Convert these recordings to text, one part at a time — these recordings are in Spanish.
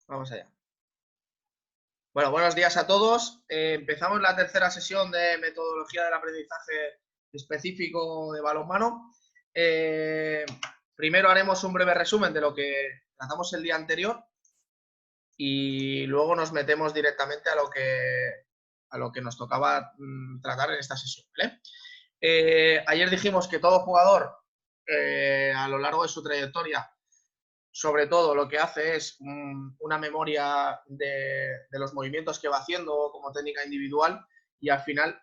Vamos allá. Bueno, buenos días a todos. Empezamos la tercera sesión de metodología del aprendizaje específico de balonmano. Primero haremos un breve resumen de lo que tratamos el día anterior y luego nos metemos directamente a lo que nos tocaba tratar en esta sesión, ¿vale? Ayer dijimos que todo jugador a lo largo de su trayectoria, sobre todo lo que hace es una memoria de los movimientos que va haciendo como técnica individual y al final,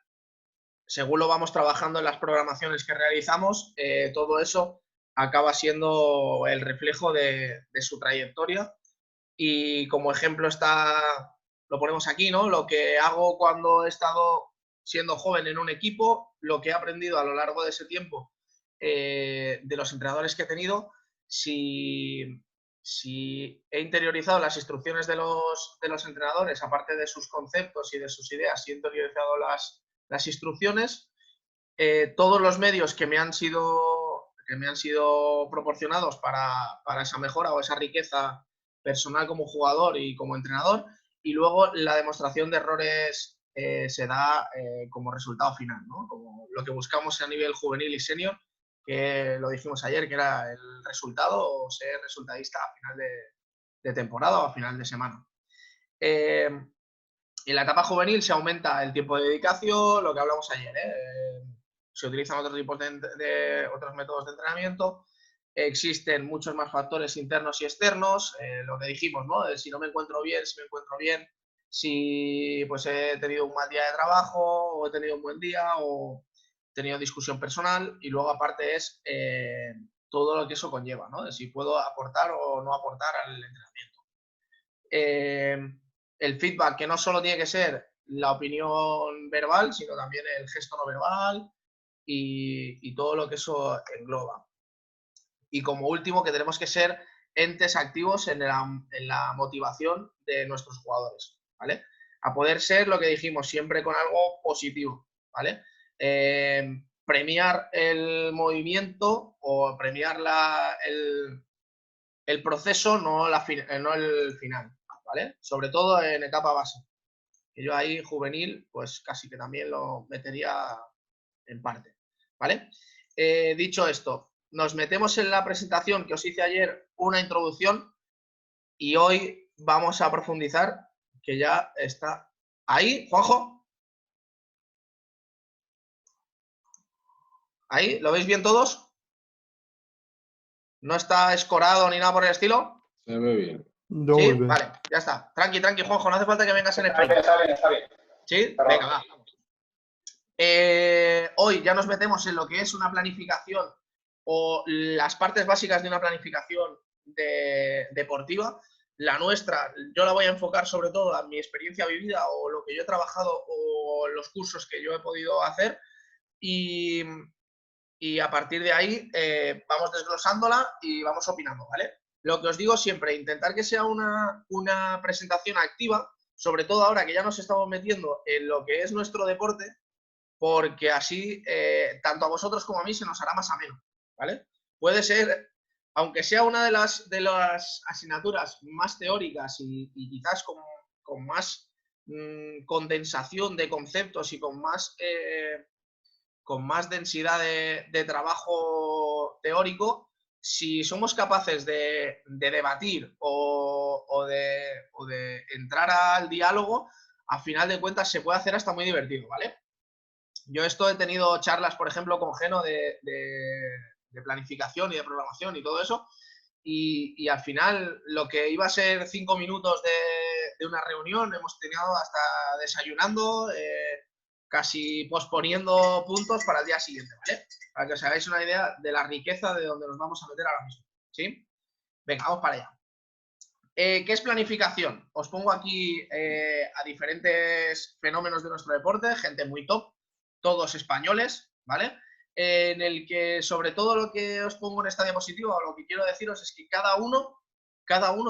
según lo vamos trabajando en las programaciones que realizamos, todo eso acaba siendo el reflejo de su trayectoria. Y como ejemplo lo ponemos aquí, ¿no? Lo que hago cuando he estado siendo joven en un equipo, lo que he aprendido a lo largo de ese tiempo de los entrenadores que he tenido, si he interiorizado las instrucciones de los entrenadores, aparte de sus conceptos y de sus ideas, si he interiorizado las instrucciones, todos los medios que me han sido proporcionados para esa mejora o esa riqueza personal como jugador y como entrenador, y luego la demostración de errores se da como resultado final, ¿no? Como lo que buscamos a nivel juvenil y senior, que lo dijimos ayer, que era el resultado o ser resultadista a final de temporada o a final de semana. En la etapa juvenil se aumenta el tiempo de dedicación, lo que hablamos ayer, se utilizan otros tipos de otros métodos de entrenamiento, existen muchos más factores internos y externos, lo que dijimos, ¿no? Si no me encuentro bien, si me encuentro bien, si pues he tenido un mal día de trabajo, o he tenido un buen día, o he tenido discusión personal, y luego aparte es todo lo que eso conlleva, ¿no? De si puedo aportar o no aportar al entrenamiento. El feedback, que no solo tiene que ser la opinión verbal, sino también el gesto no verbal y todo lo que eso engloba. Y como último, que tenemos que ser entes activos en la motivación de nuestros jugadores, ¿vale? A poder ser lo que dijimos, siempre con algo positivo, ¿vale? Premiar el movimiento o premiar el proceso, no el final, ¿vale? Sobre todo en etapa base. Que yo ahí, juvenil, pues casi que también lo metería en parte, ¿vale? Dicho esto, nos metemos en la presentación que os hice ayer, una introducción, y hoy vamos a profundizar, que ya está ahí, Juanjo. Ahí, ¿lo veis bien todos? ¿No está escorado ni nada por el estilo? Se ve bien. No, ¿Sí? muy bien. Vale, ya está. Tranqui, Juanjo, no hace falta que vengas en Está sprint. bien, está bien. ¿Sí? Perdón. Venga, va. Hoy ya nos metemos en lo que es una planificación o las partes básicas de una planificación deportiva. La nuestra, yo la voy a enfocar sobre todo a mi experiencia vivida o lo que yo he trabajado o los cursos que yo he podido hacer, y a partir de ahí vamos desglosándola y vamos opinando, ¿vale? Lo que os digo siempre, intentar que sea una presentación activa, sobre todo ahora que ya nos estamos metiendo en lo que es nuestro deporte, porque así tanto a vosotros como a mí se nos hará más ameno, ¿vale? Puede ser, aunque sea una de las asignaturas más teóricas y quizás con más condensación de conceptos y con más densidad de trabajo teórico, si somos capaces de debatir o de entrar al diálogo, a final de cuentas se puede hacer hasta muy divertido, ¿vale? Yo he tenido charlas, por ejemplo, con Geno de planificación y de programación y todo eso, y al final lo que iba a ser 5 minutos de una reunión hemos tenido hasta desayunando, casi posponiendo puntos para el día siguiente, ¿vale? Para que os hagáis una idea de la riqueza de donde nos vamos a meter ahora mismo, ¿sí? Venga, vamos para allá. ¿Qué es planificación? Os pongo aquí a diferentes fenómenos de nuestro deporte, gente muy top, todos españoles, ¿vale? En el que sobre todo lo que os pongo en esta diapositiva, o lo que quiero deciros es que cada uno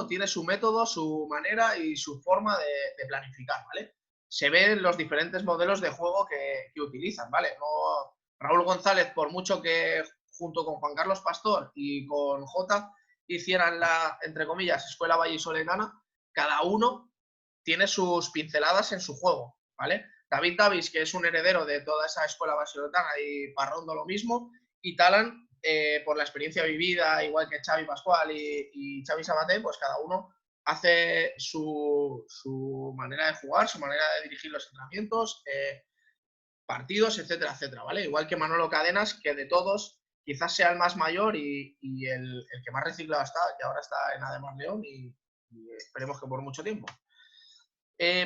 tiene su método, su manera y su forma de planificar, ¿vale? Se ven los diferentes modelos de juego que utilizan, ¿vale? No, Raúl González, por mucho que junto con Juan Carlos Pastor y con Jota hicieran la, entre comillas, escuela vallisoletana, cada uno tiene sus pinceladas en su juego, ¿vale? David Davis, que es un heredero de toda esa escuela vallisoletana, y Parrondo lo mismo, y Talan, por la experiencia vivida, igual que Xavi Pascual y Xavi Sabaté, pues cada uno hace su manera de jugar, su manera de dirigir los entrenamientos, partidos, etcétera, etcétera, ¿vale? Igual que Manolo Cadenas, que de todos quizás sea el más mayor y el que más reciclado está, que ahora está en Ademar León y esperemos que por mucho tiempo.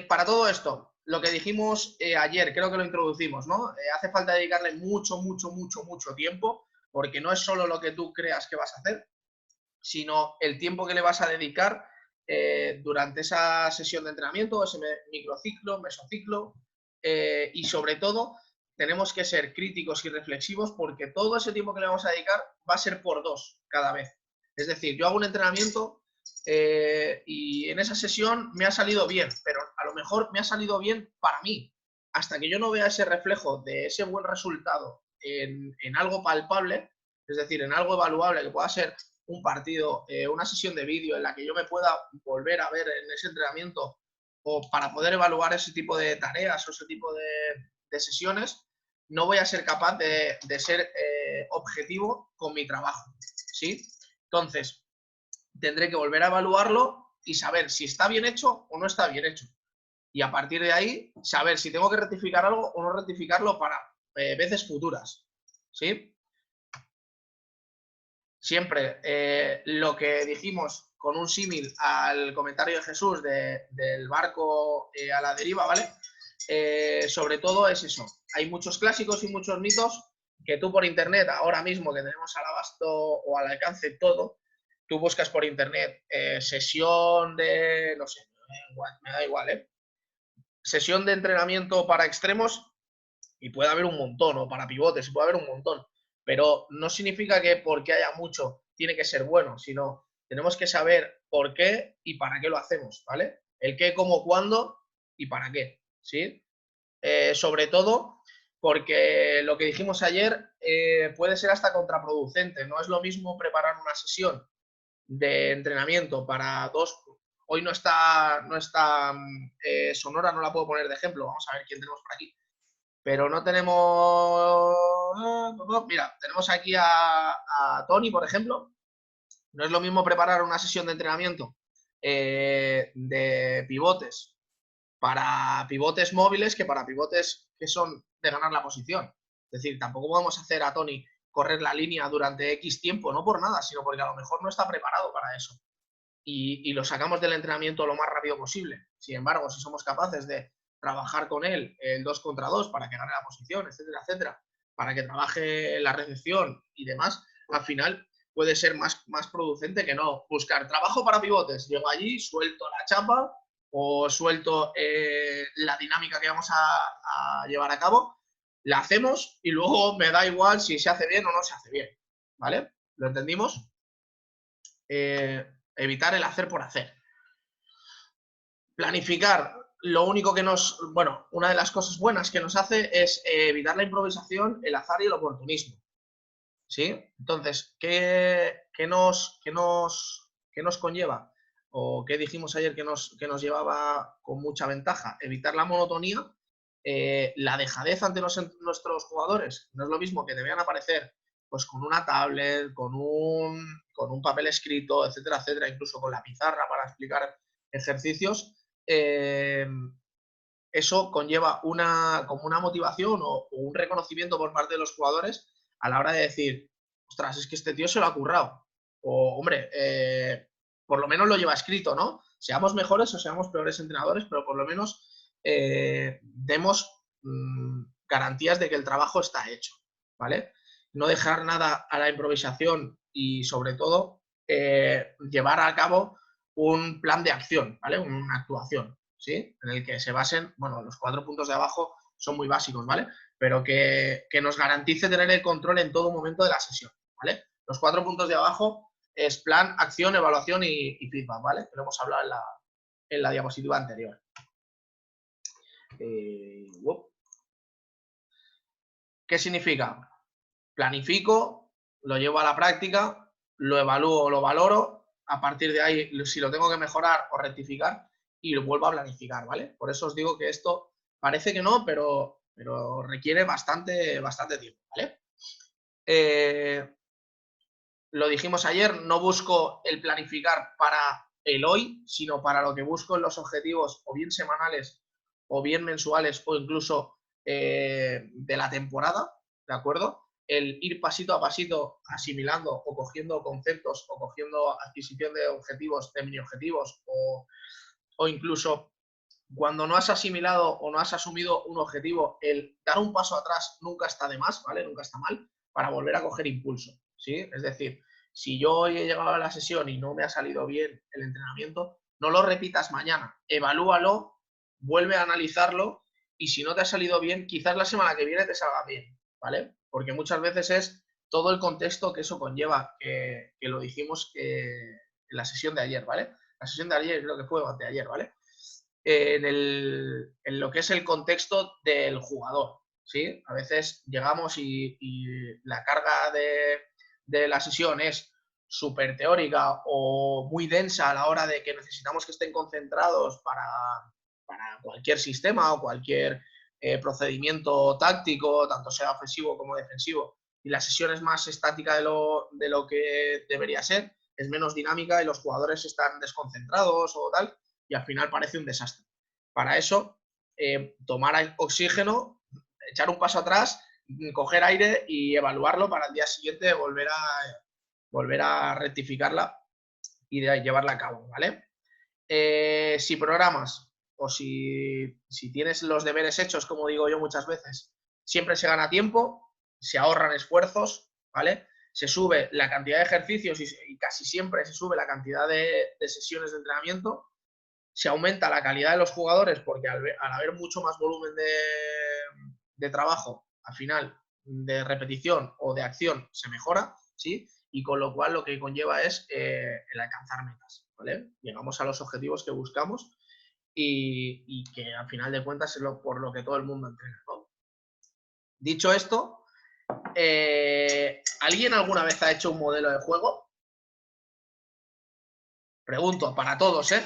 Para todo esto, lo que dijimos ayer, creo que lo introducimos, ¿no? Hace falta dedicarle mucho tiempo, porque no es solo lo que tú creas que vas a hacer, sino el tiempo que le vas a dedicar durante esa sesión de entrenamiento, ese microciclo, mesociclo, y sobre todo tenemos que ser críticos y reflexivos, porque todo ese tiempo que le vamos a dedicar va a ser por 2 cada vez. Es decir, yo hago un entrenamiento y en esa sesión me ha salido bien, pero a lo mejor me ha salido bien para mí. Hasta que yo no vea ese reflejo de ese buen resultado en algo palpable, es decir, en algo evaluable que pueda ser un partido, una sesión de vídeo en la que yo me pueda volver a ver en ese entrenamiento, o para poder evaluar ese tipo de tareas o ese tipo de sesiones, no voy a ser capaz de ser objetivo con mi trabajo, ¿sí? Entonces, tendré que volver a evaluarlo y saber si está bien hecho o no está bien hecho. Y a partir de ahí, saber si tengo que rectificar algo o no rectificarlo para veces futuras, ¿sí? Siempre lo que dijimos con un símil al comentario de Jesús del barco a la deriva, ¿vale? Sobre todo es eso. Hay muchos clásicos y muchos mitos que tú por internet, ahora mismo que tenemos al abasto o al alcance todo, tú buscas por internet sesión de, no sé, me da igual, ¿eh? Sesión de entrenamiento para extremos y puede haber un montón, o para pivotes, puede haber un montón. Pero no significa que porque haya mucho tiene que ser bueno, sino tenemos que saber por qué y para qué lo hacemos, ¿vale? El qué, cómo, cuándo y para qué, ¿sí? Sobre todo porque lo que dijimos ayer puede ser hasta contraproducente. No es lo mismo preparar una sesión de entrenamiento para 2. Hoy no está Sonora, no la puedo poner de ejemplo. Vamos a ver quién tenemos por aquí. Pero no tenemos... Mira, tenemos aquí a Tony, por ejemplo. No es lo mismo preparar una sesión de entrenamiento de pivotes para pivotes móviles que para pivotes que son de ganar la posición. Es decir, tampoco podemos hacer a Tony correr la línea durante X tiempo, no por nada, sino porque a lo mejor no está preparado para eso. Y lo sacamos del entrenamiento lo más rápido posible. Sin embargo, si somos capaces de trabajar con él el 2 contra 2 para que gane la posición, etcétera, etcétera, para que trabaje la recepción y demás, al final puede ser más producente que no buscar trabajo para pivotes. Llego allí, suelto la chapa o suelto la dinámica que vamos a llevar a cabo, la hacemos y luego me da igual si se hace bien o no se hace bien. ¿Vale? ¿Lo entendimos? Evitar el hacer por hacer. Planificar, lo único que una de las cosas buenas que nos hace es evitar la improvisación, el azar y el oportunismo. ¿Sí? Entonces, ¿qué nos conlleva? ¿O qué dijimos ayer que nos llevaba con mucha ventaja? Evitar la monotonía, la dejadez ante nuestros jugadores. No es lo mismo que te vean aparecer pues con una tablet, con un papel escrito, etcétera, etcétera, incluso con la pizarra para explicar ejercicios. Eso conlleva como una motivación o un reconocimiento por parte de los jugadores a la hora de decir, ostras, es que este tío se lo ha currado. O, hombre, por lo menos lo lleva escrito, ¿no? Seamos mejores o seamos peores entrenadores, pero por lo menos demos garantías de que el trabajo está hecho, ¿vale? No dejar nada a la improvisación y, sobre todo, llevar a cabo un plan de acción, ¿vale? Una actuación, ¿sí? En el que se basen, los 4 puntos de abajo son muy básicos, ¿vale? Pero que nos garantice tener el control en todo momento de la sesión, ¿vale? Los 4 puntos de abajo es plan, acción, evaluación y feedback, ¿vale? Que lo hemos hablado en la diapositiva anterior. ¿Qué significa? Planifico, lo llevo a la práctica, lo evalúo, lo valoro, a partir de ahí si lo tengo que mejorar o rectificar y lo vuelvo a planificar, ¿vale? Por eso os digo que esto parece que no, pero requiere bastante tiempo, ¿vale? Lo dijimos ayer, no busco el planificar para el hoy, sino para lo que busco en los objetivos o bien semanales o bien mensuales o incluso de la temporada, ¿de acuerdo? El ir pasito a pasito asimilando o cogiendo conceptos o cogiendo adquisición de objetivos, de mini objetivos o incluso cuando no has asimilado o no has asumido un objetivo, el dar un paso atrás nunca está de más, ¿vale? Nunca está mal para volver a coger impulso, ¿sí? Es decir, si yo hoy he llegado a la sesión y no me ha salido bien el entrenamiento, no lo repitas mañana, evalúalo, vuelve a analizarlo y si no te ha salido bien, quizás la semana que viene te salga bien, ¿vale? Porque muchas veces es todo el contexto que eso conlleva, que lo dijimos en la sesión de ayer, ¿vale? La sesión de ayer creo que fue o anteayer, ¿vale? En lo que es el contexto del jugador, ¿sí? A veces llegamos y la carga de la sesión es súper teórica o muy densa a la hora de que necesitamos que estén concentrados para cualquier sistema o cualquier procedimiento táctico, tanto sea ofensivo como defensivo, y la sesión es más estática de lo que debería ser, es menos dinámica y los jugadores están desconcentrados o tal, y al final parece un desastre. Para eso, tomar oxígeno, echar un paso atrás, coger aire y evaluarlo para el día siguiente volver a rectificarla y de llevarla a cabo, ¿vale? Si programas o si tienes los deberes hechos, como digo yo muchas veces, siempre se gana tiempo, se ahorran esfuerzos, ¿vale? Se sube la cantidad de ejercicios y casi siempre se sube la cantidad de sesiones de entrenamiento, se aumenta la calidad de los jugadores porque al haber mucho más volumen de trabajo, al final, de repetición o de acción, se mejora, ¿sí? Y con lo cual lo que conlleva es el alcanzar metas, ¿vale? Llegamos a los objetivos que buscamos y que al final de cuentas es por lo que todo el mundo entrena, ¿no? Dicho esto, ¿alguien alguna vez ha hecho un modelo de juego? Pregunto, para todos, ¿eh?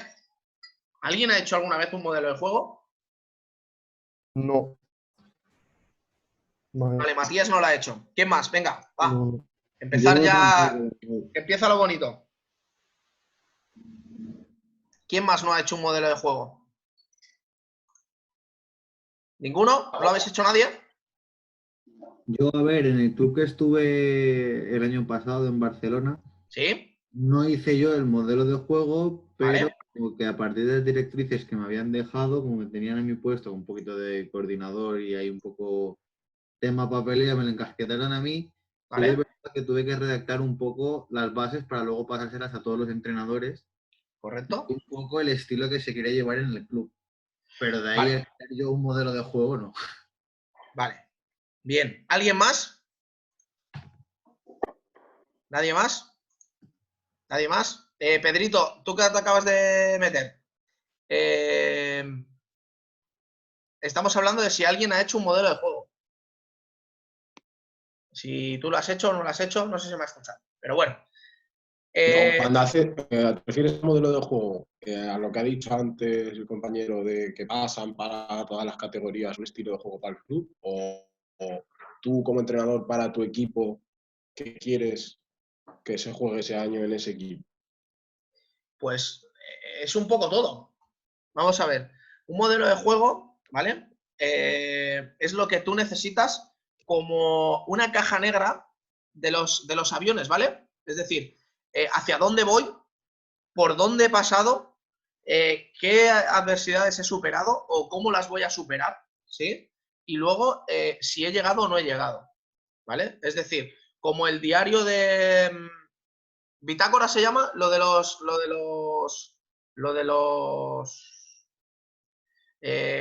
¿Alguien ha hecho alguna vez un modelo de juego? No. Vale, Matías no lo ha hecho. ¿Quién más? Venga, va. No. Empezar Yo ya. tampoco. Empieza lo bonito. ¿Quién más no ha hecho un modelo de juego? ¿Ninguno? ¿No lo habéis hecho nadie? Yo, a ver, en el club que estuve el año pasado en Barcelona, Sí. no hice yo el modelo de juego, pero Vale. como que a partir de las directrices que me habían dejado, como me tenían en mi puesto un poquito de coordinador y hay un poco tema papeleo, me lo encasquetaron a mí. Sí que es Vale. verdad que tuve que redactar un poco las bases para luego pasárselas a todos los entrenadores, Correcto. un poco el estilo que se quería llevar en el club. Pero de ahí a Vale. hacer yo un modelo de juego, no. Vale. Bien. ¿Alguien más? ¿Nadie más? ¿Nadie más? Pedrito, tú que te acabas de meter. Estamos hablando de si alguien ha hecho un modelo de juego. Si tú lo has hecho o no lo has hecho, no sé si me ha escuchado. Pero bueno. No, cuando prefieres el modelo de juego a lo que ha dicho antes el compañero de que pasan para todas las categorías un estilo de juego para el club, o tú como entrenador para tu equipo que quieres que se juegue ese año en ese equipo. Pues es un poco todo. Vamos a ver. Un modelo de juego, ¿vale? Es lo que tú necesitas como una caja negra de los aviones, ¿vale? Es decir, hacia dónde voy, por dónde he pasado, qué adversidades he superado o cómo las voy a superar, ¿sí? Y luego si he llegado o no he llegado, ¿vale? Es decir, como el diario de bitácora se llama, lo de los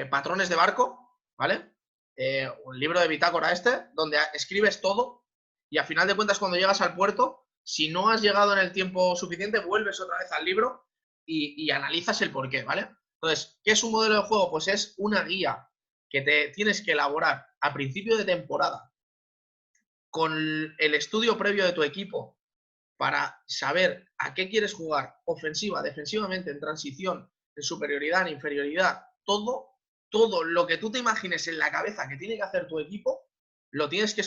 patrones de barco, ¿vale? Un libro de bitácora donde escribes todo y al final de cuentas cuando llegas al puerto, si no has llegado en el tiempo suficiente, vuelves otra vez al libro y analizas el porqué, ¿vale? Entonces, ¿qué es un modelo de juego? Pues es una guía que te tienes que elaborar a principio de temporada con el estudio previo de tu equipo para saber a qué quieres jugar, ofensiva, defensivamente, en transición, en superioridad, en inferioridad, todo lo que tú te imagines en la cabeza que tiene que hacer tu equipo, lo tienes que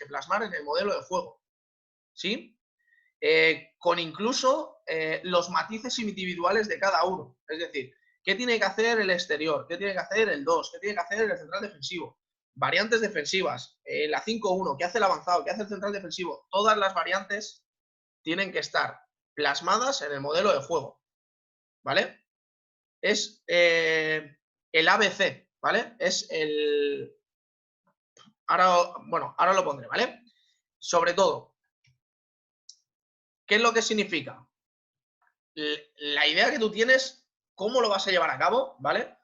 plasmar en el modelo de juego, ¿sí? Con incluso los matices individuales de cada uno. Es decir, ¿qué tiene que hacer el exterior? ¿Qué tiene que hacer el 2? ¿Qué tiene que hacer el central defensivo? Variantes defensivas, la 5-1, ¿qué hace el avanzado? ¿Qué hace el central defensivo? Todas las variantes tienen que estar plasmadas en el modelo de juego, ¿vale? Es el ABC, ¿vale? Es el... ahora lo pondré, ¿vale? Sobre todo, ¿qué es lo que significa? La idea que tú tienes, cómo lo vas a llevar a cabo, ¿vale?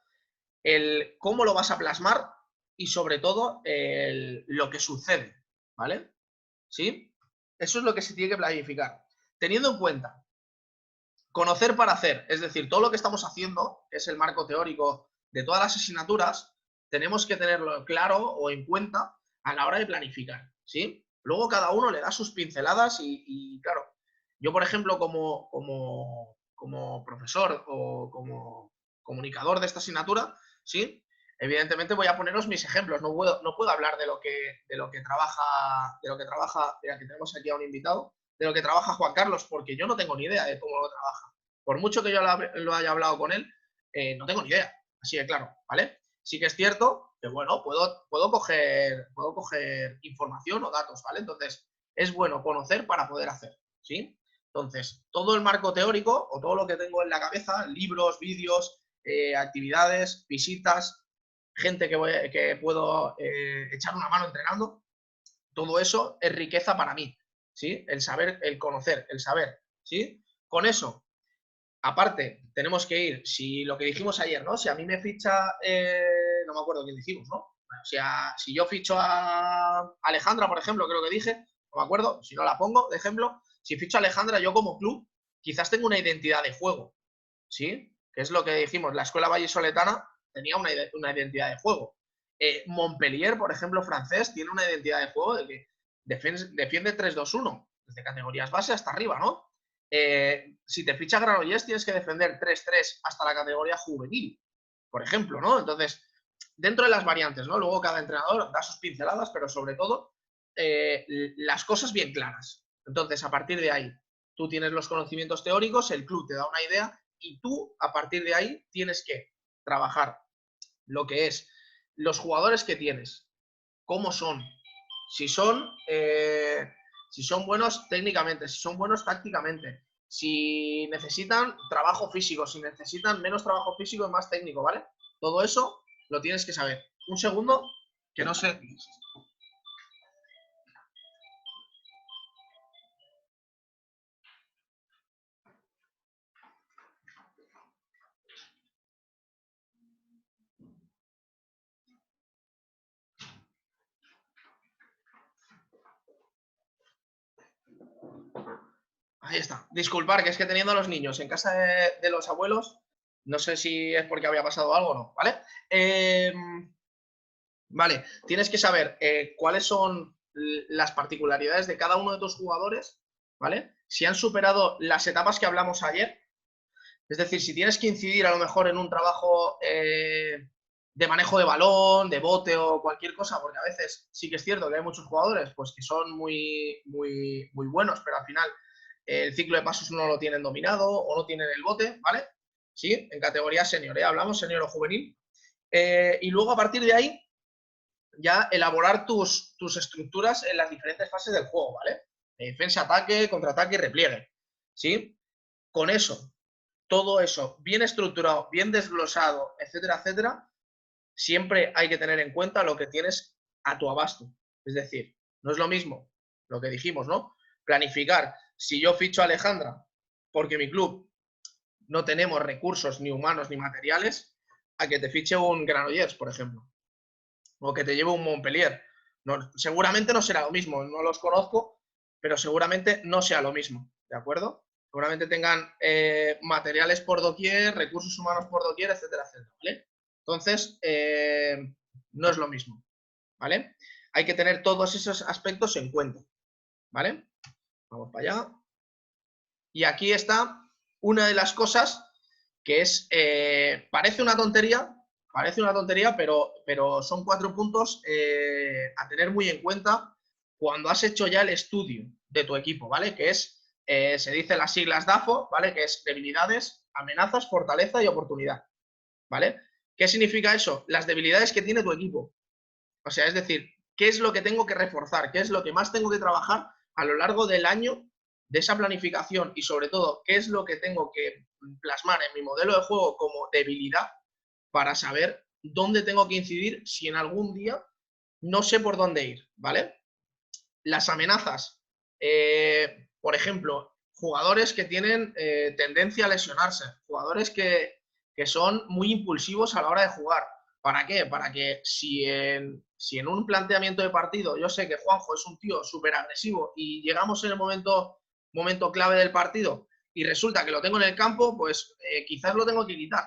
El cómo lo vas a plasmar y sobre todo lo que sucede, ¿vale? ¿Sí? Eso es lo que se tiene que planificar. Teniendo en cuenta conocer para hacer, es decir, todo lo que estamos haciendo, que es el marco teórico de todas las asignaturas, tenemos que tenerlo claro o en cuenta a la hora de planificar, ¿sí? Luego cada uno le da sus pinceladas y claro, yo por ejemplo como profesor o como comunicador de esta asignatura, ¿sí? Evidentemente voy a poneros mis ejemplos, no puedo hablar de lo que trabaja, mira que tenemos aquí a un invitado, de lo que trabaja Juan Carlos, porque yo no tengo ni idea de cómo lo trabaja. Por mucho que yo lo haya hablado con él, no tengo ni idea, así de claro, ¿vale? Sí que es cierto que, bueno, puedo coger información o datos, ¿vale? Entonces, es bueno conocer para poder hacer, ¿sí? Entonces, todo el marco teórico o todo lo que tengo en la cabeza, libros, vídeos, actividades, visitas, gente que puedo echar una mano entrenando, todo eso es riqueza para mí, ¿sí? El saber, el conocer, el saber, ¿sí? Con eso, aparte, tenemos que ir, si lo que dijimos ayer, ¿no? Si a mí me ficha, no me acuerdo quién dijimos, ¿no? O sea, si yo ficho a Alejandra, por ejemplo, creo que dije, no me acuerdo, si no la pongo, de ejemplo, si ficho a Alejandra, yo como club, quizás tengo una identidad de juego, ¿sí? Que es lo que dijimos, la escuela vallisoletana tenía una identidad de juego. Montpellier, por ejemplo, francés, tiene una identidad de juego de que defiende 3-2-1, desde categorías base hasta arriba, ¿no? Si te ficha Granollers tienes que defender 3-3 hasta la categoría juvenil, por ejemplo, ¿no? Entonces, dentro de las variantes, ¿no? Luego cada entrenador da sus pinceladas, pero sobre todo las cosas bien claras. Entonces, a partir de ahí, tú tienes los conocimientos teóricos, el club te da una idea y tú, a partir de ahí, tienes que trabajar lo que es los jugadores que tienes, cómo son, si son buenos técnicamente, si son buenos tácticamente, si necesitan trabajo físico, si necesitan menos trabajo físico y más técnico, ¿vale? Todo eso lo tienes que saber. Un segundo, que no sé. Ahí está. Disculpar, que es que teniendo a los niños en casa de los abuelos, no sé si es porque había pasado algo o no, ¿vale? Vale, tienes que saber cuáles son las particularidades de cada uno de tus jugadores, ¿vale? Si han superado las etapas que hablamos ayer, es decir, si tienes que incidir a lo mejor en un trabajo de manejo de balón, de bote o cualquier cosa, porque a veces sí que es cierto que hay muchos jugadores pues, que son muy buenos, pero al final el ciclo de pasos no lo tienen dominado o no tienen el bote, ¿vale? Sí, en categoría senior, hablamos senior o juvenil. Y luego a partir de ahí ya elaborar tus estructuras en las diferentes fases del juego, ¿vale? Defensa, ataque, contraataque y repliegue, ¿sí? Con eso, todo eso bien estructurado, bien desglosado, etcétera, etcétera, siempre hay que tener en cuenta lo que tienes a tu abasto. Es decir, no es lo mismo lo que dijimos, ¿no? Planificar. Si yo ficho a Alejandra porque mi club no tenemos recursos ni humanos ni materiales, a que te fiche un Granollers, por ejemplo, o que te lleve un Montpellier. No, seguramente no será lo mismo, no los conozco, pero seguramente no sea lo mismo, ¿de acuerdo? Seguramente tengan materiales por doquier, recursos humanos por doquier, etcétera, etcétera, ¿vale? Entonces, no es lo mismo, ¿vale? Hay que tener todos esos aspectos en cuenta, ¿vale? Vamos para allá. Y aquí está una de las cosas que es, parece una tontería, pero son 4 puntos a tener muy en cuenta cuando has hecho ya el estudio de tu equipo, ¿vale? Que es, se dice las siglas DAFO, ¿vale? Que es debilidades, amenazas, fortaleza y oportunidad, ¿vale? ¿Qué significa eso? Las debilidades que tiene tu equipo. O sea, es decir, ¿qué es lo que tengo que reforzar? ¿Qué es lo que más tengo que trabajar a lo largo del año de esa planificación? Y sobre todo, ¿qué es lo que tengo que plasmar en mi modelo de juego como debilidad para saber dónde tengo que incidir si en algún día no sé por dónde ir, ¿vale? Las amenazas. Por ejemplo, jugadores que tienen tendencia a lesionarse, jugadores que son muy impulsivos a la hora de jugar. ¿Para qué? Para que si en un planteamiento de partido yo sé que Juanjo es un tío súper agresivo y llegamos en el momento clave del partido y resulta que lo tengo en el campo, pues quizás lo tengo que quitar.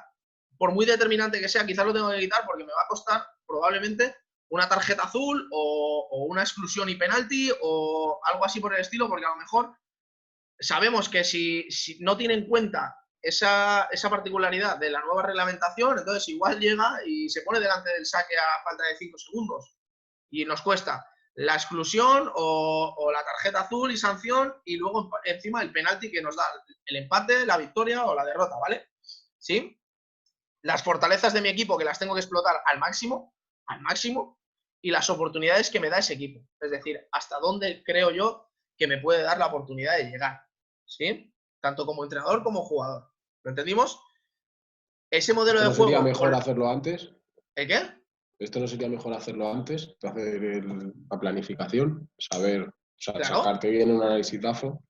Por muy determinante que sea, quizás lo tengo que quitar porque me va a costar probablemente una tarjeta azul o una exclusión y penalti o algo así por el estilo, porque a lo mejor sabemos que si no tiene en cuenta esa particularidad de la nueva reglamentación, entonces igual llega y se pone delante del saque a falta de 5 segundos y nos cuesta la exclusión o la tarjeta azul y sanción y luego encima el penalti que nos da el empate, la victoria o la derrota, ¿vale? ¿Sí? Las fortalezas de mi equipo que las tengo que explotar al máximo, y las oportunidades que me da ese equipo. Es decir, hasta dónde creo yo que me puede dar la oportunidad de llegar. ¿Sí? Tanto como entrenador como jugador. ¿Lo entendimos? Ese modelo de ¿No juego... sería mejor hacerlo antes? ¿El qué? ¿Esto no sería mejor hacerlo antes de hacer la planificación? Saber, o sea, Claro. sacarte bien un análisis DAFO.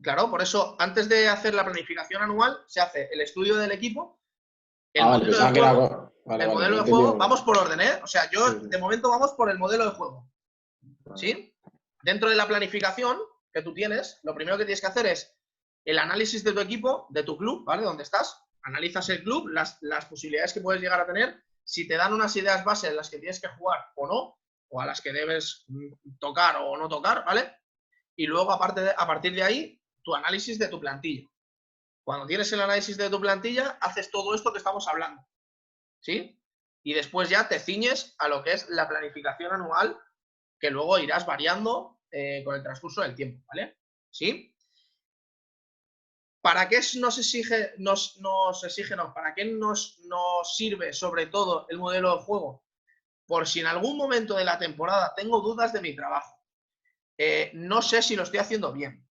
Claro, por eso, antes de hacer la planificación anual, se hace el estudio del equipo, el Vale, modelo pensaba de que era... juego, Vale, el vale, modelo he de juego, entendido. vamos por orden, ¿eh? O sea, yo Sí, de momento vamos por el modelo de juego. ¿Sí? Dentro de la planificación que tú tienes, lo primero que tienes que hacer es el análisis de tu equipo, de tu club, ¿vale? ¿Dónde estás? Analizas el club, las posibilidades que puedes llegar a tener, si te dan unas ideas base en las que tienes que jugar o no, o a las que debes tocar o no tocar, ¿vale? Y luego, a partir de ahí, tu análisis de tu plantilla. Cuando tienes el análisis de tu plantilla, haces todo esto que estamos hablando, ¿sí? Y después ya te ciñes a lo que es la planificación anual, que luego irás variando con el transcurso del tiempo, ¿vale? ¿Sí? ¿Para qué nos exige, para qué nos sirve sobre todo el modelo de juego? Por si en algún momento de la temporada tengo dudas de mi trabajo, no sé si lo estoy haciendo bien,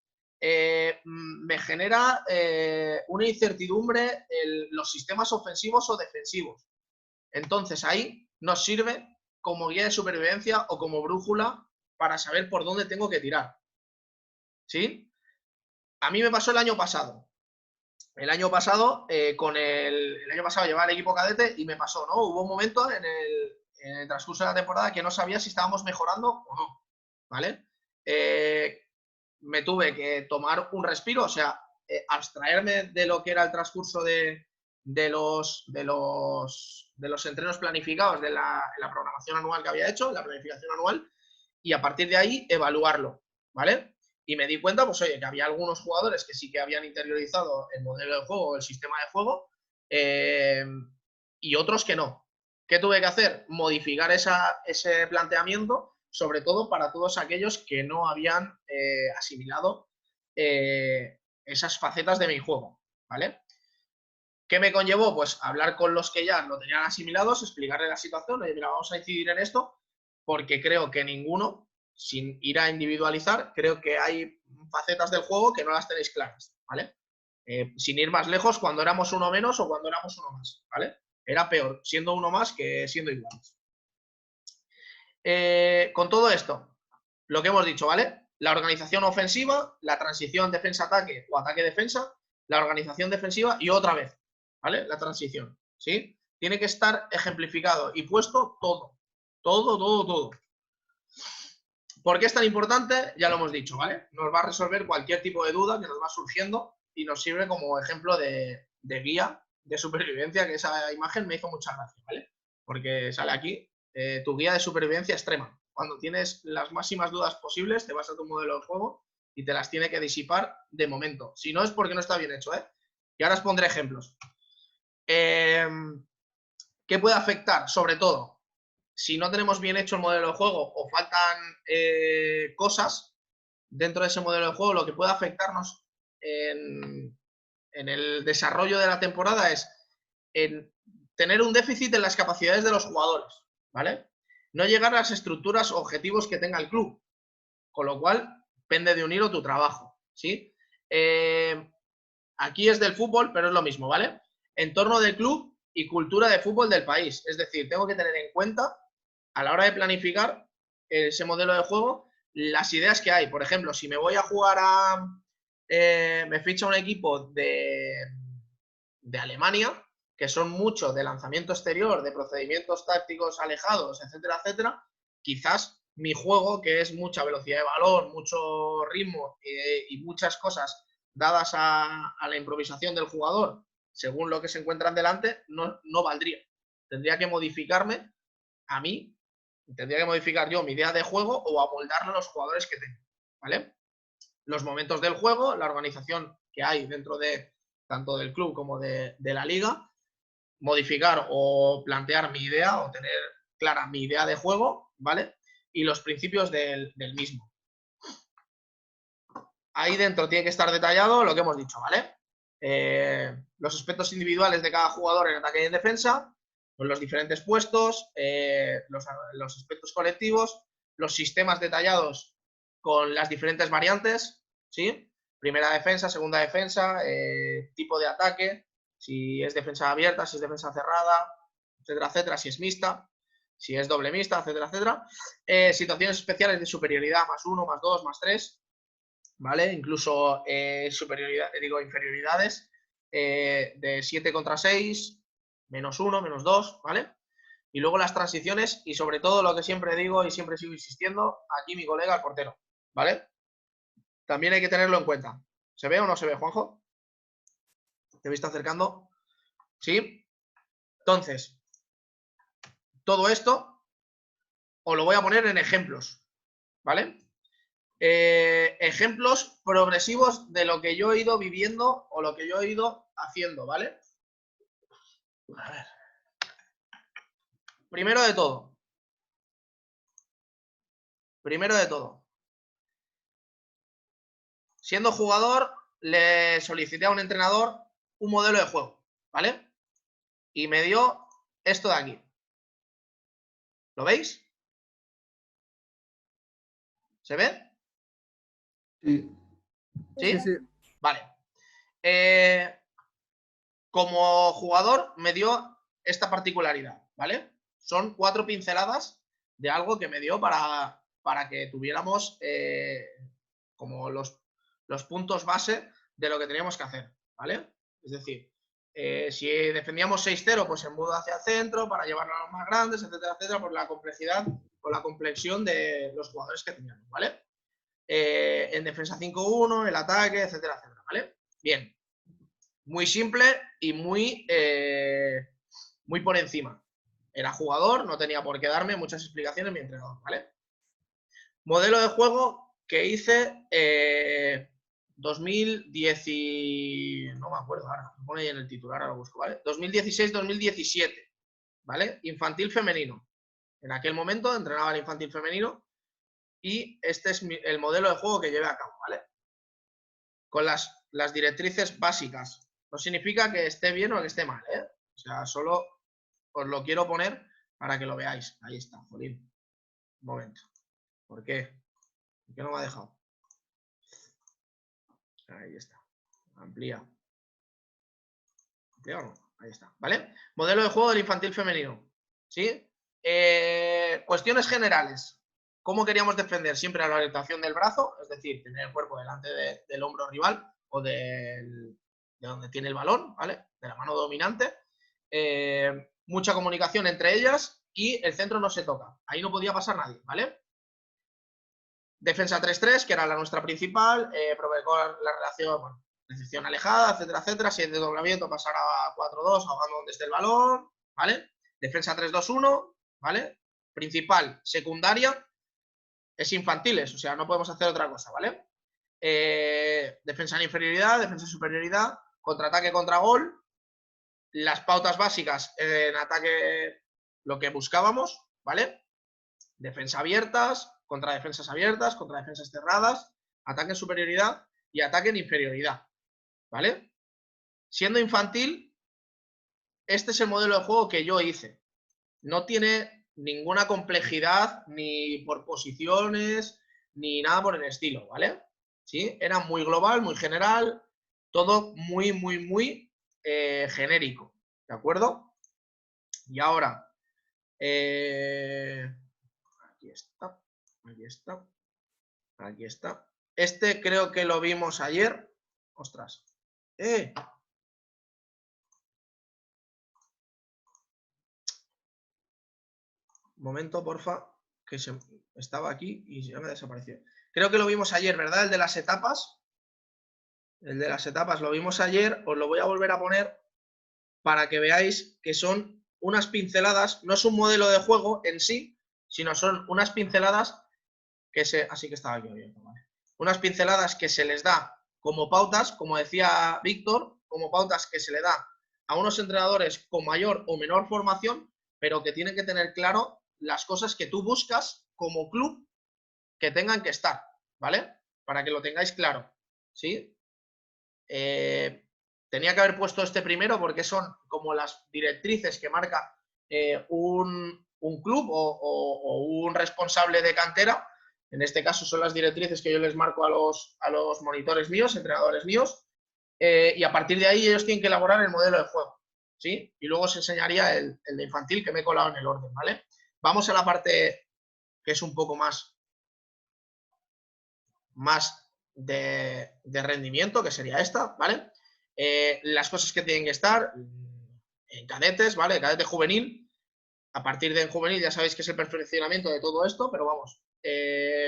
me genera una incertidumbre los sistemas ofensivos o defensivos. Entonces ahí nos sirve como guía de supervivencia o como brújula para saber por dónde tengo que tirar. ¿Sí? A mí me pasó el año pasado. El año pasado, el año pasado llevaba el equipo cadete y me pasó, ¿no? Hubo un momento en el transcurso de la temporada que no sabía si estábamos mejorando o no, ¿vale? Me tuve que tomar un respiro, o sea, abstraerme de lo que era el transcurso de los entrenos planificados de la programación anual que había hecho, la planificación anual, y a partir de ahí evaluarlo, ¿vale? Y me di cuenta, pues oye, que había algunos jugadores que sí que habían interiorizado el modelo de juego, el sistema de juego, y otros que no. ¿Qué tuve que hacer? Modificar ese planteamiento, sobre todo para todos aquellos que no habían asimilado esas facetas de mi juego, ¿vale? ¿Qué me conllevó? Pues hablar con los que ya lo tenían asimilados, explicarle la situación, oye, mira, vamos a incidir en esto, porque creo que ninguno, sin ir a individualizar, creo que hay facetas del juego que no las tenéis claras, ¿vale? Sin ir más lejos, cuando éramos uno menos o cuando éramos uno más, ¿vale? Era peor siendo uno más que siendo iguales. Con todo esto, lo que hemos dicho, ¿vale? La organización ofensiva, la transición defensa-ataque o ataque-defensa, la organización defensiva y otra vez, ¿vale? La transición, ¿sí? Tiene que estar ejemplificado y puesto todo. Todo. ¿Por qué es tan importante? Ya lo hemos dicho, ¿vale? Nos va a resolver cualquier tipo de duda que nos va surgiendo y nos sirve como ejemplo de guía de supervivencia, que esa imagen me hizo mucha gracia, ¿vale? Porque sale aquí, tu guía de supervivencia extrema. Cuando tienes las máximas dudas posibles, te vas a tu modelo de juego y te las tiene que disipar de momento. Si no es porque no está bien hecho, ¿eh? Y ahora os pondré ejemplos. ¿Qué puede afectar? Sobre todo, si no tenemos bien hecho el modelo de juego o faltan cosas dentro de ese modelo de juego, lo que puede afectarnos en el desarrollo de la temporada es en tener un déficit en las capacidades de los jugadores, ¿vale? No llegar a las estructuras o objetivos que tenga el club, con lo cual pende de un hilo tu trabajo, ¿sí? Aquí es del fútbol, pero es lo mismo, ¿vale? Entorno del club y cultura de fútbol del país. Es decir, tengo que tener en cuenta a la hora de planificar ese modelo de juego las ideas que hay. Por ejemplo, si me voy a jugar a... me ficha un equipo de Alemania, que son mucho de lanzamiento exterior, de procedimientos tácticos alejados, etcétera, etcétera, quizás mi juego, que es mucha velocidad de balón, mucho ritmo y muchas cosas dadas a la improvisación del jugador, según lo que se encuentran delante, no valdría. Tendría que modificarme a mí, tendría que modificar yo mi idea de juego o amoldarlo a los jugadores que tengo, ¿vale? Los momentos del juego, la organización que hay dentro de tanto del club como de la liga, modificar o plantear mi idea o tener clara mi idea de juego, ¿vale? Y los principios del mismo. Ahí dentro tiene que estar detallado lo que hemos dicho, ¿vale? Los aspectos individuales de cada jugador en ataque y en defensa, pues los diferentes puestos, los aspectos colectivos, los sistemas detallados con las diferentes variantes, ¿sí? Primera defensa, segunda defensa, tipo de ataque, si es defensa abierta, si es defensa cerrada, etcétera, etcétera, si es mixta, si es doble mixta, etcétera, etcétera. Situaciones especiales de superioridad, +1, +2, +3, ¿vale? Incluso inferioridades de 7 contra 6, -1, -2, ¿vale? Y luego las transiciones y sobre todo lo que siempre digo y siempre sigo insistiendo, aquí mi colega, el portero, ¿vale? También hay que tenerlo en cuenta. ¿Se ve o no se ve, Juanjo? ¿Te viste acercando? ¿Sí? Entonces, todo esto os lo voy a poner en ejemplos, ¿vale? Ejemplos progresivos de lo que yo he ido viviendo o lo que yo he ido haciendo, ¿vale? A ver. Primero de todo, siendo jugador, le solicité a un entrenador un modelo de juego, ¿vale? Y me dio esto de aquí. ¿Lo veis? ¿Se ve? Sí. ¿Sí? Sí. Vale. Como jugador me dio esta particularidad, ¿vale? Son 4 pinceladas de algo que me dio para que tuviéramos como los puntos base de lo que teníamos que hacer, ¿vale? Es decir, si defendíamos 6-0, pues embudo hacia el centro para llevarlo a los más grandes, etcétera, etcétera, por la complejidad o la complexión de los jugadores que teníamos, ¿vale? En defensa 5-1, el ataque, etcétera, etcétera, ¿vale? Bien. Muy simple y muy por encima. Era jugador, no tenía por qué darme muchas explicaciones mi entrenador, ¿vale? Modelo de juego que hice 2010, no me acuerdo ahora, lo pone ahí en el titular, ahora lo busco, ¿vale? 2016-2017, ¿vale? Infantil femenino. En aquel momento entrenaba el infantil femenino y este es el modelo de juego que llevé a cabo, ¿vale? Con las directrices básicas. No significa que esté bien o que esté mal, ¿eh? O sea, solo os lo quiero poner para que lo veáis. Ahí está, jolín. Un momento. ¿Por qué? ¿Por qué no me ha dejado? Ahí está. Amplía. ¿Amplía o no? Ahí está, ¿vale? Modelo de juego del infantil femenino. ¿Sí? Cuestiones generales. ¿Cómo queríamos defender? Siempre a la orientación del brazo, es decir, tener el cuerpo delante del hombro rival o de donde tiene el balón, ¿vale? De la mano dominante. Mucha comunicación entre ellas y el centro no se toca. Ahí no podía pasar nadie, ¿vale? Defensa 3-3, que era la nuestra principal, provocó la relación, bueno, recepción alejada, etcétera, etcétera. Si es de doblamiento, pasar a 4-2, ahogando donde esté el balón, ¿vale? Defensa 3-2-1, ¿vale? Principal, secundaria, es infantiles, o sea, no podemos hacer otra cosa, ¿vale? defensa en inferioridad, defensa en superioridad, contraataque contra gol, las pautas básicas en ataque, lo que buscábamos, ¿vale? Defensa abiertas, contra defensas cerradas, ataque en superioridad y ataque en inferioridad, ¿vale? Siendo infantil, este es el modelo de juego que yo hice. No tiene ninguna complejidad ni por posiciones ni nada por el estilo, ¿vale? ¿Sí? Era muy global, muy general, todo muy genérico, ¿de acuerdo? Y ahora, aquí está. Este creo que lo vimos ayer. Ostras. Momento, porfa, que estaba aquí y ya me desapareció. Creo que lo vimos ayer, ¿verdad? El de las etapas. El de las etapas lo vimos ayer. Os lo voy a volver a poner para que veáis que son unas pinceladas. No es un modelo de juego en sí, sino son unas pinceladas que se... Así que estaba aquí abierto, ¿vale? Unas pinceladas que se les da como pautas, como decía Víctor, como pautas que se le da a unos entrenadores con mayor o menor formación, pero que tienen que tener claro las cosas que tú buscas como club que tengan que estar, ¿vale? Para que lo tengáis claro, ¿sí? Tenía que haber puesto este primero porque son como las directrices que marca un club o un responsable de cantera. En este caso son las directrices que yo les marco a los monitores míos, entrenadores míos, y a partir de ahí ellos tienen que elaborar el modelo de juego, ¿sí? Y luego os enseñaría el de infantil que me he colado en el orden, ¿vale? Vamos a la parte que es un poco más de rendimiento, que sería esta, ¿vale? Las cosas que tienen que estar en cadetes, ¿vale? Cadete juvenil. A partir de juvenil ya sabéis que es el perfeccionamiento de todo esto, pero vamos,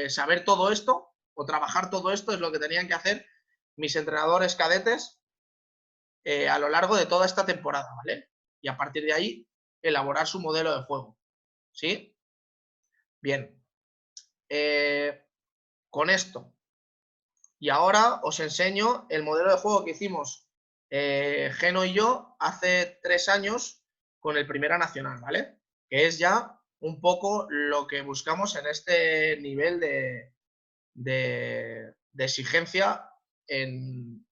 saber todo esto o trabajar todo esto es lo que tenían que hacer mis entrenadores cadetes a lo largo de toda esta temporada, ¿vale? Y a partir de ahí elaborar su modelo de juego, ¿sí? Bien. Con esto. Y ahora os enseño el modelo de juego que hicimos Geno y yo hace 3 años con el Primera Nacional, ¿vale? Que es ya un poco lo que buscamos en este nivel de exigencia en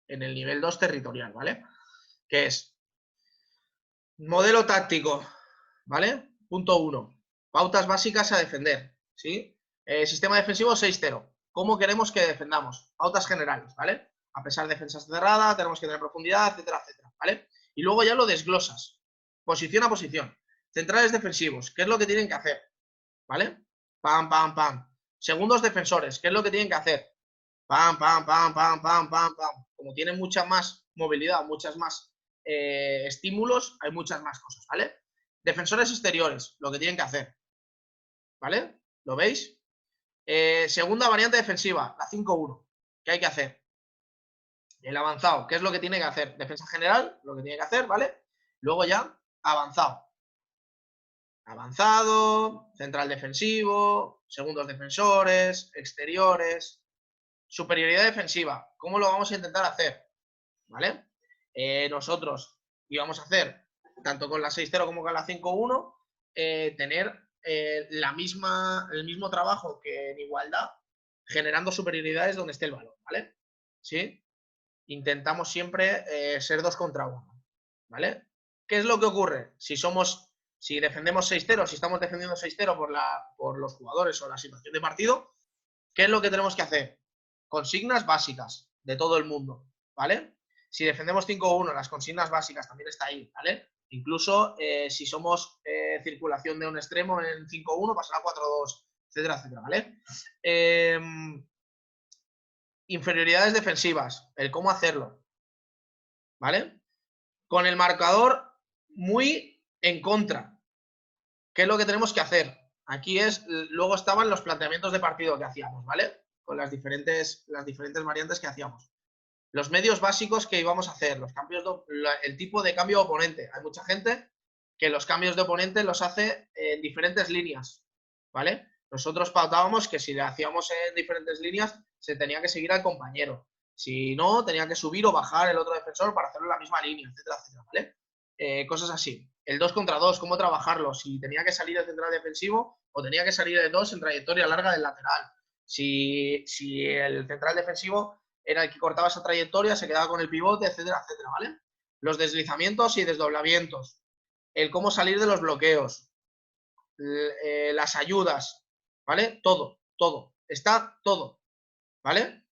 el nivel 2 territorial, ¿vale? Que es modelo táctico, ¿vale? Punto 1. Pautas básicas a defender, ¿sí? Sistema defensivo 6-0. ¿Cómo queremos que defendamos? Pautas generales, ¿vale? A pesar de defensas cerradas, tenemos que tener profundidad, etcétera, etcétera, ¿vale? Y luego ya lo desglosas, posición a posición. Centrales defensivos, ¿qué es lo que tienen que hacer? ¿Vale? Pam, pam, pam. Segundos defensores, ¿qué es lo que tienen que hacer? Pam, pam, pam, pam, pam, pam, pam. Como tienen mucha más movilidad, muchas más estímulos, hay muchas más cosas, ¿vale? Defensores exteriores, lo que tienen que hacer, ¿vale? ¿Lo veis? Segunda variante defensiva, la 5-1. ¿Qué hay que hacer? El avanzado, ¿qué es lo que tiene que hacer? Defensa general, lo que tiene que hacer, ¿vale? Luego ya, avanzado. Avanzado, central defensivo, segundos defensores, exteriores. Superioridad defensiva, ¿cómo lo vamos a intentar hacer? ¿Vale? Nosotros íbamos a hacer, tanto con la 6-0 como con la 5-1, tener el mismo trabajo que en igualdad, generando superioridades donde esté el balón, ¿vale? ¿Sí? Intentamos siempre ser 2 contra 1, ¿vale? ¿Qué es lo que ocurre? Si defendemos 6-0, si estamos defendiendo 6-0 por los jugadores o la situación de partido, ¿qué es lo que tenemos que hacer? Consignas básicas de todo el mundo, ¿vale? Si defendemos 5-1, las consignas básicas también está ahí, ¿vale? Incluso si somos circulación de un extremo en 5-1, pasará a 4-2, etcétera, etcétera, ¿vale? Inferioridades defensivas, el cómo hacerlo, ¿vale? Con el marcador muy en contra. ¿Qué es lo que tenemos que hacer? Aquí luego estaban los planteamientos de partido que hacíamos, ¿vale? Con las diferentes variantes que hacíamos. Los medios básicos que íbamos a hacer, el tipo de cambio de oponente. Hay mucha gente que los cambios de oponente los hace en diferentes líneas, ¿vale? Nosotros pautábamos que si le hacíamos en diferentes líneas, se tenía que seguir al compañero. Si no, tenía que subir o bajar el otro defensor para hacerlo en la misma línea, etcétera, etcétera, ¿vale? Cosas así. El 2 contra 2, cómo trabajarlo. Si tenía que salir el central defensivo o tenía que salir de 2 en trayectoria larga del lateral. Si el central defensivo era el que cortaba esa trayectoria, se quedaba con el pivote, etcétera, etcétera, ¿vale? Los deslizamientos y desdoblamientos. El cómo salir de los bloqueos. Las ayudas, ¿vale? Todo, todo. Está todo, ¿vale?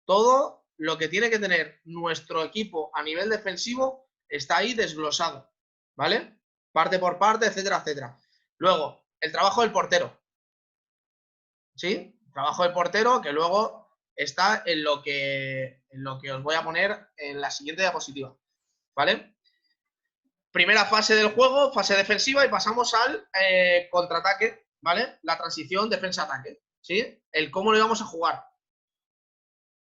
Todo lo que tiene que tener nuestro equipo a nivel defensivo está ahí desglosado, ¿vale? Parte por parte, etcétera, etcétera. Luego, el trabajo del portero. ¿Sí? El trabajo del portero que luego está en lo que os voy a poner en la siguiente diapositiva, ¿vale? Primera fase del juego, fase defensiva, y pasamos al contraataque, ¿vale? La transición defensa-ataque, ¿sí? El cómo lo íbamos a jugar,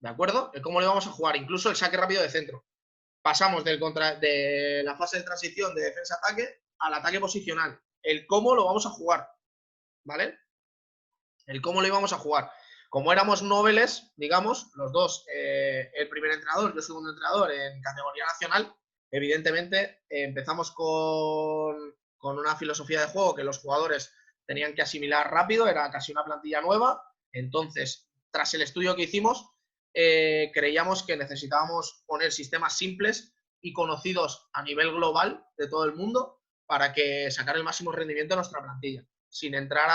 ¿de acuerdo? El cómo lo íbamos a jugar, incluso el saque rápido de centro. Pasamos de la fase de transición de defensa-ataque al ataque posicional. El cómo lo vamos a jugar, ¿vale? El cómo lo íbamos a jugar. Como éramos noveles, digamos, los dos, el primer entrenador, yo el segundo entrenador en categoría nacional, evidentemente empezamos con una filosofía de juego que los jugadores tenían que asimilar rápido, era casi una plantilla nueva. Entonces, tras el estudio que hicimos, creíamos que necesitábamos poner sistemas simples y conocidos a nivel global de todo el mundo para que sacar el máximo rendimiento de nuestra plantilla, sin entrar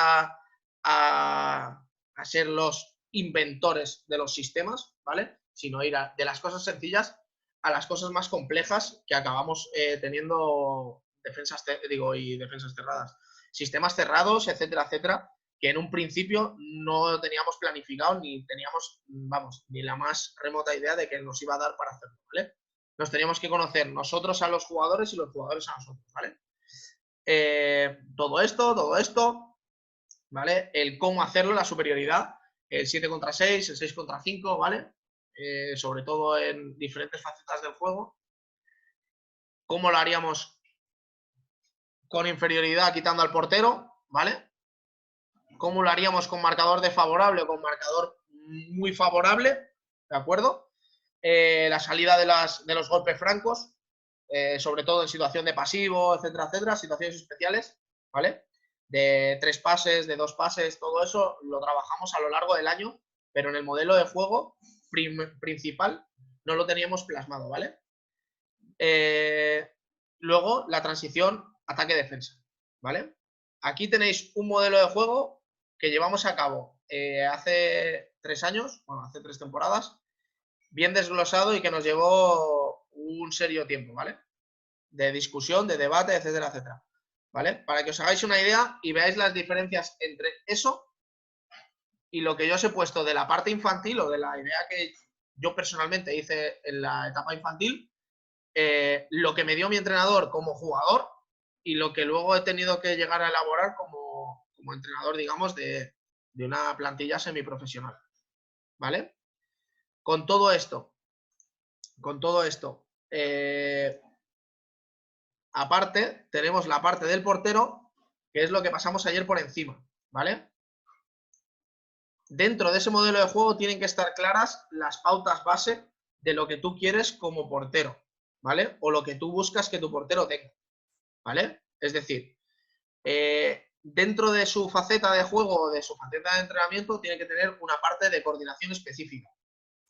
a ser los inventores de los sistemas, ¿vale? Sino ir de las cosas sencillas a las cosas más complejas que acabamos teniendo defensas cerradas. Sistemas cerrados, etcétera, etcétera, que en un principio no teníamos planificado ni teníamos, vamos, ni la más remota idea de que nos iba a dar para hacerlo, ¿vale? Nos teníamos que conocer nosotros a los jugadores y los jugadores a nosotros, ¿vale? Todo esto, ¿vale? El cómo hacerlo, la superioridad, el 7 contra 6, el 6 contra 5, ¿vale? Sobre todo en diferentes facetas del juego. ¿Cómo lo haríamos con inferioridad quitando al portero, ¿vale? ¿Cómo lo haríamos con marcador desfavorable o con marcador muy favorable? ¿De acuerdo? La salida de los golpes francos, sobre todo en situación de pasivo, etcétera, etcétera, situaciones especiales, ¿vale? De 3 pases, de 2 pases, todo eso lo trabajamos a lo largo del año, pero en el modelo de juego principal no lo teníamos plasmado, ¿vale? Luego, la transición ataque-defensa, ¿vale? Aquí tenéis un modelo de juego que llevamos a cabo hace 3 años, bueno, hace 3 temporadas, bien desglosado y que nos llevó un serio tiempo, ¿vale? De discusión, de debate, etcétera, etcétera, ¿vale? Para que os hagáis una idea y veáis las diferencias entre eso y lo que yo os he puesto de la parte infantil o de la idea que yo personalmente hice en la etapa infantil, lo que me dio mi entrenador como jugador y lo que luego he tenido que llegar a elaborar como entrenador, digamos, de una plantilla semiprofesional, ¿vale? Con todo esto, aparte, tenemos la parte del portero, que es lo que pasamos ayer por encima, ¿vale? Dentro de ese modelo de juego tienen que estar claras las pautas base de lo que tú quieres como portero, ¿vale? O lo que tú buscas que tu portero tenga, ¿vale? Es decir, dentro de su faceta de juego o de su faceta de entrenamiento tiene que tener una parte de coordinación específica,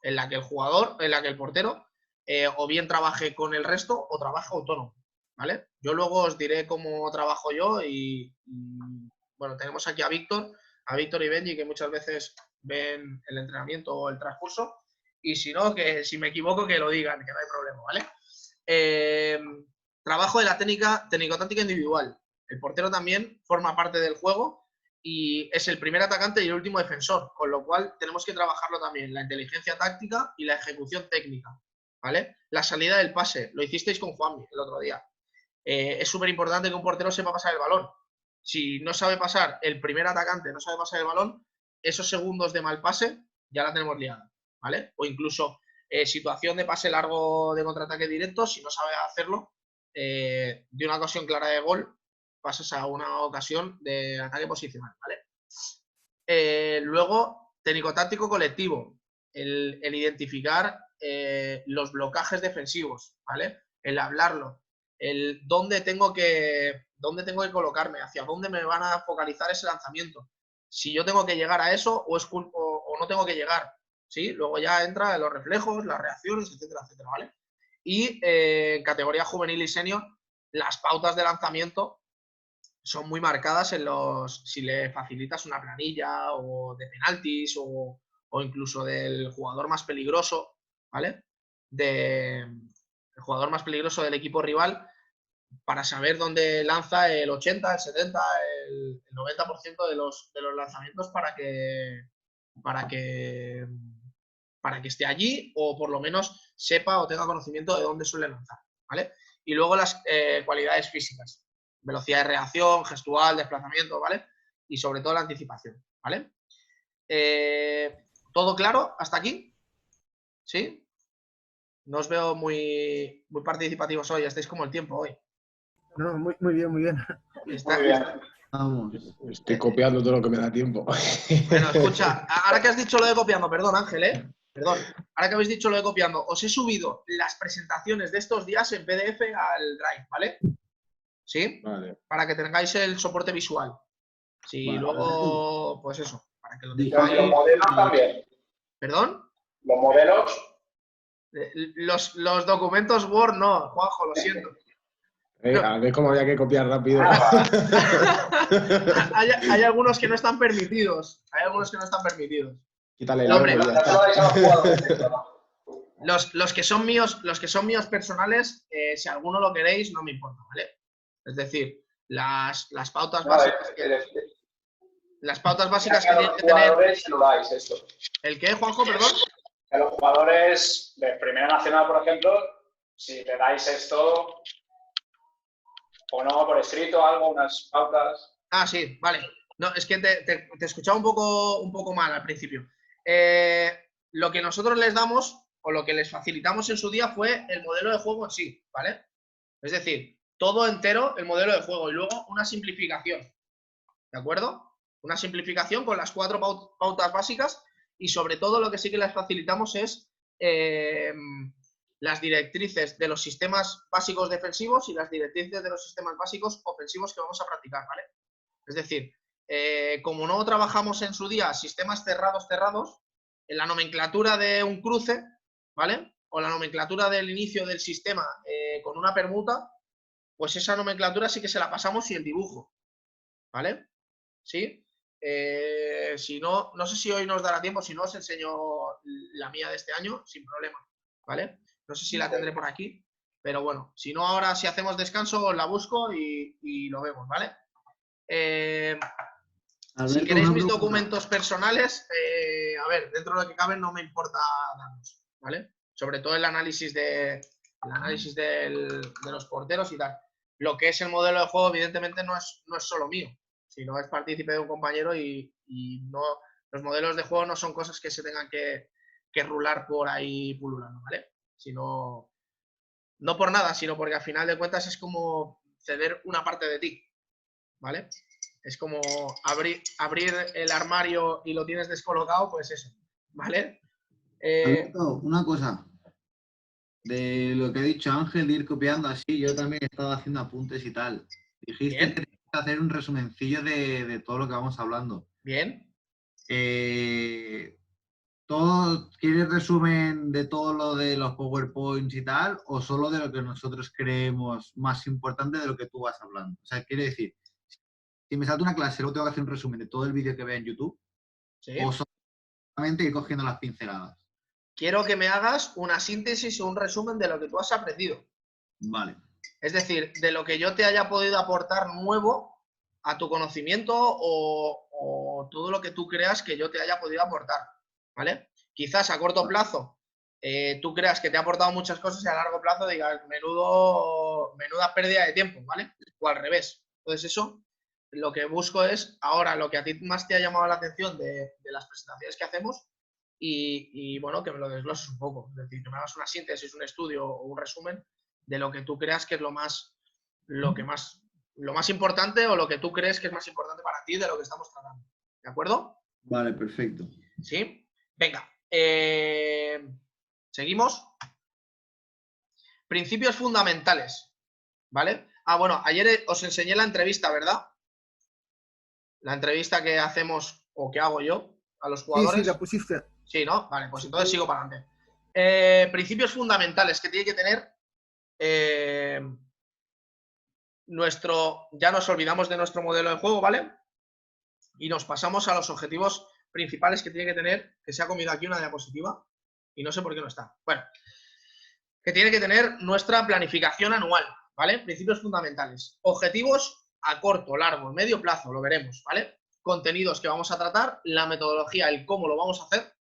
en la que el portero o bien trabaje con el resto o trabaje autónomo, ¿vale? Yo luego os diré cómo trabajo yo y bueno, tenemos aquí a Víctor y Benji, que muchas veces ven el entrenamiento o el transcurso, y si no, que si me equivoco que lo digan, que no hay problema, ¿vale? Trabajo de la técnico-táctica individual. El portero también forma parte del juego y es el primer atacante y el último defensor, con lo cual tenemos que trabajarlo también, la inteligencia táctica y la ejecución técnica, ¿vale? La salida del pase, lo hicisteis con Juanmi el otro día. Es súper importante que un portero sepa pasar el balón. Si no sabe pasar, el primer atacante no sabe pasar el balón, esos segundos de mal pase ya la tenemos liada, ¿vale? O incluso situación de pase largo de contraataque directo, si no sabe hacerlo, de una ocasión clara de gol, pasas a una ocasión de ataque posicional, ¿vale? Luego, técnico-táctico colectivo, el identificar los blocajes defensivos, ¿vale? El hablarlo, el dónde tengo que colocarme, hacia dónde me van a focalizar ese lanzamiento, si yo tengo que llegar a eso o no tengo que llegar, ¿sí? Luego ya entra los reflejos, las reacciones, etcétera, etcétera, ¿vale? Y en categoría juvenil y senior, las pautas de lanzamiento son muy marcadas si le facilitas una planilla o de penaltis o incluso del jugador más peligroso, ¿vale? El jugador más peligroso del equipo rival para saber dónde lanza el 80, el 70, el 90% de los lanzamientos para que esté allí o por lo menos sepa o tenga conocimiento de dónde suele lanzar, ¿vale? Y luego las cualidades físicas, velocidad de reacción, gestual, desplazamiento, ¿vale? Y sobre todo la anticipación, ¿vale? ¿Todo claro hasta aquí? ¿Sí? No os veo muy participativos hoy, estáis como el tiempo hoy. No, muy bien, muy bien. Muy bien. Vamos. Estoy copiando todo lo que me da tiempo. Bueno, escucha, ahora que has dicho lo de copiando, perdón Ángel, perdón, ahora que habéis dicho lo de copiando, os he subido las presentaciones de estos días en PDF al Drive, ¿vale? ¿Sí? Vale. Para que tengáis el soporte visual. Si Vale. luego, pues eso, para que lo Dice- tengáis. Los modelos también. ¿Perdón? Los modelos. Los documentos Word no, Juanjo, lo siento. A ver cómo había que copiar rápido. Hay algunos que no están permitidos. Quítale el Hombre, logo y ya está. los que son míos personales, si alguno lo queréis, no me importa, ¿vale? Es decir, las pautas básicas las pautas básicas que tienen que tener. Lo dais esto. ¿El qué, Juanjo, perdón? A los jugadores de Primera Nacional, por ejemplo, si le dais esto o no por escrito, algo, unas pautas. Ah, sí, vale. No, es que te escuchaba un poco mal al principio. Lo que nosotros les damos o lo que les facilitamos en su día fue el modelo de juego en sí, ¿vale? Es decir, todo entero el modelo de juego y luego una simplificación, ¿de acuerdo? Una simplificación con las 4 pautas básicas y sobre todo lo que sí que les facilitamos es las directrices de los sistemas básicos defensivos y las directrices de los sistemas básicos ofensivos que vamos a practicar, ¿vale? Es decir, como no trabajamos en su día sistemas cerrados, en la nomenclatura de un cruce, ¿vale? O la nomenclatura del inicio del sistema con una permuta, pues esa nomenclatura sí que se la pasamos y el dibujo, ¿vale? ¿Sí? Si no, no sé si hoy nos dará tiempo, si no os enseño la mía de este año, sin problema, ¿vale? No sé si la tendré por aquí, pero bueno, si no ahora si hacemos descanso la busco y lo vemos, ¿vale? Si queréis mis documentos personales, a ver, dentro de lo que cabe no me importa darlos, ¿vale? Sobre todo el análisis de los porteros y tal. Lo que es el modelo de juego, evidentemente, no es solo mío, sino es partícipe de un compañero y no, los modelos de juego no son cosas que se tengan que rular por ahí pululando, ¿vale? Sino, no por nada, sino porque al final de cuentas es como ceder una parte de ti, ¿vale? Es como abrir el armario y lo tienes descolocado, pues eso, ¿vale? Alberto, una cosa. De lo que ha dicho Ángel, de ir copiando así, yo también he estado haciendo apuntes y tal. Dijiste Bien. que tenías que hacer un resumencillo de todo lo que vamos hablando. Bien. ¿Quieres resumen de todo lo de los PowerPoints y tal? ¿O solo de lo que nosotros creemos más importante de lo que tú vas hablando? O sea, quiere decir, si me salto una clase, luego tengo que hacer un resumen de todo el vídeo que vea en YouTube, Sí. o solamente ir cogiendo las pinceladas. Quiero que me hagas una síntesis o un resumen de lo que tú has aprendido. Vale. Es decir, de lo que yo te haya podido aportar nuevo a tu conocimiento o todo lo que tú creas que yo te haya podido aportar, ¿vale? Quizás a corto plazo tú creas que te ha aportado muchas cosas y a largo plazo digas, menuda pérdida de tiempo, ¿vale? O al revés. Entonces eso, lo que busco es ahora lo que a ti más te ha llamado la atención de las presentaciones que hacemos y bueno, que me lo desgloses un poco. Es decir, que me hagas una síntesis, un estudio o un resumen de lo que tú creas que es lo más importante o lo que tú crees que es más importante para ti de lo que estamos tratando. ¿De acuerdo? Vale, perfecto. ¿Sí? Venga. Seguimos. Principios fundamentales. ¿Vale? Ah, bueno, ayer os enseñé la entrevista, ¿verdad? La entrevista que hacemos o que hago yo a los Sí, jugadores. sí, la pusiste. Sí, ¿no? Vale, pues Sí. entonces sigo para adelante. Principios fundamentales que tiene que tener ya nos olvidamos de nuestro modelo de juego, ¿vale? Y nos pasamos a los objetivos principales que tiene que tener, que se ha comido aquí una diapositiva y no sé por qué no está. Bueno, que tiene que tener nuestra planificación anual, ¿vale? Principios fundamentales. Objetivos a corto, largo, medio plazo, lo veremos, ¿vale? Contenidos que vamos a tratar, la metodología, el cómo lo vamos a hacer,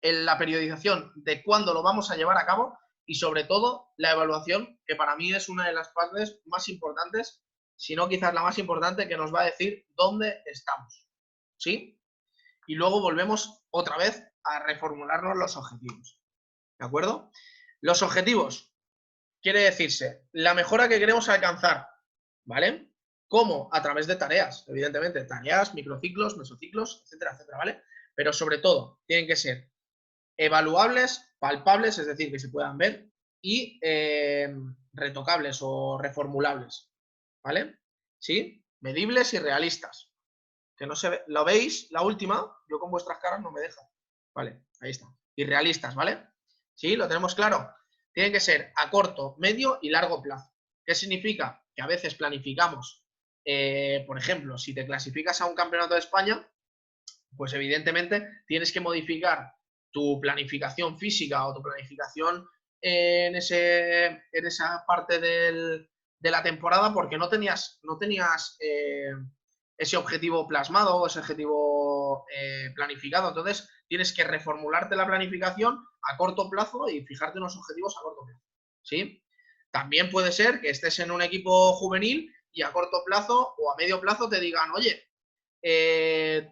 la periodización de cuándo lo vamos a llevar a cabo y sobre todo la evaluación, que para mí es una de las partes más importantes, si no quizás la más importante, que nos va a decir dónde estamos, ¿sí? Y luego volvemos otra vez a reformularnos los objetivos, ¿de acuerdo? Los objetivos, quiere decirse, la mejora que queremos alcanzar, ¿vale? ¿Cómo? A través de tareas, evidentemente, tareas, microciclos, mesociclos, etcétera, etcétera, ¿vale? Pero sobre todo, tienen que ser evaluables, palpables, es decir, que se puedan ver, y retocables o reformulables, ¿vale? ¿Sí? Medibles y realistas. Que no se ve. ¿Lo veis? La última, yo con vuestras caras no me deja. Vale, ahí está. Y realistas, ¿vale? ¿Sí? ¿Lo tenemos claro? Tienen que ser a corto, medio y largo plazo. ¿Qué significa? Que a veces planificamos, por ejemplo, si te clasificas a un campeonato de España, pues evidentemente tienes que modificar tu planificación física o tu planificación en esa parte de la temporada porque no tenías ese objetivo plasmado o ese objetivo planificado. Entonces tienes que reformularte la planificación a corto plazo y fijarte unos objetivos a corto plazo. ¿Sí? También puede ser que estés en un equipo juvenil y a corto plazo o a medio plazo te digan, oye,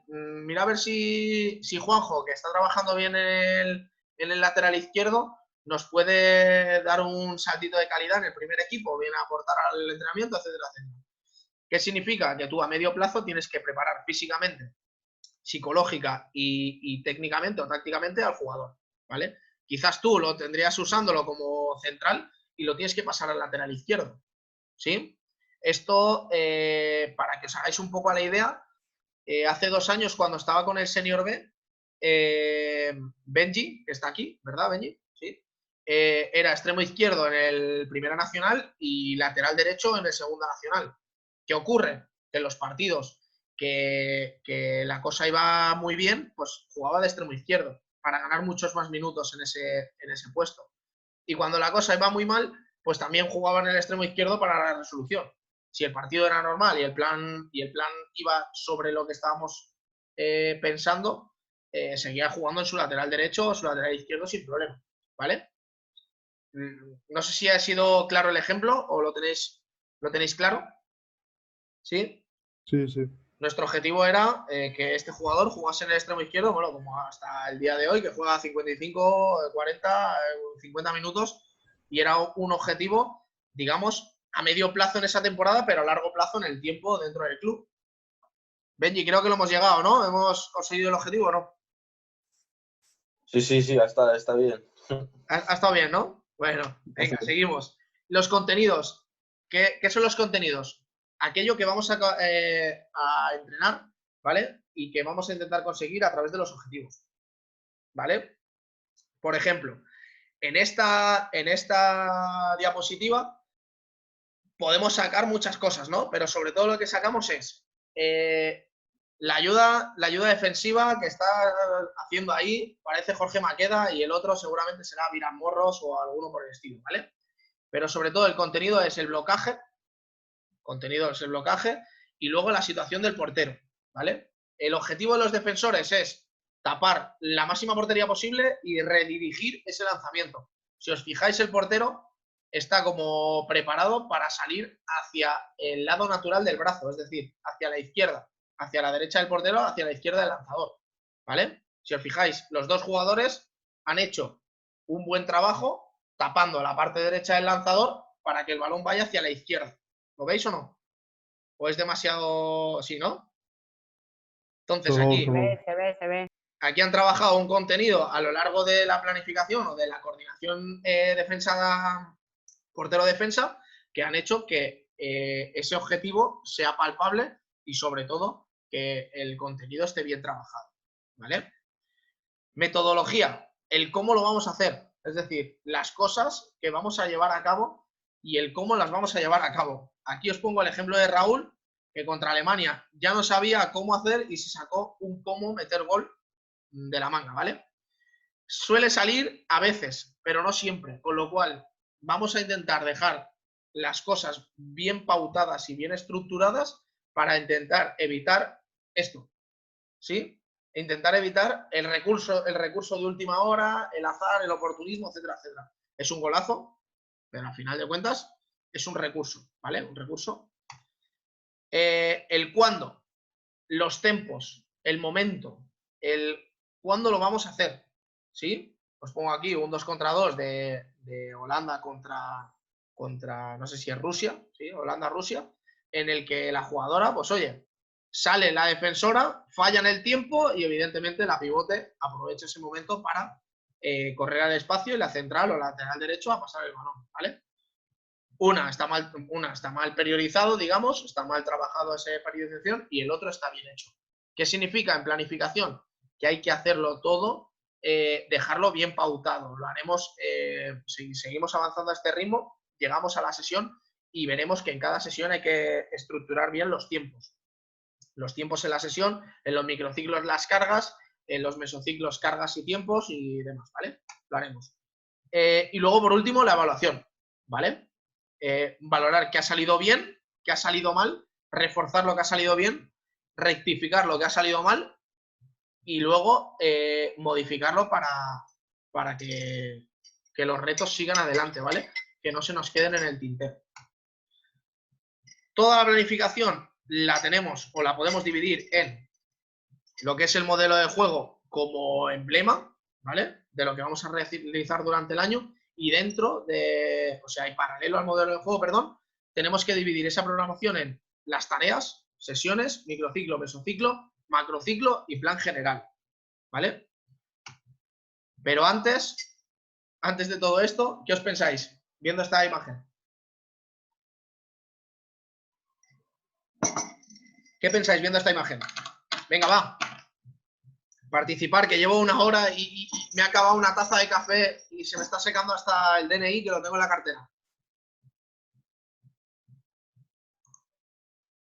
mira a ver si Juanjo, que está trabajando bien en el lateral izquierdo, nos puede dar un saltito de calidad en el primer equipo, viene a aportar al entrenamiento, etcétera, etcétera. ¿Qué significa? Que tú a medio plazo tienes que preparar físicamente, psicológica y técnicamente o tácticamente al jugador, ¿vale? Quizás tú lo tendrías usándolo como central y lo tienes que pasar al lateral izquierdo, ¿sí? Esto, para que os hagáis un poco a la idea, hace 2 años cuando estaba con el Senior B, Benji, que está aquí, ¿verdad, Benji? Sí. Era extremo izquierdo en el Primera Nacional y lateral derecho en el Segunda Nacional. ¿Qué ocurre? Que en los partidos que la cosa iba muy bien, pues jugaba de extremo izquierdo para ganar muchos más minutos en ese puesto. Y cuando la cosa iba muy mal, pues también jugaba en el extremo izquierdo para la resolución. Si el partido era normal y el plan iba sobre lo que estábamos pensando, seguía jugando en su lateral derecho o su lateral izquierdo sin problema, ¿vale? No sé si ha sido claro el ejemplo o lo tenéis claro. ¿Sí? Sí, sí. Nuestro objetivo era que este jugador jugase en el extremo izquierdo, bueno, como hasta el día de hoy, que juega 55, 40, 50 minutos, y era un objetivo, digamos, a medio plazo en esa temporada, pero a largo plazo en el tiempo dentro del club. Benji, creo que lo hemos llegado, ¿no? ¿Hemos conseguido el objetivo o no? Sí, está bien. Ha estado bien, ¿no? Bueno, venga, seguimos. Los contenidos. ¿Qué son los contenidos? Aquello que vamos a entrenar, ¿vale? Y que vamos a intentar conseguir a través de los objetivos, ¿vale? Por ejemplo, en esta diapositiva podemos sacar muchas cosas, ¿no? Pero sobre todo lo que sacamos es la ayuda defensiva que está haciendo ahí, parece Jorge Maqueda, y el otro seguramente será Virán Morros o alguno por el estilo, ¿vale? Pero sobre todo el contenido es el blocaje, y luego la situación del portero, ¿vale? El objetivo de los defensores es tapar la máxima portería posible y redirigir ese lanzamiento. Si os fijáis, el portero está como preparado para salir hacia el lado natural del brazo, es decir, hacia la izquierda, hacia la derecha del portero, hacia la izquierda del lanzador, ¿vale? Si os fijáis, los dos jugadores han hecho un buen trabajo tapando la parte derecha del lanzador para que el balón vaya hacia la izquierda. ¿Lo veis o no? ¿O es demasiado...? Sí, ¿no? Entonces, aquí, Se ve. aquí han trabajado un contenido a lo largo de la planificación o de la coordinación portero-defensa que han hecho que ese objetivo sea palpable y, sobre todo, que el contenido esté bien trabajado, ¿vale? Metodología, el cómo lo vamos a hacer, es decir, las cosas que vamos a llevar a cabo y el cómo las vamos a llevar a cabo. Aquí os pongo el ejemplo de Raúl, que contra Alemania ya no sabía cómo hacer y se sacó un cómo meter gol de la manga, ¿vale? Suele salir a veces, pero no siempre, con lo cual vamos a intentar dejar las cosas bien pautadas y bien estructuradas para intentar evitar esto, ¿sí? Intentar evitar el recurso de última hora, el azar, el oportunismo, etcétera, etcétera. Es un golazo, pero al final de cuentas es un recurso, ¿vale? Un recurso. El cuándo, los tempos, el momento, el cuándo lo vamos a hacer, ¿sí? Os pongo aquí un 2 contra 2 de Holanda contra, no sé si es Rusia, ¿sí? Holanda-Rusia, en el que la jugadora, pues oye, sale la defensora, falla en el tiempo y evidentemente la pivote aprovecha ese momento para correr al espacio y la central o lateral derecho a pasar el balón, ¿vale? Una está mal priorizado, digamos, está mal trabajado esa periodización y el otro está bien hecho. ¿Qué significa en planificación? Que hay que hacerlo todo, dejarlo bien pautado. Lo haremos, si seguimos avanzando a este ritmo, llegamos a la sesión y veremos que en cada sesión hay que estructurar bien los tiempos. Los tiempos en la sesión, en los microciclos las cargas, en los mesociclos cargas y tiempos y demás, ¿vale? Lo haremos. Y luego, por último, la evaluación, ¿vale? Valorar qué ha salido bien, qué ha salido mal, reforzar lo que ha salido bien, rectificar lo que ha salido mal y luego modificarlo para que los retos sigan adelante, ¿vale? Que no se nos queden en el tintero. Toda la planificación la tenemos o la podemos dividir en lo que es el modelo de juego como emblema, ¿vale? De lo que vamos a realizar durante el año. Y dentro de, o sea, y paralelo al modelo de juego, perdón, tenemos que dividir esa programación en las tareas, sesiones, microciclo, mesociclo, macrociclo y plan general, ¿vale? Pero antes de todo esto, ¿qué os pensáis viendo esta imagen? ¿Qué pensáis viendo esta imagen? Venga, va. Participar, que llevo una hora y me ha acabado una taza de café y se me está secando hasta el DNI que lo tengo en la cartera.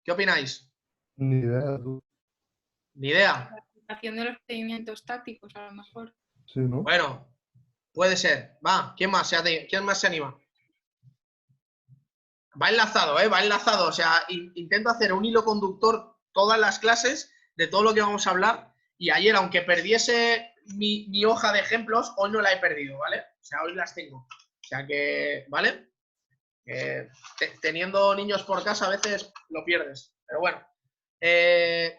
¿Qué opináis? Ni idea, tú. Ni idea. La aplicación de los procedimientos tácticos, a lo mejor. Sí, ¿no? Bueno, puede ser. Va, ¿quién más se anima? Va enlazado, va enlazado. O sea, intento hacer un hilo conductor todas las clases de todo lo que vamos a hablar. Y ayer, aunque perdiese mi hoja de ejemplos, hoy no la he perdido, ¿vale? O sea, hoy las tengo. O sea que, ¿vale? Teniendo niños por casa a veces lo pierdes. Pero bueno. ¿Qué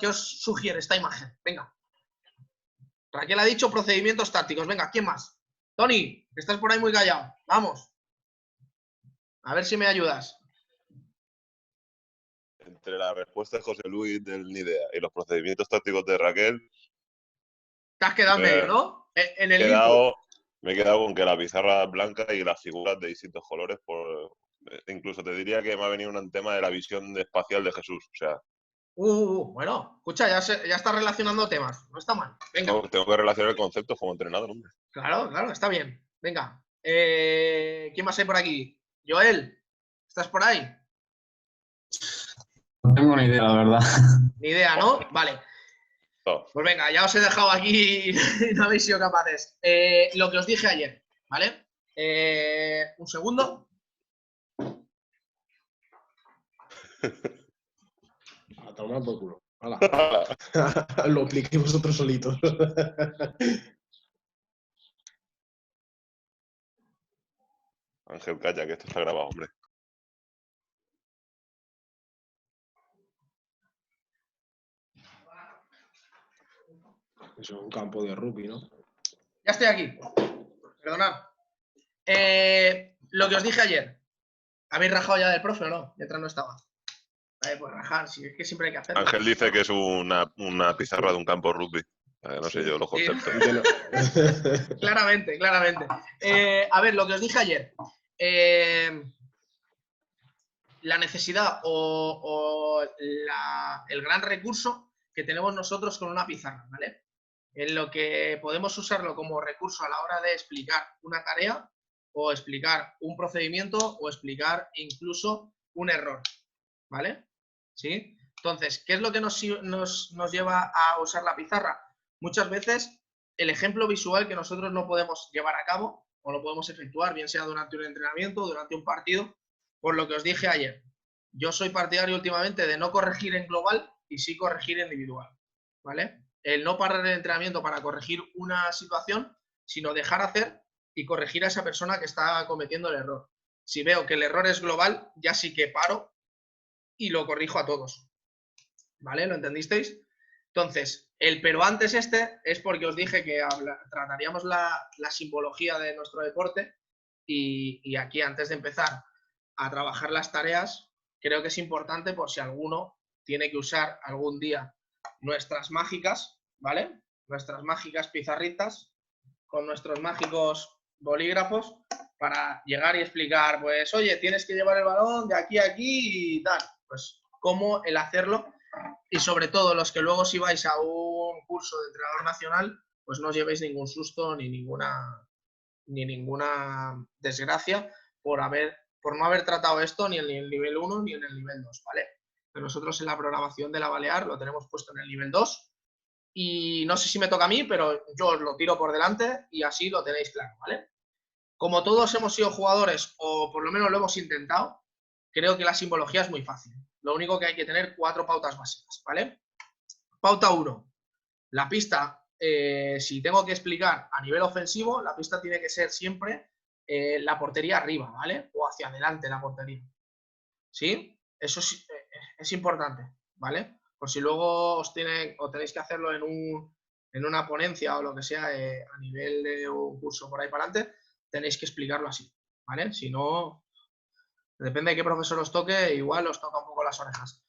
os sugiere esta imagen? Venga. Raquel ha dicho procedimientos tácticos. Venga, ¿quién más? Tony, que estás por ahí muy callado. Vamos. A ver si me ayudas. Entre la respuesta de José Luis del NIDEA y los procedimientos tácticos de Raquel, Te has quedado en medio, ¿no? En el me he quedado con que la pizarra es blanca y las figuras de distintos colores. Incluso te diría que me ha venido un tema de la visión espacial de Jesús. O sea, bueno, escucha, ya está relacionando temas. No está mal. Venga. Tengo que relacionar el concepto como entrenador, hombre. Claro, está bien. Venga. ¿Quién más hay por aquí? Joel, ¿estás por ahí? No tengo ni idea, la verdad. Ni idea, ¿no? Vale. No. Pues venga, ya os he dejado aquí y no habéis sido capaces. Lo que os dije ayer, ¿vale? Un segundo. A tomar por culo. Hala. Lo apliqué vosotros solitos. Ángel, calla, que esto está grabado, hombre. Eso es un campo de rugby, ¿no? Ya estoy aquí. Perdonad. Lo que os dije ayer. ¿Habéis rajado ya del profe o no? Mientras no estaba. Pues rajar, sí, es que siempre hay que hacerlo. Ángel dice que es una pizarra de un campo de rugby. No sé yo los Sí. conceptos. Claramente, claramente. A ver, lo que os dije ayer. La necesidad o el gran recurso que tenemos nosotros con una pizarra, ¿vale? En lo que podemos usarlo como recurso a la hora de explicar una tarea o explicar un procedimiento o explicar incluso un error, ¿vale? ¿Sí? Entonces, ¿qué es lo que nos lleva a usar la pizarra? Muchas veces el ejemplo visual que nosotros no podemos llevar a cabo o lo podemos efectuar, bien sea durante un entrenamiento o durante un partido, por lo que os dije ayer. Yo soy partidario últimamente de no corregir en global y sí corregir individual, ¿vale? El no parar el entrenamiento para corregir una situación, sino dejar hacer y corregir a esa persona que está cometiendo el error. Si veo que el error es global, ya sí que paro y lo corrijo a todos, ¿vale? ¿Lo entendisteis? Entonces, el pero antes es porque os dije que trataríamos la simbología de nuestro deporte y aquí antes de empezar a trabajar las tareas, creo que es importante por si alguno tiene que usar algún día nuestras mágicas, ¿vale? Nuestras mágicas pizarritas con nuestros mágicos bolígrafos para llegar y explicar, pues, oye, tienes que llevar el balón de aquí a aquí y tal. Pues, cómo el hacerlo y sobre todo los que luego si vais a un curso de entrenador nacional, pues no os llevéis ningún susto ni ninguna desgracia por no haber tratado esto ni en el nivel 1 ni en el nivel 2, ¿vale? Pero nosotros en la programación de la Balear lo tenemos puesto en el nivel 2 y no sé si me toca a mí, pero yo os lo tiro por delante y así lo tenéis claro, ¿vale? Como todos hemos sido jugadores o por lo menos lo hemos intentado, creo que la simbología es muy fácil. Lo único que hay que tener 4 pautas básicas, ¿vale? Pauta 1. La pista, si tengo que explicar a nivel ofensivo, la pista tiene que ser siempre la portería arriba, ¿vale? O hacia adelante la portería. ¿Sí? Eso es importante, ¿vale? Por si luego tenéis que hacerlo en una ponencia o lo que sea a nivel de un curso por ahí para adelante, tenéis que explicarlo así, ¿vale? Si no, depende de qué profesor os toque, igual os toca un poco las orejas.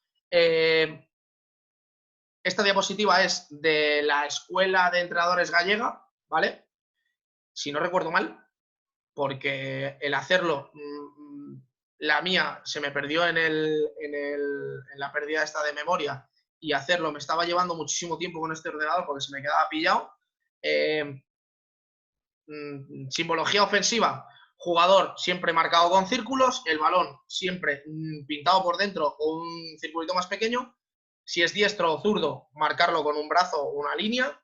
Esta diapositiva es de la Escuela de Entrenadores Gallega, ¿vale? Si no recuerdo mal, porque el hacerlo, la mía se me perdió en la pérdida esta de memoria y hacerlo me estaba llevando muchísimo tiempo con este ordenador porque se me quedaba pillado. Simbología ofensiva, jugador siempre marcado con círculos, el balón siempre pintado por dentro o un circulito más pequeño. Si es diestro o zurdo, marcarlo con un brazo o una línea.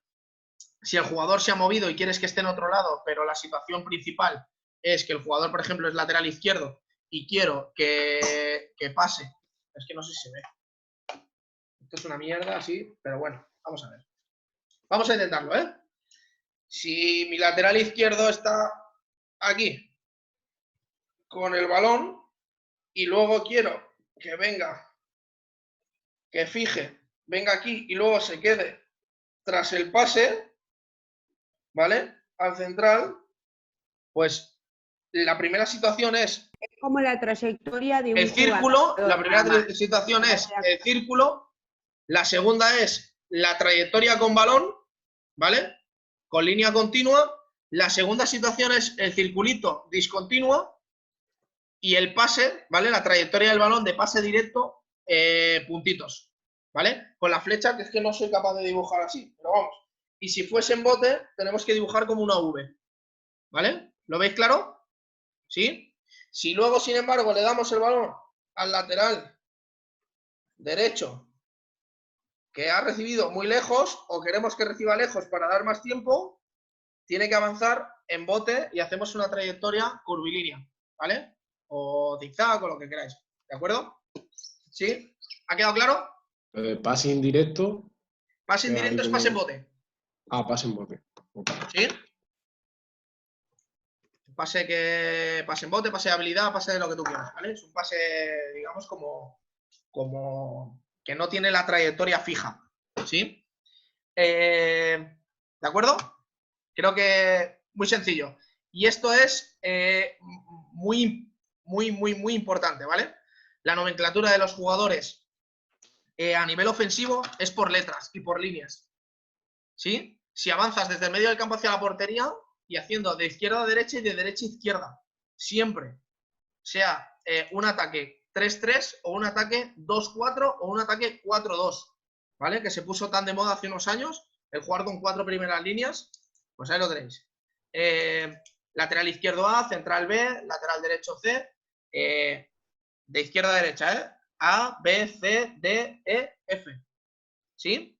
Si el jugador se ha movido y quieres que esté en otro lado, pero la situación principal es que el jugador, por ejemplo, es lateral izquierdo y quiero que pase. Es que no sé si se ve. Esto es una mierda, sí, pero bueno, vamos a ver. Vamos a intentarlo, ¿eh? Si mi lateral izquierdo está aquí con el balón y luego quiero que venga, que fije, venga aquí y luego se quede tras el pase, ¿vale? Al central, pues la primera situación es como la trayectoria de un el círculo, jugador, la primera situación es el círculo, la segunda es la trayectoria con balón, ¿vale? Con línea continua, la segunda situación es el circulito discontinuo y el pase, ¿vale? La trayectoria del balón de pase directo, puntitos, ¿vale? Con la flecha, que es que no soy capaz de dibujar así, pero vamos. Y si fuese en bote, tenemos que dibujar como una V, ¿vale? ¿Lo veis claro? ¿Sí? Si luego, sin embargo, le damos el balón al lateral derecho que ha recibido muy lejos o queremos que reciba lejos para dar más tiempo, tiene que avanzar en bote y hacemos una trayectoria curvilínea, ¿vale? O zigzag o lo que queráis, ¿de acuerdo? ¿Sí? ¿Ha quedado claro? Pase indirecto. Pase indirecto es pase en bote. Ah, pase en bote. Okay. ¿Sí? Pase en bote, pase de habilidad, pase de lo que tú quieras, ¿vale? Es un pase, digamos, como que no tiene la trayectoria fija, ¿sí? ¿De acuerdo? Creo que muy sencillo. Y esto es muy importante, ¿vale? La nomenclatura de los jugadores a nivel ofensivo es por letras y por líneas. ¿Sí? Si avanzas desde el medio del campo hacia la portería y haciendo de izquierda a derecha y de derecha a izquierda. Siempre. Sea un ataque 3-3 o un ataque 2-4 o un ataque 4-2. ¿Vale? Que se puso tan de moda hace unos años, el jugar con 4 primeras líneas. Pues ahí lo tenéis. Lateral izquierdo A, central B, lateral derecho C. De izquierda a derecha, A, B, C, D, E, F. ¿Sí?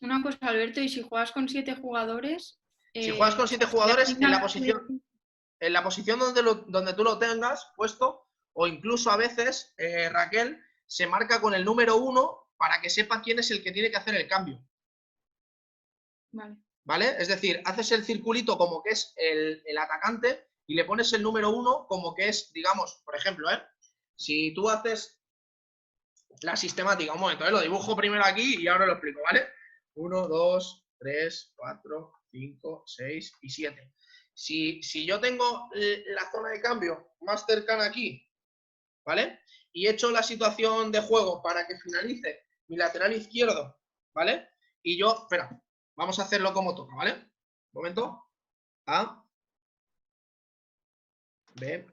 Una cosa, Alberto, y si juegas con 7 jugadores... Si juegas con 7 jugadores, en la posición donde tú lo tengas puesto, o incluso a veces, Raquel, se marca con el número 1 para que sepa quién es el que tiene que hacer el cambio. Vale. ¿Vale? Es decir, haces el circulito como que es el atacante y le pones el número 1 como que es, digamos, por ejemplo, si tú haces la sistemática, un momento, lo dibujo primero aquí y ahora lo explico, ¿vale? 1, 2, 3, 4, 5, 6 y 7. Si yo tengo la zona de cambio más cercana aquí, ¿vale? Y he hecho la situación de juego para que finalice mi lateral izquierdo, ¿vale? Y yo, espera, vamos a hacerlo como toca, ¿vale? Un momento. A, B.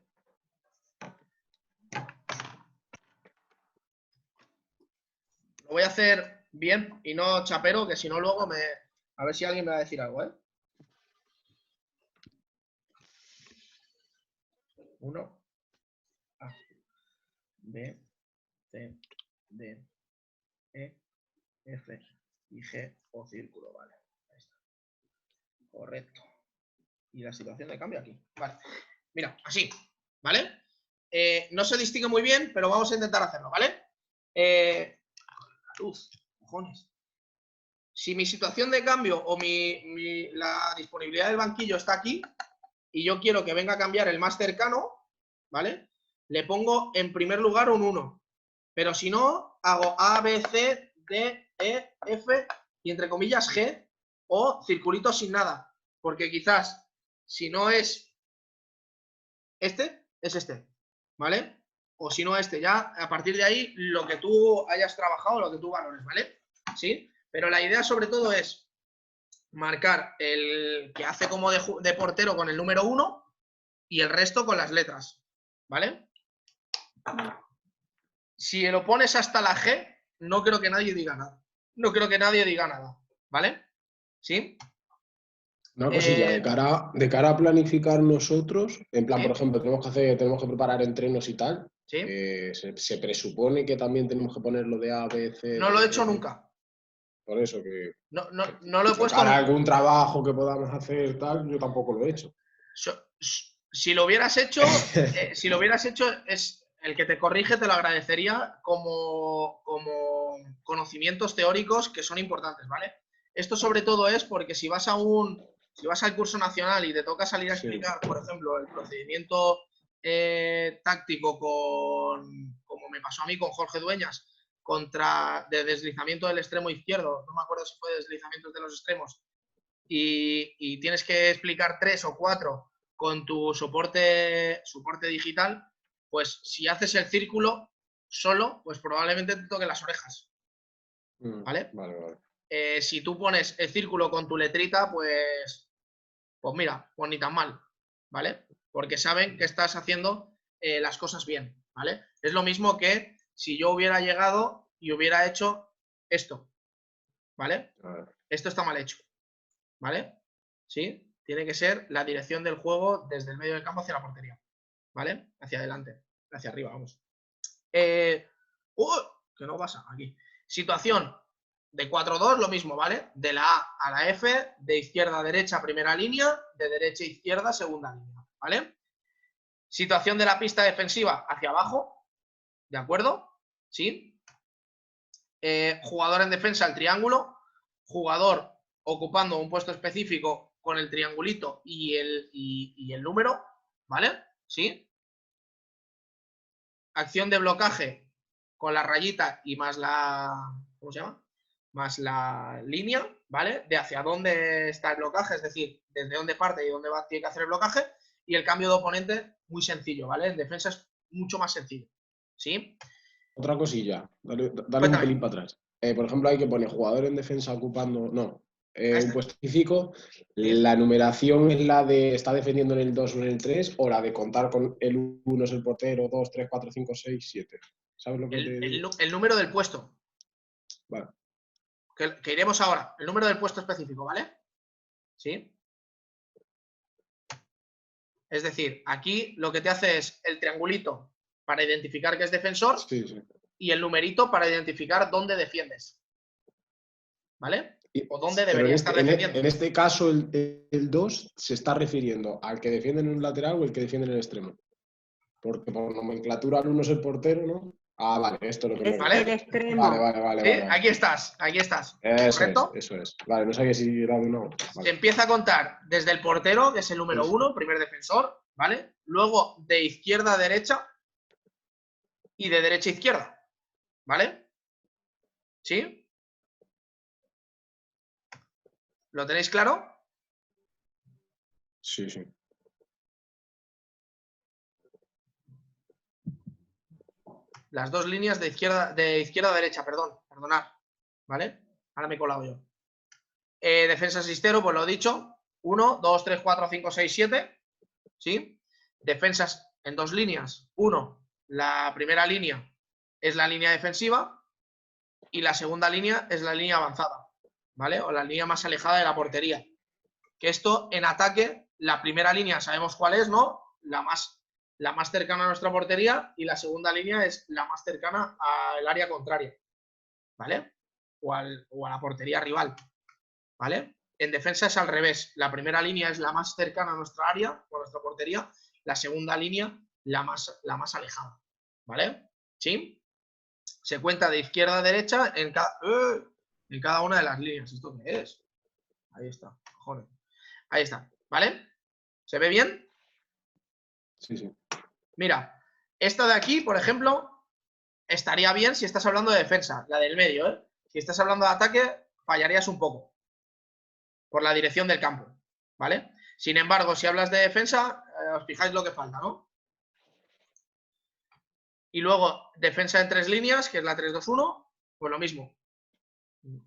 Lo voy a hacer bien y no chapero, que si no luego me... A ver si alguien me va a decir algo, ¿eh? 1, A, B, C, D, E, F y G o círculo, vale. Ahí está. Correcto. Y la situación de cambio aquí. Vale. Mira, así, ¿vale? No se distingue muy bien, pero vamos a intentar hacerlo, ¿vale? Cojones. Si mi situación de cambio o la disponibilidad del banquillo está aquí y yo quiero que venga a cambiar el más cercano, ¿vale? Le pongo en primer lugar un 1. Pero si no, hago A, B, C, D, E, F y entre comillas G o circulito sin nada. Porque quizás si no es este, es este, ¿vale? O si no este, ya a partir de ahí lo que tú hayas trabajado, lo que tú valores, ¿vale? ¿Sí? Pero la idea sobre todo es marcar el que hace como de portero con el número 1 y el resto con las letras, ¿vale? Si lo pones hasta la G, no creo que nadie diga nada. No creo que nadie diga nada, ¿vale? ¿Sí? Una cosilla, de cara a planificar nosotros, en plan, ¿sí? por ejemplo, tenemos que preparar entrenos y tal. ¿Sí? Se presupone que también tenemos que poner lo de A, B, C. No lo he hecho nunca. Por eso que... No lo he puesto para nunca. algún trabajo que podamos hacer tal, yo tampoco lo he hecho. Si lo hubieras hecho, es el que te corrige, te lo agradecería como conocimientos teóricos que son importantes, ¿vale? Esto sobre todo es porque si vas al curso nacional y te toca salir a explicar, por ejemplo, el procedimiento táctico como me pasó a mí con Jorge Dueñas, de deslizamiento del extremo izquierdo, no me acuerdo si fue deslizamientos de los extremos, y tienes que explicar 3 o 4 con tu soporte digital, pues si haces el círculo solo, pues probablemente te toquen las orejas. ¿Vale? Vale. Si tú pones el círculo con tu letrita, pues mira, pues ni tan mal, ¿vale? Porque saben que estás haciendo las cosas bien, ¿vale? Es lo mismo que si yo hubiera llegado y hubiera hecho esto, ¿vale? Esto está mal hecho, ¿vale? ¿Sí? Tiene que ser la dirección del juego desde el medio del campo hacia la portería, ¿vale? Hacia adelante, hacia arriba, vamos. Que no pasa aquí. Situación de 4-2, lo mismo, ¿vale? De la A a la F, de izquierda a derecha, primera línea, de derecha a izquierda, segunda línea, ¿vale? Situación de la pista defensiva hacia abajo, ¿de acuerdo? ¿Sí? Jugador en defensa, el triángulo, jugador ocupando un puesto específico con el triangulito y el número, ¿vale? ¿Sí? Acción de blocaje con la rayita y más la... ¿Cómo se llama? Más la línea, ¿vale? De hacia dónde está el blocaje, es decir, desde dónde parte y dónde tiene que hacer el blocaje. Y el cambio de oponente, muy sencillo, ¿vale? En defensa es mucho más sencillo, ¿sí? otra cosilla. Dale un Cuéntame. pelín para atrás. Por ejemplo, hay que poner jugador en defensa ocupando. No. Un puesto específico. La numeración es la de está defendiendo en el 2 o en el 3, o la de contar con el 1 es el portero, 2, 3, 4, 5, 6, 7. ¿Sabes lo que te digo? El número del puesto. Vale. Que iremos ahora. El número del puesto específico, ¿vale? ¿Sí? Es decir, aquí lo que te hace es el triangulito para identificar que es defensor, Sí, sí. y el numerito para identificar dónde defiendes. ¿Vale? O dónde Pero debería estar defendiendo. en este caso, el 2 se está refiriendo al que defiende en un lateral o el que defiende en el extremo. Porque por nomenclatura el 1 es el portero, ¿no? Ah, vale, esto es lo que me ¿Vale? El extremo. Vale. ¿Sí? Aquí estás. ¿Correcto? Eso es. Vale, no sabía si era de uno. Se Vale. empieza a contar desde el portero, que es el número 1, primer defensor, ¿vale? Luego de izquierda a derecha y de derecha a izquierda, ¿vale? ¿Sí? ¿Lo tenéis claro? Sí. Las dos líneas de izquierda a derecha, perdonad, ¿vale? Ahora me he colado yo. Defensa sistero, pues lo he dicho. 1, 2, 3, 4, 5, 6, 7. ¿Sí? Defensas en dos líneas. 1, la primera línea es la línea defensiva y la segunda línea es la línea avanzada, ¿vale? O la línea más alejada de la portería. Que esto en ataque, la primera línea sabemos cuál es, ¿no? La más cercana a nuestra portería, y la segunda línea es la más cercana al área contraria, ¿vale? O a la portería rival, ¿vale? En defensa es al revés. La primera línea es la más cercana a nuestra área o a nuestra portería, la segunda línea la más alejada, ¿vale? ¿Sí? Se cuenta de izquierda a derecha en cada una de las líneas. ¿Esto qué es? Ahí está, cojones. Ahí está, ¿vale? ¿Se ve bien? Sí. Mira, esta de aquí, por ejemplo, estaría bien si estás hablando de defensa, la del medio, ¿eh? Si estás hablando de ataque, fallarías un poco por la dirección del campo, ¿vale? Sin embargo, si hablas de defensa, os fijáis lo que falta, ¿no? Y luego, defensa en tres líneas, que es la 3-2-1, pues lo mismo.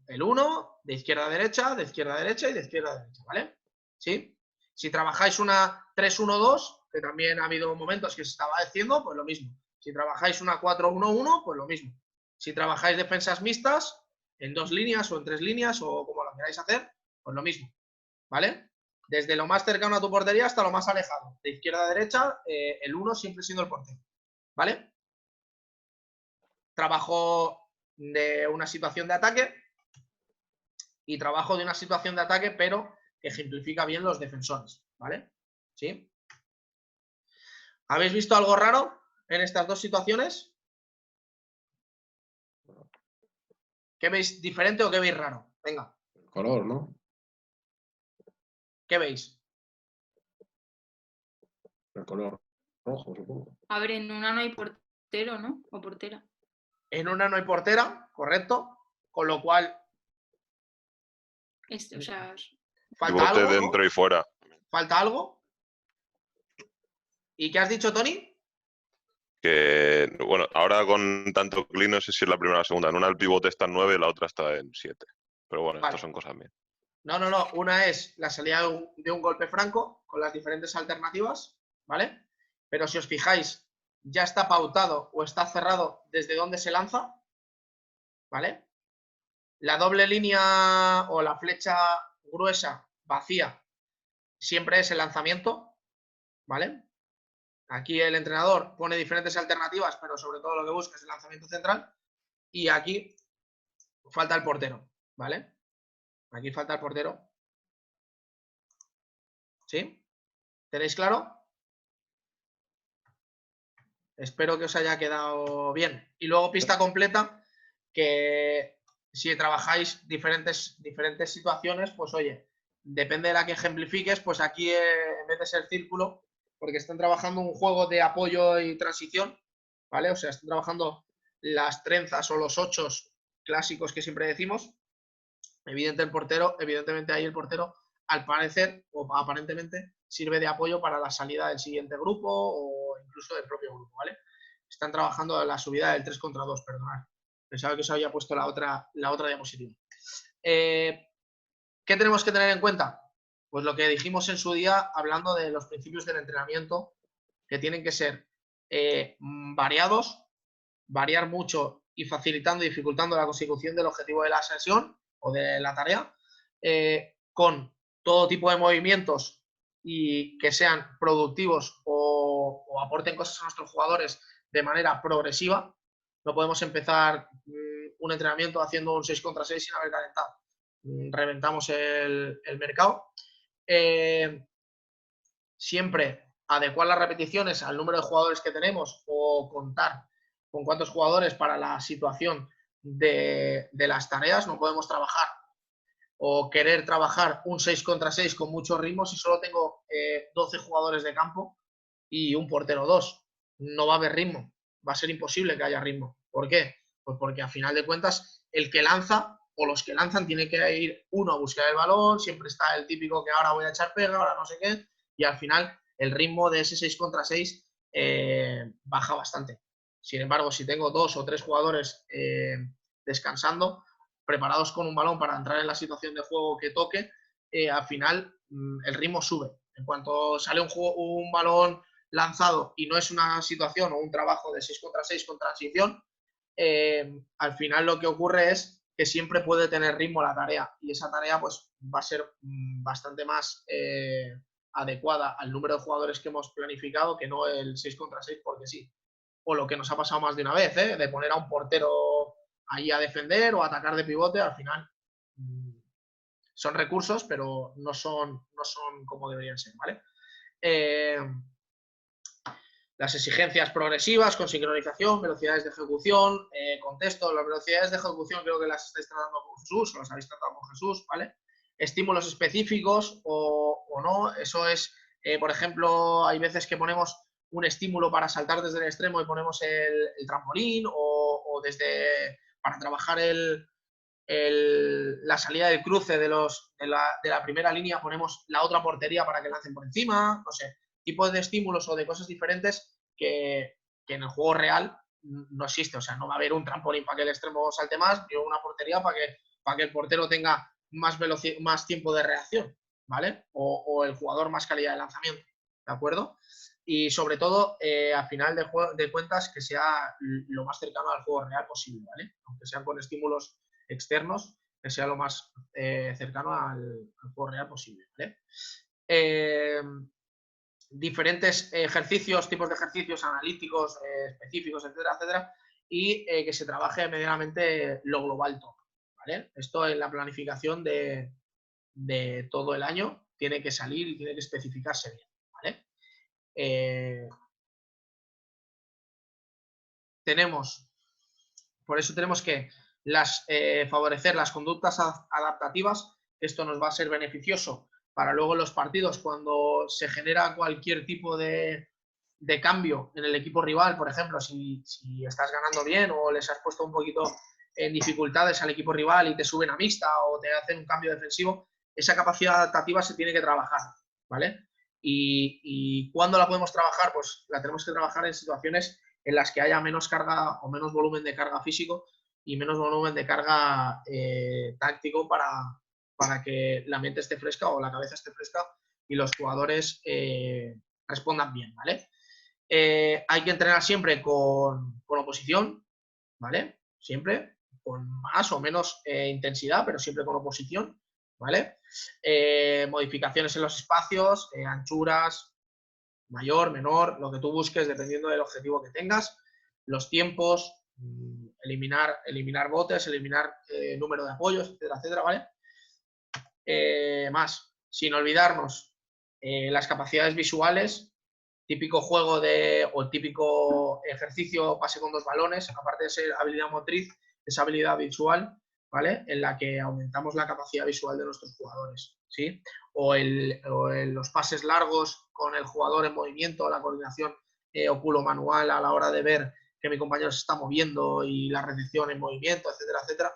El 1, de izquierda a derecha, de izquierda a derecha y de izquierda a derecha, ¿vale? ¿Sí? Si trabajáis una 3-1-2, que también ha habido momentos que se estaba haciendo, pues lo mismo. Si trabajáis una 4-1-1, pues lo mismo. Si trabajáis defensas mixtas, en dos líneas o en tres líneas o como lo queráis hacer, pues lo mismo, ¿vale? Desde lo más cercano a tu portería hasta lo más alejado. De izquierda a derecha, el 1 siempre siendo el portero, ¿vale? Trabajo de una situación de ataque y trabajo de una situación de ataque, pero que ejemplifica bien los defensores, ¿vale? ¿Sí? ¿Habéis visto algo raro en estas dos situaciones? ¿Qué veis diferente o qué veis raro? Venga, El color, ¿no? ¿qué veis? El color rojo, supongo. A ver, en una no hay portero, ¿no? O portera. En una no hay portera, correcto, con lo cual O sea, falta Pivote algo, dentro ¿no? y fuera. ¿Falta algo? ¿Y qué has dicho, Tony? Que, bueno, ahora con tanto clean no sé si es la primera o la segunda. En una el pivote está en 9 y la otra está en 7. Pero bueno, Vale. estas son cosas mías. No. Una es la salida de un golpe franco con las diferentes alternativas, ¿vale? Pero si os fijáis, ya está pautado o está cerrado desde dónde se lanza, ¿vale? La doble línea o la flecha gruesa, vacía, siempre es el lanzamiento, ¿vale? Aquí el entrenador pone diferentes alternativas, pero sobre todo lo que busca es el lanzamiento central. Y aquí falta el portero, ¿vale? Aquí falta el portero. ¿Sí? ¿Tenéis claro? Espero que os haya quedado bien. Y luego pista completa, que si trabajáis diferentes situaciones, pues oye, depende de la que ejemplifiques, pues aquí en vez de ser círculo, porque están trabajando un juego de apoyo y transición, ¿vale? O sea, están trabajando las trenzas o los ochos clásicos que siempre decimos. Evidentemente ahí el portero, al parecer o aparentemente, sirve de apoyo para la salida del siguiente grupo o incluso del propio grupo, ¿vale? están trabajando la subida del 3 contra 2, perdonad. Pensaba que os había puesto la otra diapositiva. ¿Qué tenemos que tener en cuenta? Pues lo que dijimos en su día, hablando de los principios del entrenamiento, que tienen que ser variados, variar mucho y facilitando y dificultando la consecución del objetivo de la sesión o de la tarea, con todo tipo de movimientos y que sean productivos o aporten cosas a nuestros jugadores de manera progresiva. No podemos empezar un entrenamiento haciendo un 6 contra 6 sin haber calentado. Reventamos el mercado. Siempre adecuar las repeticiones al número de jugadores que tenemos o contar con cuántos jugadores para la situación de las tareas. No podemos trabajar o querer trabajar un 6 contra 6 con mucho ritmo si solo tengo 12 jugadores de campo y un portero 2. No va a haber ritmo. Va a ser imposible que haya ritmo. ¿Por qué? Pues porque a final de cuentas el que lanza o los que lanzan tiene que ir uno a buscar el balón, siempre está el típico que ahora voy a echar pega, ahora no sé qué, y al final el ritmo de ese 6 contra 6 baja bastante. Sin embargo, si tengo 2 o 3 jugadores descansando, preparados con un balón para entrar en la situación de juego que toque, al final el ritmo sube. En cuanto sale un balón lanzado y no es una situación o un trabajo de 6 contra 6 con transición, al final lo que ocurre es que siempre puede tener ritmo la tarea y esa tarea pues va a ser bastante más adecuada al número de jugadores que hemos planificado que no el 6 contra 6 porque sí. O lo que nos ha pasado más de una vez, de poner a un portero ahí a defender o a atacar de pivote, al final son recursos, pero no son como deberían ser, ¿vale? Las exigencias progresivas con sincronización, velocidades de ejecución, contexto. Las velocidades de ejecución creo que las estáis tratando con Jesús o las habéis tratado con Jesús, ¿vale? Estímulos específicos o no. Eso es, por ejemplo, hay veces que ponemos un estímulo para saltar desde el extremo y ponemos el trampolín o desde para trabajar la salida del cruce de la primera línea ponemos la otra portería para que lancen por encima, no sé, tipos de estímulos o de cosas diferentes que en el juego real no existe. O sea, no va a haber un trampolín para que el extremo salte más, ni una portería para que el portero tenga más tiempo de reacción, ¿vale? O el jugador más calidad de lanzamiento, ¿de acuerdo? Y sobre todo, al final de cuentas, que sea lo más cercano al juego real posible, ¿vale? Aunque sean con estímulos externos, que sea lo más cercano al juego real posible, ¿vale? Diferentes ejercicios, tipos de ejercicios analíticos específicos, etcétera, etcétera, y que se trabaje medianamente lo global todo, ¿vale? Esto en la planificación de todo el año tiene que salir y tiene que especificarse bien, ¿vale? Por eso tenemos que favorecer las conductas adaptativas. Esto nos va a ser beneficioso para luego en los partidos cuando se genera cualquier tipo de cambio en el equipo rival. Por ejemplo, si estás ganando bien o les has puesto un poquito en dificultades al equipo rival y te suben a mixta o te hacen un cambio defensivo, esa capacidad adaptativa se tiene que trabajar, ¿vale? Y ¿cuándo la podemos trabajar? Pues la tenemos que trabajar en situaciones en las que haya menos carga o menos volumen de carga físico y menos volumen de carga táctico para que la mente esté fresca o la cabeza esté fresca y los jugadores respondan bien, ¿vale? Hay que entrenar siempre con oposición, ¿vale? Siempre, con más o menos intensidad, pero siempre con oposición, ¿vale? Modificaciones en los espacios, anchuras, mayor, menor, lo que tú busques dependiendo del objetivo que tengas, los tiempos, eliminar botes, eliminar número de apoyos, etcétera, etcétera, ¿vale? Más, sin olvidarnos las capacidades visuales, típico juego o típico ejercicio pase con 2 balones, aparte de ser habilidad motriz, es habilidad visual, ¿vale? En la que aumentamos la capacidad visual de nuestros jugadores, ¿sí? O los pases largos con el jugador en movimiento, la coordinación oculo-manual a la hora de ver que mi compañero se está moviendo y la recepción en movimiento, etcétera, etcétera.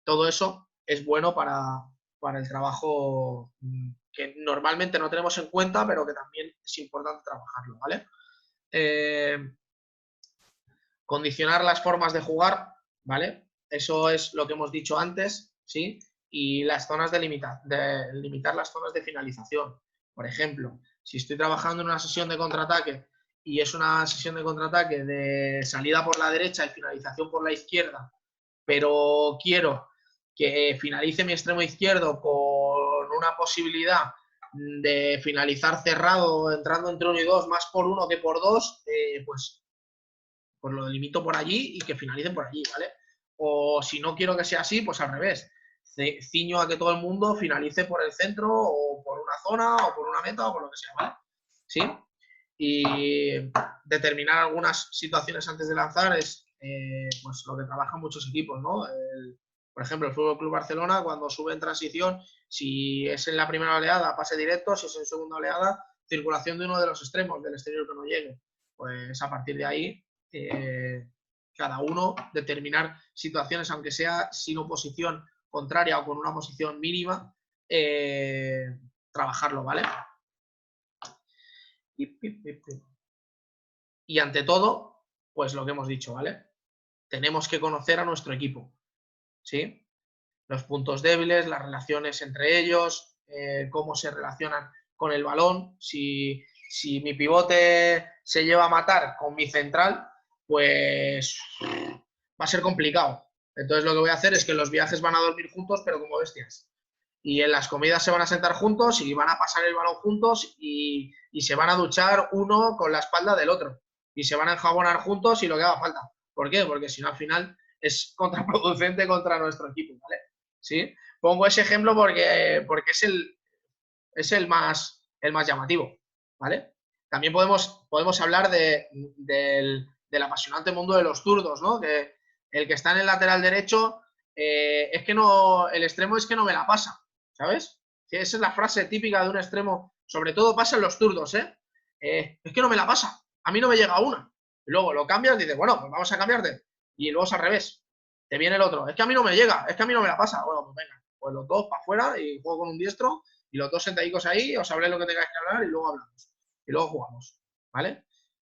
Todo eso es bueno para el trabajo que normalmente no tenemos en cuenta, pero que también es importante trabajarlo, ¿vale? Condicionar las formas de jugar, ¿vale? Eso es lo que hemos dicho antes, ¿sí? Y las zonas de limitar las zonas de finalización. Por ejemplo, si estoy trabajando en una sesión de contraataque y es una sesión de contraataque de salida por la derecha y finalización por la izquierda, pero quiero que finalice mi extremo izquierdo con una posibilidad de finalizar cerrado, entrando entre 1 y 2, más por 1 que por 2, pues lo delimito por allí y que finalicen por allí, ¿vale? O si no quiero que sea así, pues al revés. Ciño a que todo el mundo finalice por el centro o por una zona o por una meta o por lo que sea, ¿vale? ¿Sí? Y determinar algunas situaciones antes de lanzar es pues lo que trabajan muchos equipos, ¿no? Por ejemplo, el Fútbol Club Barcelona, cuando sube en transición, si es en la primera oleada, pase directo, si es en segunda oleada, circulación de uno de los extremos del exterior que no llegue. Pues a partir de ahí, cada uno determinar situaciones, aunque sea sin oposición contraria o con una posición mínima, trabajarlo, ¿vale? Y ante todo, pues lo que hemos dicho, ¿vale? Tenemos que conocer a nuestro equipo, ¿sí? Los puntos débiles, las relaciones entre ellos, cómo se relacionan con el balón. Si mi pivote se lleva a matar con mi central, pues va a ser complicado. Entonces lo que voy a hacer es que en los viajes van a dormir juntos, pero como bestias. Y en las comidas se van a sentar juntos y van a pasar el balón juntos y se van a duchar uno con la espalda del otro. Y se van a enjabonar juntos y lo que haga falta. ¿Por qué? Porque si no, al final es contraproducente contra nuestro equipo, ¿vale? ¿Sí? Pongo ese ejemplo porque es el más llamativo, ¿vale? También podemos hablar del apasionante mundo de los zurdos, ¿no? Que el que está en el lateral derecho es que no, el extremo es que no me la pasa, ¿sabes? Que esa es la frase típica de un extremo, sobre todo pasa en los zurdos, es que no me la pasa, a mí no me llega una. Y luego lo cambias y dices, bueno, pues vamos a cambiarte. Y luego es al revés. Te viene el otro, es que a mí no me llega, es que a mí no me la pasa. Bueno, pues venga, pues los dos para afuera y juego con un diestro y los dos sentadicos ahí, os habléis lo que tengáis que hablar y luego hablamos. Y luego jugamos, ¿vale?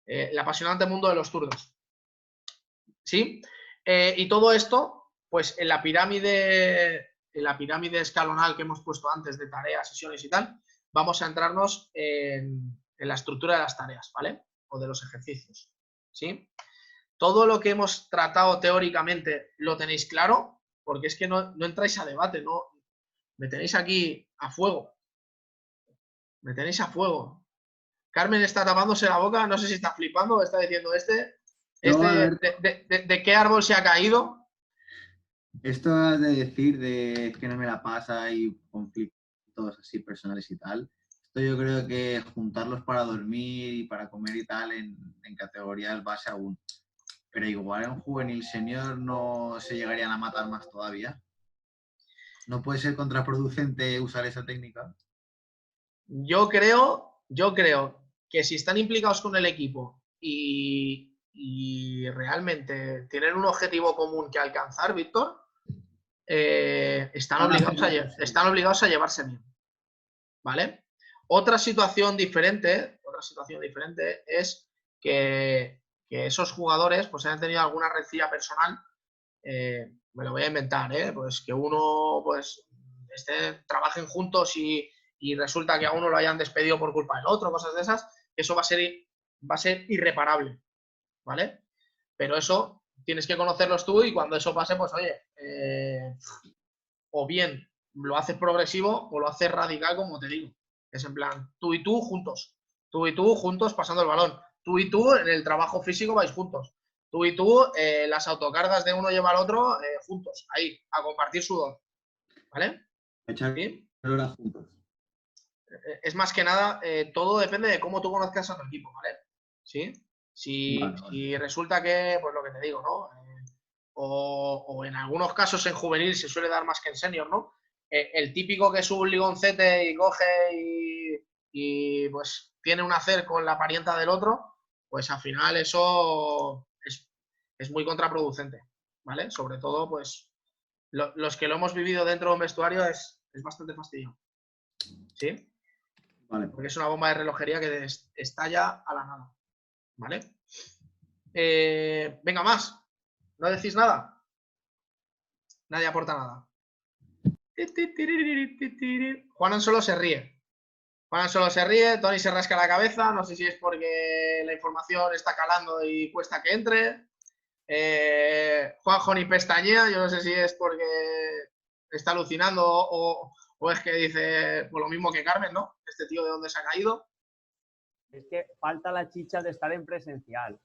El apasionante mundo de los zurdos. ¿Sí? Y todo esto, pues en la pirámide escalonal que hemos puesto antes de tareas, sesiones y tal, vamos a entrarnos en la estructura de las tareas, ¿vale? O de los ejercicios, ¿sí? Todo lo que hemos tratado teóricamente lo tenéis claro, porque es que no entráis a debate, no, me tenéis aquí a fuego. Me tenéis a fuego. Carmen está tapándose la boca, no sé si está flipando o está diciendo ¿de qué árbol se ha caído? Esto de decir de que no me la pasa y conflictos así personales y tal, esto yo creo que juntarlos para dormir y para comer y tal en categorías base aún. Pero igual en juvenil senior no se llegarían a matar más todavía. ¿No puede ser contraproducente usar esa técnica? Yo creo que si están implicados con el equipo y realmente tienen un objetivo común que alcanzar, Víctor, están obligados a llevarse bien, ¿vale? Otra situación diferente es que esos jugadores pues hayan tenido alguna rencilla personal, me lo voy a inventar, pues que uno pues trabajen juntos y resulta que a uno lo hayan despedido por culpa del otro, cosas de esas, eso va a ser irreparable, ¿vale? Pero eso tienes que conocerlos tú y cuando eso pase, pues oye, o bien lo haces progresivo o lo haces radical, como te digo. Es en plan, tú y tú juntos pasando el balón. Tú y tú en el trabajo físico vais juntos. Tú y tú las autocargas de uno lleva al otro juntos, ahí, a compartir sudor. ¿Vale? Echar horas juntos. Es más que nada, todo depende de cómo tú conozcas a tu equipo, ¿vale? ¿Sí? Si resulta que, pues lo que te digo, ¿no? O en algunos casos en juvenil se suele dar más que en senior, ¿no? El típico que sube un ligoncete y coge y pues tiene un hacer con la parienta del otro, pues al final eso es muy contraproducente, ¿vale? Sobre todo, pues los que lo hemos vivido dentro de un vestuario es bastante fastidio. ¿Sí? Vale. Porque es una bomba de relojería que estalla a la nada, ¿vale? Venga, más. ¿No decís nada? Nadie aporta nada. Juanan solo se ríe. Juanan solo se ríe, Tony se rasca la cabeza. No sé si es porque la información está calando y cuesta que entre. Juanjo ni pestañea. Yo no sé si es porque está alucinando o es que dice pues, lo mismo que Carmen, ¿no? Este tío de dónde se ha caído. Es que falta la chicha de estar en presencial.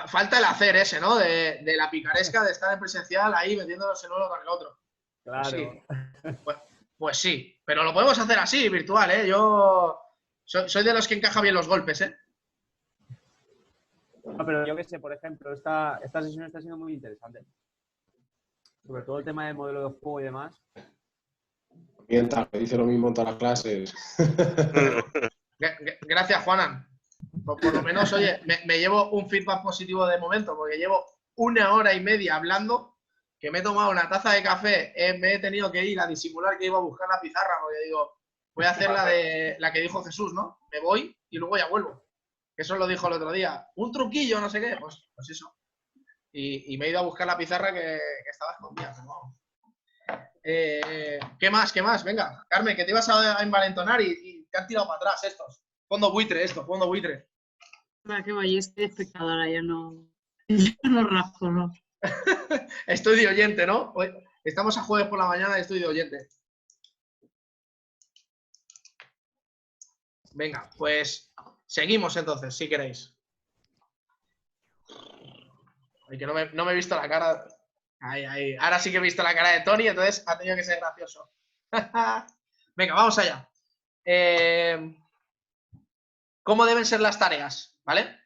Falta el hacer ese, ¿no? De la picaresca de estar en presencial ahí metiéndose el uno con el otro. Claro. Sí. Pues sí, pero lo podemos hacer así, virtual, ¿eh? Yo soy de los que encaja bien los golpes, ¿eh? No, pero yo qué sé, por ejemplo, esta sesión está siendo muy interesante. Sobre todo el tema del modelo de juego y demás. Mientras que dice lo mismo en todas las clases. Gracias, Juanan. Por lo menos, oye, me llevo un feedback positivo de momento, porque llevo 1 hora y media hablando, que me he tomado una taza de café, me he tenido que ir a disimular que iba a buscar la pizarra, porque digo, voy a hacer la que dijo Jesús, ¿no? Me voy y luego ya vuelvo. Eso lo dijo el otro día. Un truquillo, no sé qué, pues eso. Y me he ido a buscar la pizarra que estaba escondida. Pero vamos. ¿Qué más? ¿Qué más? Venga, Carmen, que te ibas a envalentonar y te han tirado para atrás estos. Fondo buitre esto, fondo buitre. Que va, yo estoy espectadora, yo no rasco, ¿no? Estoy de oyente, ¿no? Hoy, estamos a jueves por la mañana y estoy de oyente. Venga, pues seguimos entonces, si queréis. Ay, que no me he visto la cara. Ahí. Ahora sí que he visto la cara de Tony, entonces ha tenido que ser gracioso. Venga, vamos allá. ¿Cómo deben ser las tareas? ¿Vale?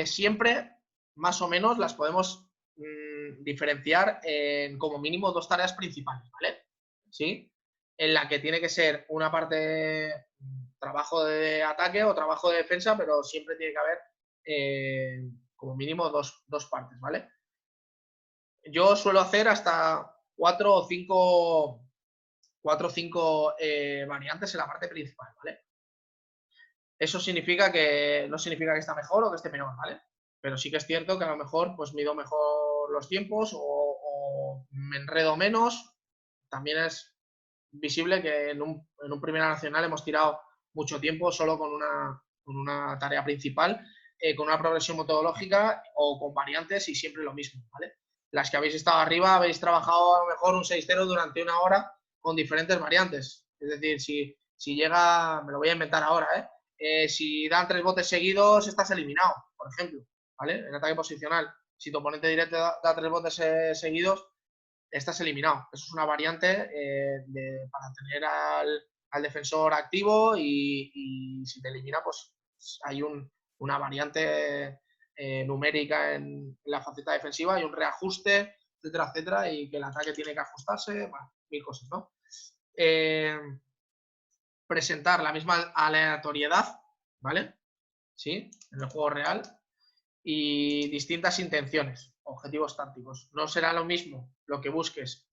Siempre, más o menos, las podemos diferenciar en como mínimo 2 tareas principales, ¿vale? ¿Sí? En la que tiene que ser una parte trabajo de ataque o trabajo de defensa, pero siempre tiene que haber como mínimo dos partes, ¿vale? Yo suelo hacer hasta 4 o 5 variantes en la parte principal, ¿vale? Eso significa que no significa que está mejor o que esté peor, ¿vale? Pero sí que es cierto que a lo mejor pues mido mejor los tiempos o me enredo menos. También es visible que en un Primera Nacional hemos tirado mucho tiempo solo con una tarea principal, con una progresión metodológica o con variantes y siempre lo mismo, ¿vale? Las que habéis estado arriba habéis trabajado a lo mejor un 6-0 durante 1 hora con diferentes variantes. Es decir, si llega, me lo voy a inventar ahora, si dan 3 botes seguidos, estás eliminado, por ejemplo, ¿vale? En ataque posicional, si tu oponente directo da 3 botes seguidos, estás eliminado. Eso es una variante para tener al defensor activo y si te elimina, pues hay una variante numérica en la faceta defensiva y un reajuste, etcétera, etcétera, y que el ataque tiene que ajustarse, bueno, 1000 cosas, ¿no? Presentar la misma aleatoriedad, ¿vale? ¿Sí? En el juego real y distintas intenciones, objetivos tácticos. No será lo mismo lo que busques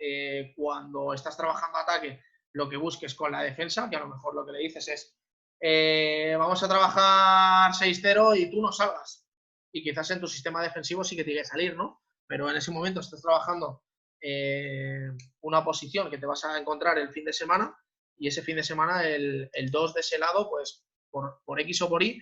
cuando estás trabajando ataque, lo que busques con la defensa, que a lo mejor lo que le dices es vamos a trabajar 6-0 y tú no salgas. Y quizás en tu sistema defensivo sí que tiene que salir, ¿no? Pero en ese momento estás trabajando una posición que te vas a encontrar el fin de semana y ese fin de semana el 2 de ese lado, pues por X o por Y,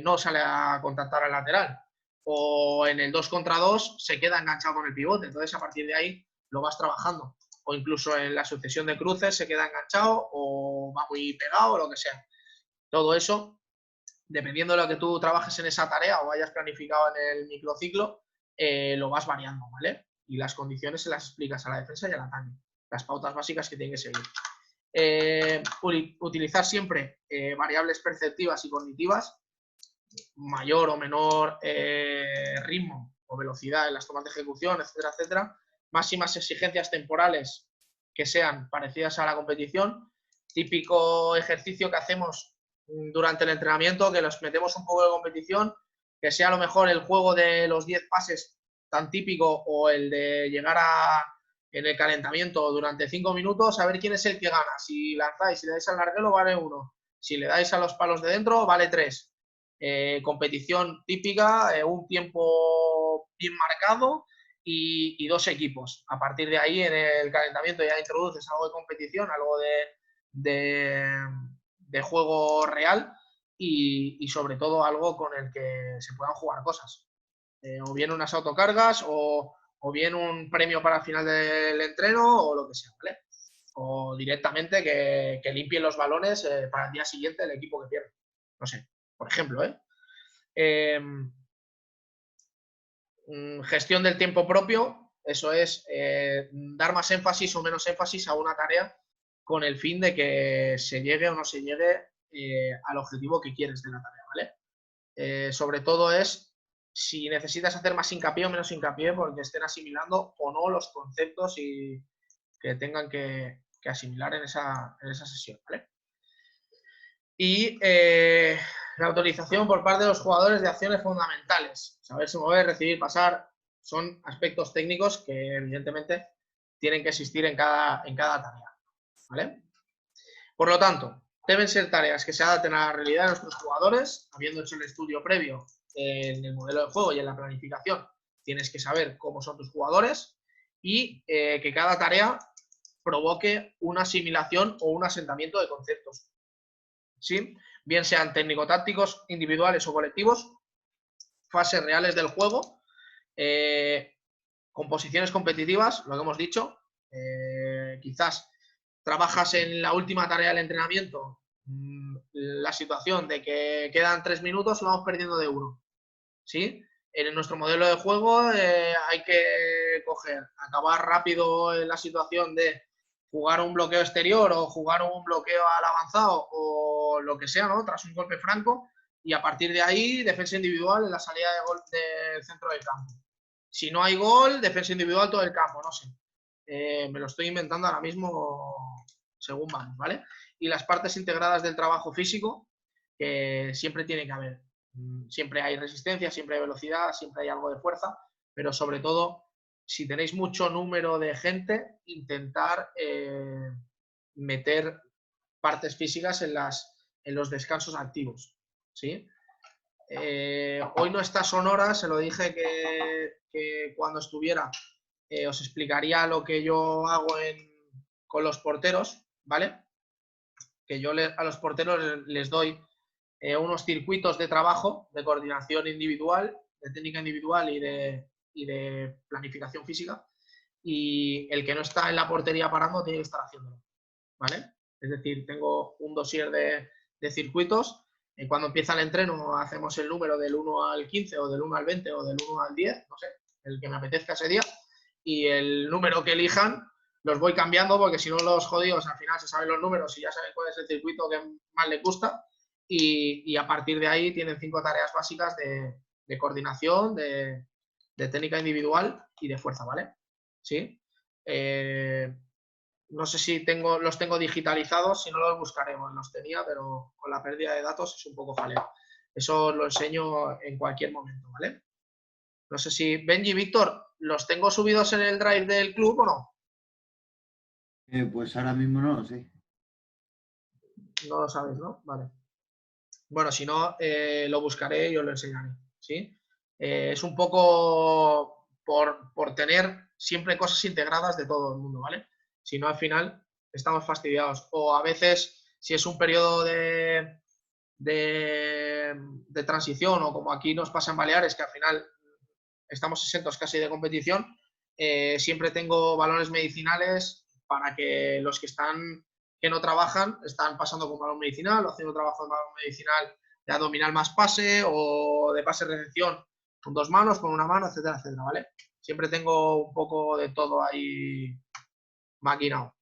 no sale a contactar al lateral. O en el 2 contra 2 se queda enganchado con el pivote. Entonces, a partir de ahí lo vas trabajando. O incluso en la sucesión de cruces se queda enganchado o va muy pegado o lo que sea. Todo eso, dependiendo de lo que tú trabajes en esa tarea o hayas planificado en el microciclo, lo vas variando, ¿vale? Y las condiciones se las explicas a la defensa y al ataque. Las pautas básicas que tienen que seguir. Utilizar siempre variables perceptivas y cognitivas, mayor o menor ritmo o velocidad en las tomas de ejecución, etcétera, etcétera. Máximas exigencias temporales que sean parecidas a la competición. Típico ejercicio que hacemos durante el entrenamiento, que los metemos un poco de competición, que sea a lo mejor el juego de los 10 pases tan típico o el de llegar en el calentamiento durante 5 minutos, a ver quién es el que gana. Si lanzáis, si le dais al larguero, vale 1. Si le dais a los palos de dentro, vale 3. competición típica, un tiempo bien marcado y 2 equipos. A partir de ahí, en el calentamiento ya introduces algo de competición, algo de juego real y sobre todo algo con el que se puedan jugar cosas. O bien unas autocargas o bien un premio para el final del entreno o lo que sea, ¿vale? O directamente que limpien los balones para el día siguiente el equipo que pierde. No sé, por ejemplo, gestión del tiempo propio, eso es dar más énfasis o menos énfasis a una tarea con el fin de que se llegue o no se llegue al objetivo que quieres de la tarea, ¿vale? Sobre todo es si necesitas hacer más hincapié o menos hincapié porque estén asimilando o no los conceptos y que tengan que asimilar en esa sesión, ¿vale? Y la autorización por parte de los jugadores de acciones fundamentales. Saberse mover, recibir, pasar, son aspectos técnicos que evidentemente tienen que existir en cada tarea, ¿vale? Por lo tanto, deben ser tareas que se adapten a la realidad de nuestros jugadores, habiendo hecho el estudio previo en el modelo de juego y en la planificación, tienes que saber cómo son tus jugadores y que cada tarea provoque una asimilación o un asentamiento de conceptos, ¿sí? Bien sean técnico-tácticos, individuales o colectivos, fases reales del juego, composiciones competitivas, lo que hemos dicho, quizás trabajas en la última tarea del entrenamiento, la situación de que quedan 3 minutos, lo vamos perdiendo de 1, ¿sí? En nuestro modelo de juego hay que acabar rápido en la situación de jugar un bloqueo exterior o jugar un bloqueo al avanzado o lo que sea, ¿no? Tras un golpe franco y a partir de ahí defensa individual en la salida de gol del centro del campo. Si no hay gol, defensa individual todo el campo, no sé. Me lo estoy inventando ahora mismo según vamos, ¿vale? Y las partes integradas del trabajo físico, que siempre tiene que haber. Siempre hay resistencia, siempre hay velocidad, siempre hay algo de fuerza, pero sobre todo, si tenéis mucho número de gente, intentar meter partes físicas en los descansos activos, ¿sí? Hoy no está Sonora, se lo dije que cuando estuviera os explicaría lo que yo hago con los porteros, ¿vale? Que yo a los porteros les doy unos circuitos de trabajo, de coordinación individual, de técnica individual y de planificación física, y el que no está en la portería parando tiene que estar haciéndolo, ¿vale? Es decir, tengo un dossier de circuitos, cuando empieza el entreno hacemos el número del 1 al 15 o del 1 al 20 o del 1 al 10, no sé, el que me apetezca ese día, y el número que elijan los voy cambiando porque si no los jodidos al final se saben los números y ya saben cuál es el circuito que más les gusta y a partir de ahí tienen 5 tareas básicas de coordinación, de técnica individual y de fuerza, ¿vale? ¿Sí? No sé si los tengo digitalizados, si no los buscaremos, los tenía, pero con la pérdida de datos es un poco jaleo. Eso lo enseño en cualquier momento, ¿vale? No sé si, Benji, Víctor, ¿los tengo subidos en el drive del club o no? Pues ahora mismo no lo sé. No lo sabes, ¿no? Vale. Bueno, si no, lo buscaré y os lo enseñaré, ¿sí? Es un poco por tener siempre cosas integradas de todo el mundo, ¿vale? Si no, al final estamos fastidiados. O a veces, si es un periodo de transición o como aquí nos pasa en Baleares, que al final estamos exentos casi de competición, siempre tengo balones medicinales para que los que no trabajan están pasando con balón medicinal o haciendo trabajo de balón medicinal de abdominal más pase o de pase-recepción con 2 manos, con una mano, etcétera, etcétera, ¿vale? Siempre tengo un poco de todo ahí maquinado.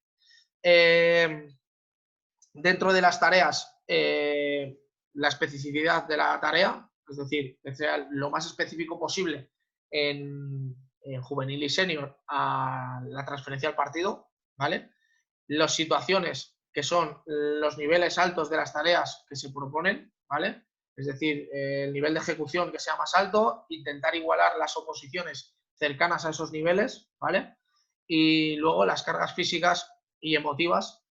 Dentro de las tareas, la especificidad de la tarea, es decir, que sea lo más específico posible en juvenil y senior a la transferencia al partido, ¿vale? Las situaciones que son los niveles altos de las tareas que se proponen, ¿vale? Es decir, el nivel de ejecución que sea más alto, intentar igualar las oposiciones cercanas a esos niveles, ¿vale? Y luego las cargas físicas y emotivas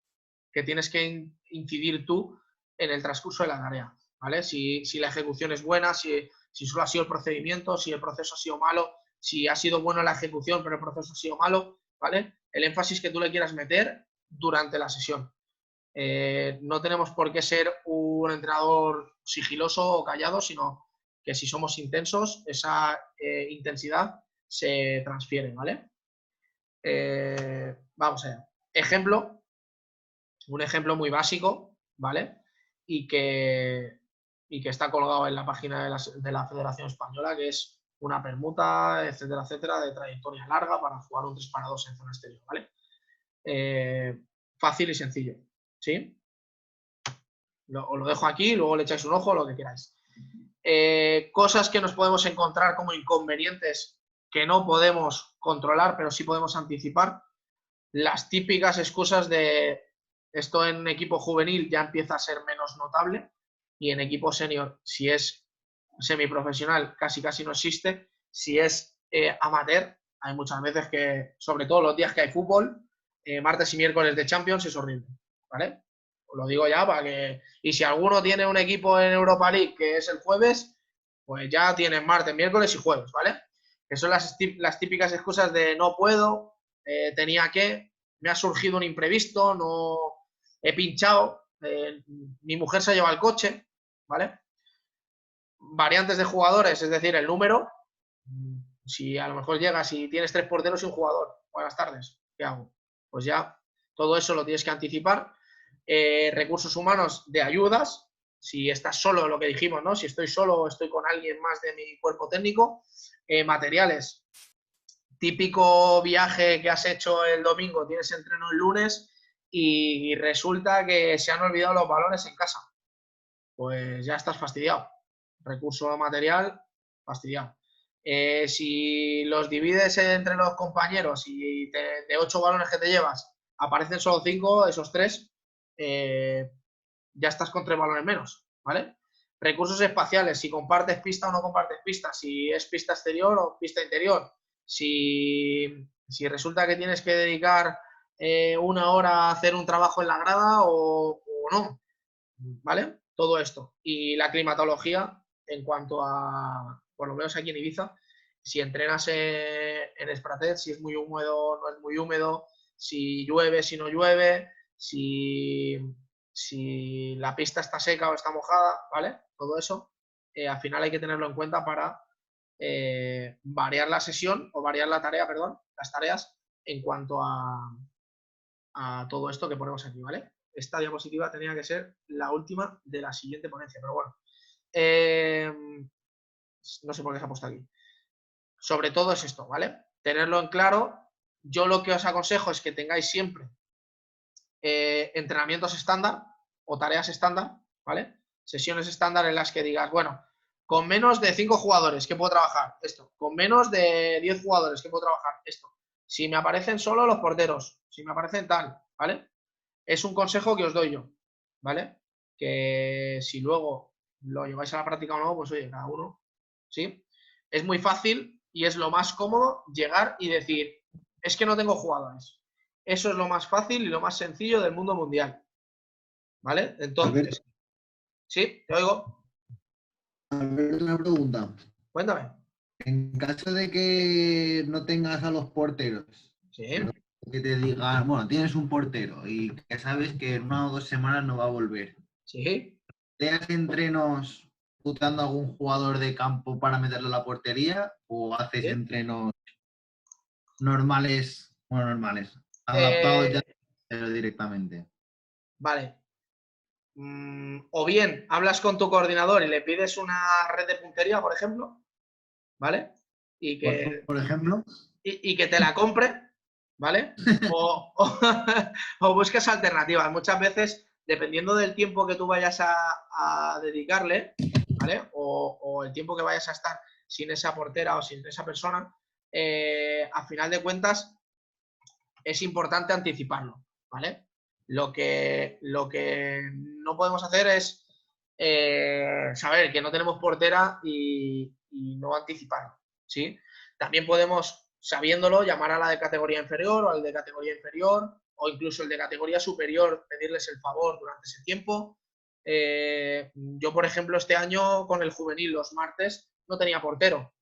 que tienes que incidir tú en el transcurso de la tarea, ¿vale? Si la ejecución es buena, si solo ha sido el procedimiento, si el proceso ha sido malo, si ha sido bueno la ejecución pero el proceso ha sido malo, ¿vale? El énfasis que tú le quieras meter durante la sesión. No tenemos por qué ser un entrenador sigiloso o callado, sino que si somos intensos, esa intensidad se transfiere, ¿vale? Vamos allá. Un ejemplo muy básico, ¿vale? Y que está colgado en la página de la Federación Española, que es una permuta, etcétera, etcétera, de trayectoria larga para jugar un 3-2 en zona exterior, ¿vale? Fácil y sencillo, ¿sí? Os lo dejo aquí, luego le echáis un ojo, lo que queráis. Cosas que nos podemos encontrar como inconvenientes que no podemos controlar, pero sí podemos anticipar. Las típicas excusas de esto en equipo juvenil ya empieza a ser menos notable y en equipo senior, si es semiprofesional, casi no existe. Si es amateur, hay muchas veces que, sobre todo los días que hay fútbol, martes y miércoles de Champions, es horrible, ¿vale? Os lo digo ya para que... Y si alguno tiene un equipo en Europa League que es el jueves, pues ya tienen martes, miércoles y jueves, ¿vale? Que son las típicas excusas de no puedo, tenía que, me ha surgido un imprevisto, no he pinchado, mi mujer se lleva el coche, ¿vale? Variantes de jugadores, es decir, el número. Si a lo mejor llegas y tienes 3 porteros y un jugador, buenas tardes, ¿qué hago? Pues ya todo eso lo tienes que anticipar. Recursos humanos de ayudas, si estás solo, lo que dijimos, ¿no? Si estoy solo o estoy con alguien más de mi cuerpo técnico. Materiales, típico viaje que has hecho el domingo, tienes entreno el lunes y resulta que se han olvidado los balones en casa. Pues ya estás fastidiado. Recurso material, fastidiado. Si los divides entre los compañeros y de 8 balones que te llevas, aparecen solo 5, esos 3, ya estás con 3 balones menos, ¿vale? Recursos espaciales, si compartes pista o no compartes pista, si es pista exterior o pista interior, si resulta que tienes que dedicar 1 hora a hacer un trabajo en la grada o no, ¿vale? Todo esto. Y la climatología, en cuanto a, por lo menos aquí en Ibiza, si entrenas en Espratet, si es muy húmedo, no es muy húmedo, si llueve, si no llueve, si la pista está seca o está mojada, ¿vale? Todo eso, al final hay que tenerlo en cuenta para variar la sesión o variar la tarea, perdón, las tareas en cuanto a todo esto que ponemos aquí, ¿vale? Esta diapositiva tenía que ser la última de la siguiente ponencia, pero bueno. No sé por qué se ha puesto aquí. Sobre todo es esto, ¿vale? Tenerlo en claro. Yo lo que os aconsejo es que tengáis siempre entrenamientos estándar o tareas estándar, ¿vale? Sesiones estándar en las que digas, bueno, con menos de 5 jugadores, ¿qué puedo trabajar? Esto. Con menos de 10 jugadores, ¿qué puedo trabajar? Esto. Si me aparecen solo los porteros, si me aparecen tal, ¿vale? Es un consejo que os doy yo, ¿vale? Que si luego lo lleváis a la práctica o no, pues oye, cada uno, ¿sí? Es muy fácil y es lo más cómodo llegar y decir, es que no tengo jugadores. Eso es lo más fácil y lo más sencillo del mundo mundial, ¿vale? Entonces, ¿sí? ¿Te oigo? Alberto, una pregunta. Cuéntame. En caso de que no tengas a los porteros, Sí. que te digan, bueno, tienes un portero y que sabes que en 1 o 2 semanas no va a volver. Sí. ¿Te haces entrenos buscando a algún jugador de campo para meterlo a la portería o haces entrenos normales, adaptados ya directamente? Vale. O bien hablas con tu coordinador y le pides una red de puntería, por ejemplo, ¿vale? Y que, por ejemplo, y que te la compre, ¿vale? O busques alternativas. Muchas veces, dependiendo del tiempo que tú vayas a dedicarle, ¿vale? O el tiempo que vayas a estar sin esa portera o sin esa persona, a final de cuentas es importante anticiparlo, ¿vale? Lo que no podemos hacer es saber que no tenemos portera y no anticiparlo, ¿sí? También podemos, sabiéndolo, llamar a la de categoría inferior o al de categoría inferior o incluso el de categoría superior, pedirles el favor durante ese tiempo Yo, por ejemplo, este año con el juvenil los martes no tenía portero.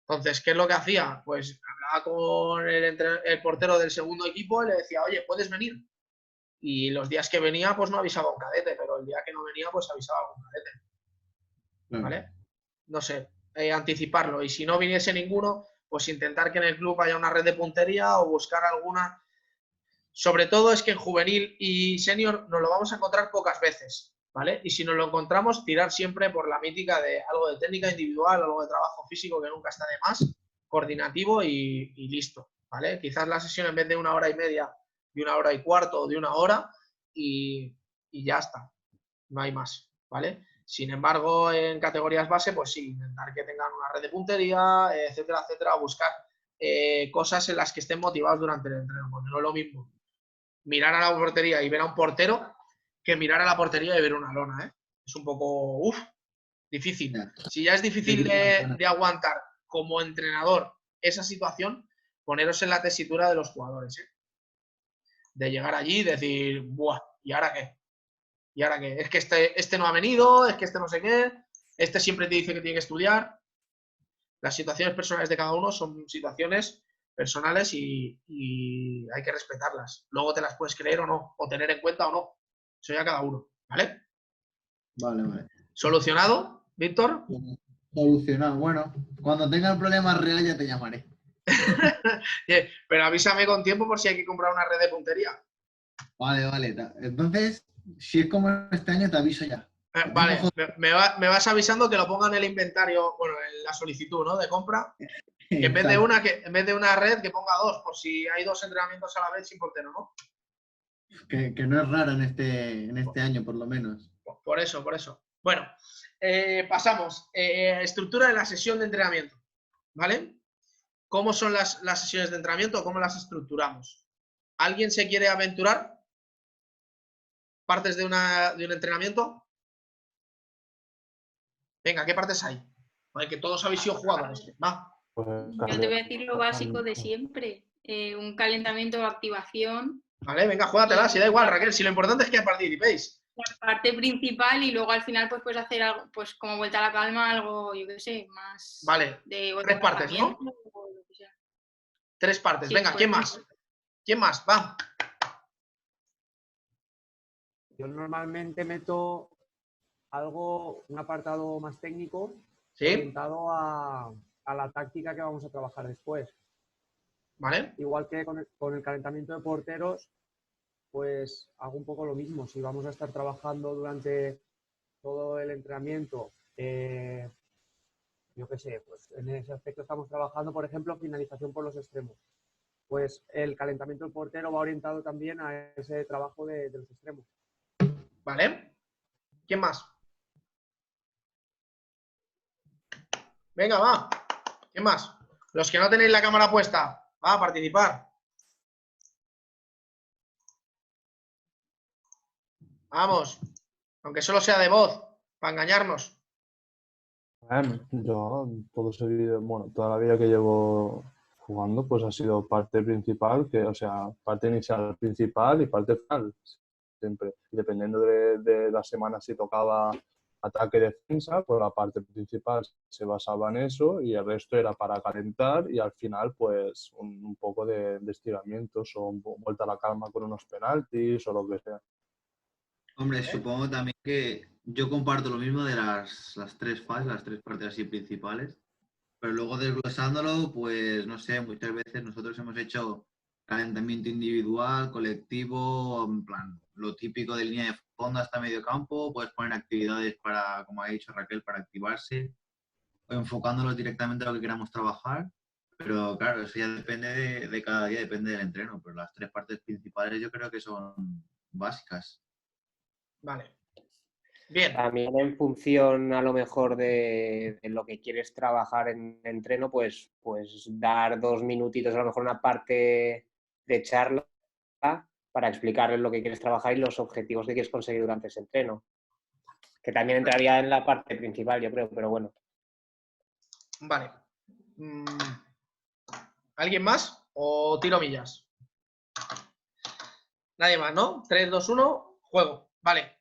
Entonces, ¿qué es lo que hacía? Pues hablaba con el portero del segundo equipo y le decía, oye, ¿puedes venir? Y los días que venía, pues no avisaba a un cadete, pero el día que no venía, pues avisaba a un cadete. ¿Vale? No sé, anticiparlo. Y si no viniese ninguno, pues intentar que en el club haya una red de puntería o buscar alguna. Sobre todo es que en juvenil y senior nos lo vamos a encontrar pocas veces, ¿vale? Y si nos lo encontramos, tirar siempre por la mítica de algo de técnica individual, algo de trabajo físico que nunca está de más, coordinativo y listo, ¿vale? Quizás la sesión en vez de 1 hora y media, de 1 hora y cuarto o de 1 hora y ya está, no hay más, ¿vale? Sin embargo, en categorías base, pues sí, intentar que tengan una red de puntería, etcétera, etcétera, buscar cosas en las que estén motivados durante el entreno, porque no es lo mismo mirar a la portería y ver a un portero que mirar a la portería y ver una lona, ¿eh? Es un poco, difícil. Si ya es difícil de aguantar como entrenador esa situación, poneros en la tesitura de los jugadores, ¿eh? De llegar allí y decir, ¡buah! ¿Y ahora qué? ¿Y ahora qué? Es que este no ha venido, es que este no sé qué, este siempre te dice que tiene que estudiar. Las situaciones personales de cada uno son situaciones personales y hay que respetarlas. Luego te las puedes creer o no, o tener en cuenta o no. Eso ya cada uno, ¿vale? Vale. ¿Solucionado, Víctor? Solucionado. Bueno, cuando tenga el problema real ya te llamaré. Pero avísame con tiempo por si hay que comprar una red de puntería. Vale. Entonces, si es como este año, te aviso ya. Vale, me vas avisando que lo ponga en el inventario, bueno, en la solicitud, ¿no? De compra. Que en vez de una red, que ponga 2, por si hay 2 entrenamientos a la vez sin portero, ¿no? Que no es raro en este año, por lo menos. Por eso. Bueno, pasamos. Estructura de la sesión de entrenamiento, ¿vale? ¿Cómo son las sesiones de entrenamiento? ¿Cómo las estructuramos? ¿Alguien se quiere aventurar? ¿Partes de un entrenamiento? Venga, ¿qué partes hay? Vale, que todos habéis sido jugadores. Va. Yo te voy a decir lo básico de siempre. Un calentamiento o activación. Vale, venga, júgatela, si da igual, Raquel. Si lo importante es que participéis. La parte principal y luego al final pues puedes hacer algo, pues como vuelta a la calma, algo, yo qué sé, más... Vale, de 3 partes, ¿no? 3 partes. Sí, venga, pues, ¿quién más? ¿Quién más? Va. Yo normalmente meto un apartado más técnico, ¿sí?, orientado a la táctica que vamos a trabajar después. ¿Vale? Igual que con el calentamiento de porteros, pues hago un poco lo mismo. Si vamos a estar trabajando durante todo el entrenamiento, yo qué sé, pues en ese aspecto estamos trabajando, por ejemplo, finalización por los extremos. Pues el calentamiento del portero va orientado también a ese trabajo de los extremos. Vale. ¿Quién más? Venga, va. ¿Quién más? Los que no tenéis la cámara puesta, va a participar. Vamos. Aunque solo sea de voz, para engañarnos. Yo toda la vida que llevo jugando, pues ha sido parte principal, parte inicial principal y parte final, siempre. Y dependiendo de la semana si tocaba ataque y defensa, pues la parte principal se basaba en eso y el resto era para calentar y al final pues un poco de estiramientos o vuelta a la calma con unos penaltis o lo que sea. Hombre, supongo también que yo comparto lo mismo de las 3 fases, las 3 partes así principales, pero luego desglosándolo, pues no sé, muchas veces nosotros hemos hecho calentamiento individual, colectivo, en plan, lo típico de línea de fondo hasta medio campo, puedes poner actividades para, como ha dicho Raquel, para activarse, o enfocándolo directamente a lo que queramos trabajar, pero claro, eso ya depende de cada día, depende del entreno, pero las 3 partes principales yo creo que son básicas. Vale. Bien. También en función a lo mejor de lo que quieres trabajar en entreno, pues dar 2 minutitos, a lo mejor una parte de charla para explicarles lo que quieres trabajar y los objetivos que quieres conseguir durante ese entreno. Que también entraría en la parte principal, yo creo, pero bueno. Vale. ¿Alguien más o tiro millas? Nadie más, ¿no? 3, 2, 1, juego. Vale,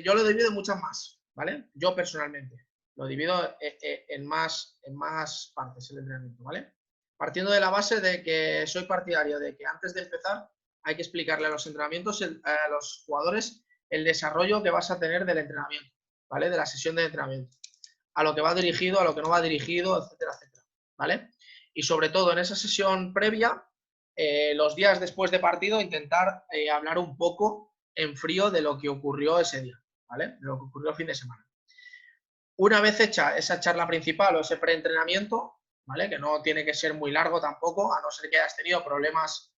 yo lo divido en muchas más, ¿vale? Yo personalmente lo divido en más partes el entrenamiento, ¿vale? Partiendo de la base de que soy partidario de que antes de empezar hay que explicarle a los entrenamientos, a los jugadores, el desarrollo que vas a tener del entrenamiento, ¿vale? De la sesión de entrenamiento. A lo que va dirigido, a lo que no va dirigido, etcétera, etcétera, ¿vale? Y sobre todo en esa sesión previa, los días después de partido, intentar hablar un poco en frío de lo que ocurrió ese día, ¿vale? De lo que ocurrió el fin de semana. Una vez hecha esa charla principal o ese preentrenamiento, ¿vale? Que no tiene que ser muy largo tampoco, a no ser que hayas tenido problemas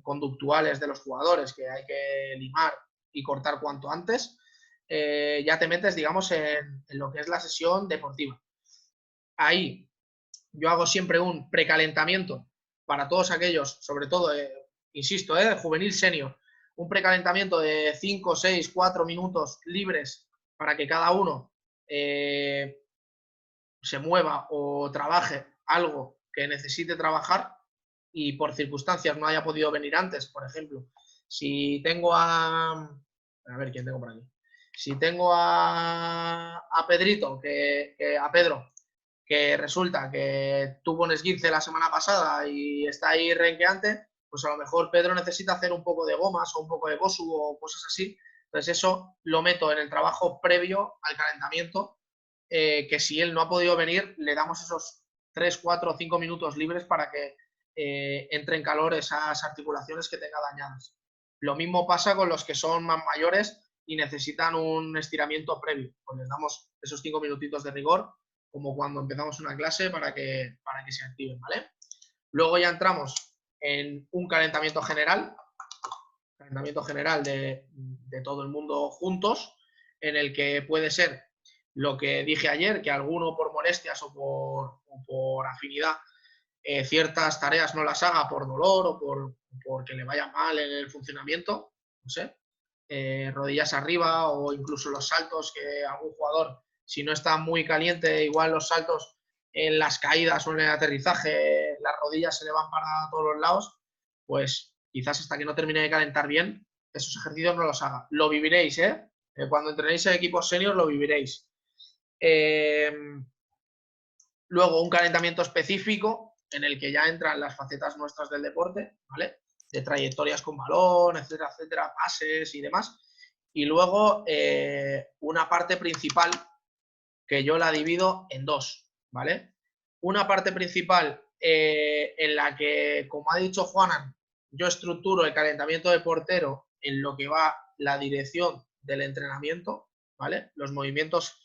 conductuales de los jugadores que hay que limar y cortar cuanto antes, ya te metes, digamos, en lo que es la sesión deportiva. Ahí yo hago siempre un precalentamiento para todos aquellos, sobre todo, insisto, juvenil senior, un precalentamiento de 5, 6, 4 minutos libres para que cada uno se mueva o trabaje algo que necesite trabajar y por circunstancias no haya podido venir antes. Por ejemplo, si tengo a ver quién tengo por aquí. Si tengo a Pedrito, a Pedro, que resulta que tuvo un esguince la semana pasada y está ahí renqueante, pues a lo mejor Pedro necesita hacer un poco de gomas o un poco de bosu o cosas así. Entonces eso lo meto en el trabajo previo al calentamiento, que si él no ha podido venir, le damos esos 3, 4 o 5 minutos libres para que entre en calor esas articulaciones que tenga dañadas. Lo mismo pasa con los que son más mayores y necesitan un estiramiento previo. Pues les damos esos 5 minutitos de rigor, como cuando empezamos una clase, para que se activen, ¿vale? Luego ya entramos en un calentamiento general de todo el mundo juntos, en el que puede ser lo que dije ayer, que alguno por molestias o por afinidad ciertas tareas no las haga por dolor o porque le vaya mal en el funcionamiento, no sé, rodillas arriba o incluso los saltos, que algún jugador, si no está muy caliente, igual los saltos en las caídas o en el aterrizaje, las rodillas se le van para todos los lados, pues quizás hasta que no termine de calentar bien, esos ejercicios no los haga. Lo viviréis, ¿eh? Cuando entrenéis en equipos senior lo viviréis. Luego un calentamiento específico en el que ya entran las facetas nuestras del deporte, ¿vale? De trayectorias con balón, etcétera, etcétera, pases y demás. Y luego una parte principal que yo la divido en dos, ¿vale? Una parte principal en la que, como ha dicho Juanan, yo estructuro el calentamiento de portero en lo que va la dirección del entrenamiento, ¿vale? Los movimientos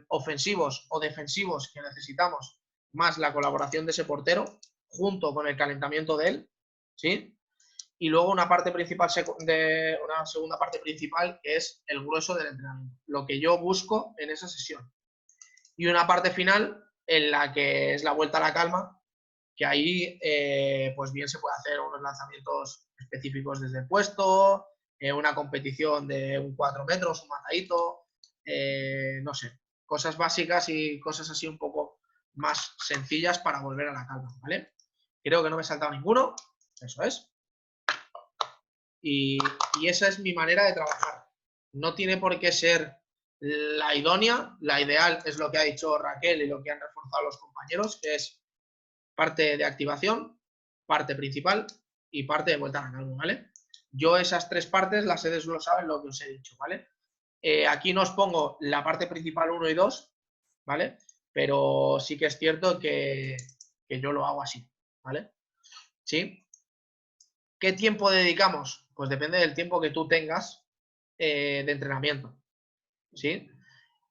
ofensivos o defensivos que necesitamos, más la colaboración de ese portero, junto con el calentamiento de él, ¿sí? Y luego una parte principal, una segunda parte principal, que es el grueso del entrenamiento, lo que yo busco en esa sesión. Y una parte final en la que es la vuelta a la calma, que ahí pues bien se puede hacer unos lanzamientos específicos desde el puesto, una competición de un 4 metros, un matadito, no sé, cosas básicas y cosas así un poco más sencillas para volver a la calma, ¿vale? Creo que no me he saltado ninguno, eso es. Y esa es mi manera de trabajar. No tiene por qué ser la idónea, la ideal es lo que ha dicho Raquel y lo que han reforzado los compañeros, que es parte de activación, parte principal y parte de vuelta a la calma, ¿vale? Yo esas tres partes las he desglosado en lo que os he dicho, ¿vale? Aquí no os pongo la parte principal 1 y 2, ¿vale? Pero sí que es cierto que yo lo hago así, ¿vale? ¿Sí? ¿Qué tiempo dedicamos? Pues depende del tiempo que tú tengas de entrenamiento, ¿sí?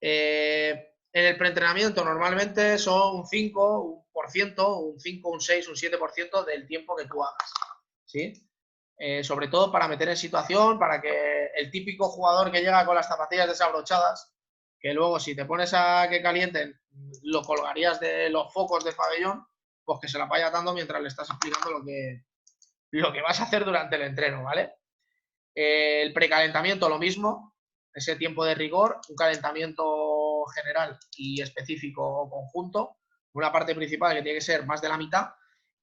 En el preentrenamiento normalmente son un 5%, un 5, un 6, un 7% del tiempo que tú hagas, ¿sí? Sobre todo para meter en situación, para que el típico jugador que llega con las zapatillas desabrochadas, que luego si te pones a que calienten, lo colgarías de los focos del pabellón, pues que se la vaya dando mientras le estás explicando lo que vas a hacer durante el entreno, ¿vale? El precalentamiento lo mismo, ese tiempo de rigor, un calentamiento general y específico o conjunto, una parte principal que tiene que ser más de la mitad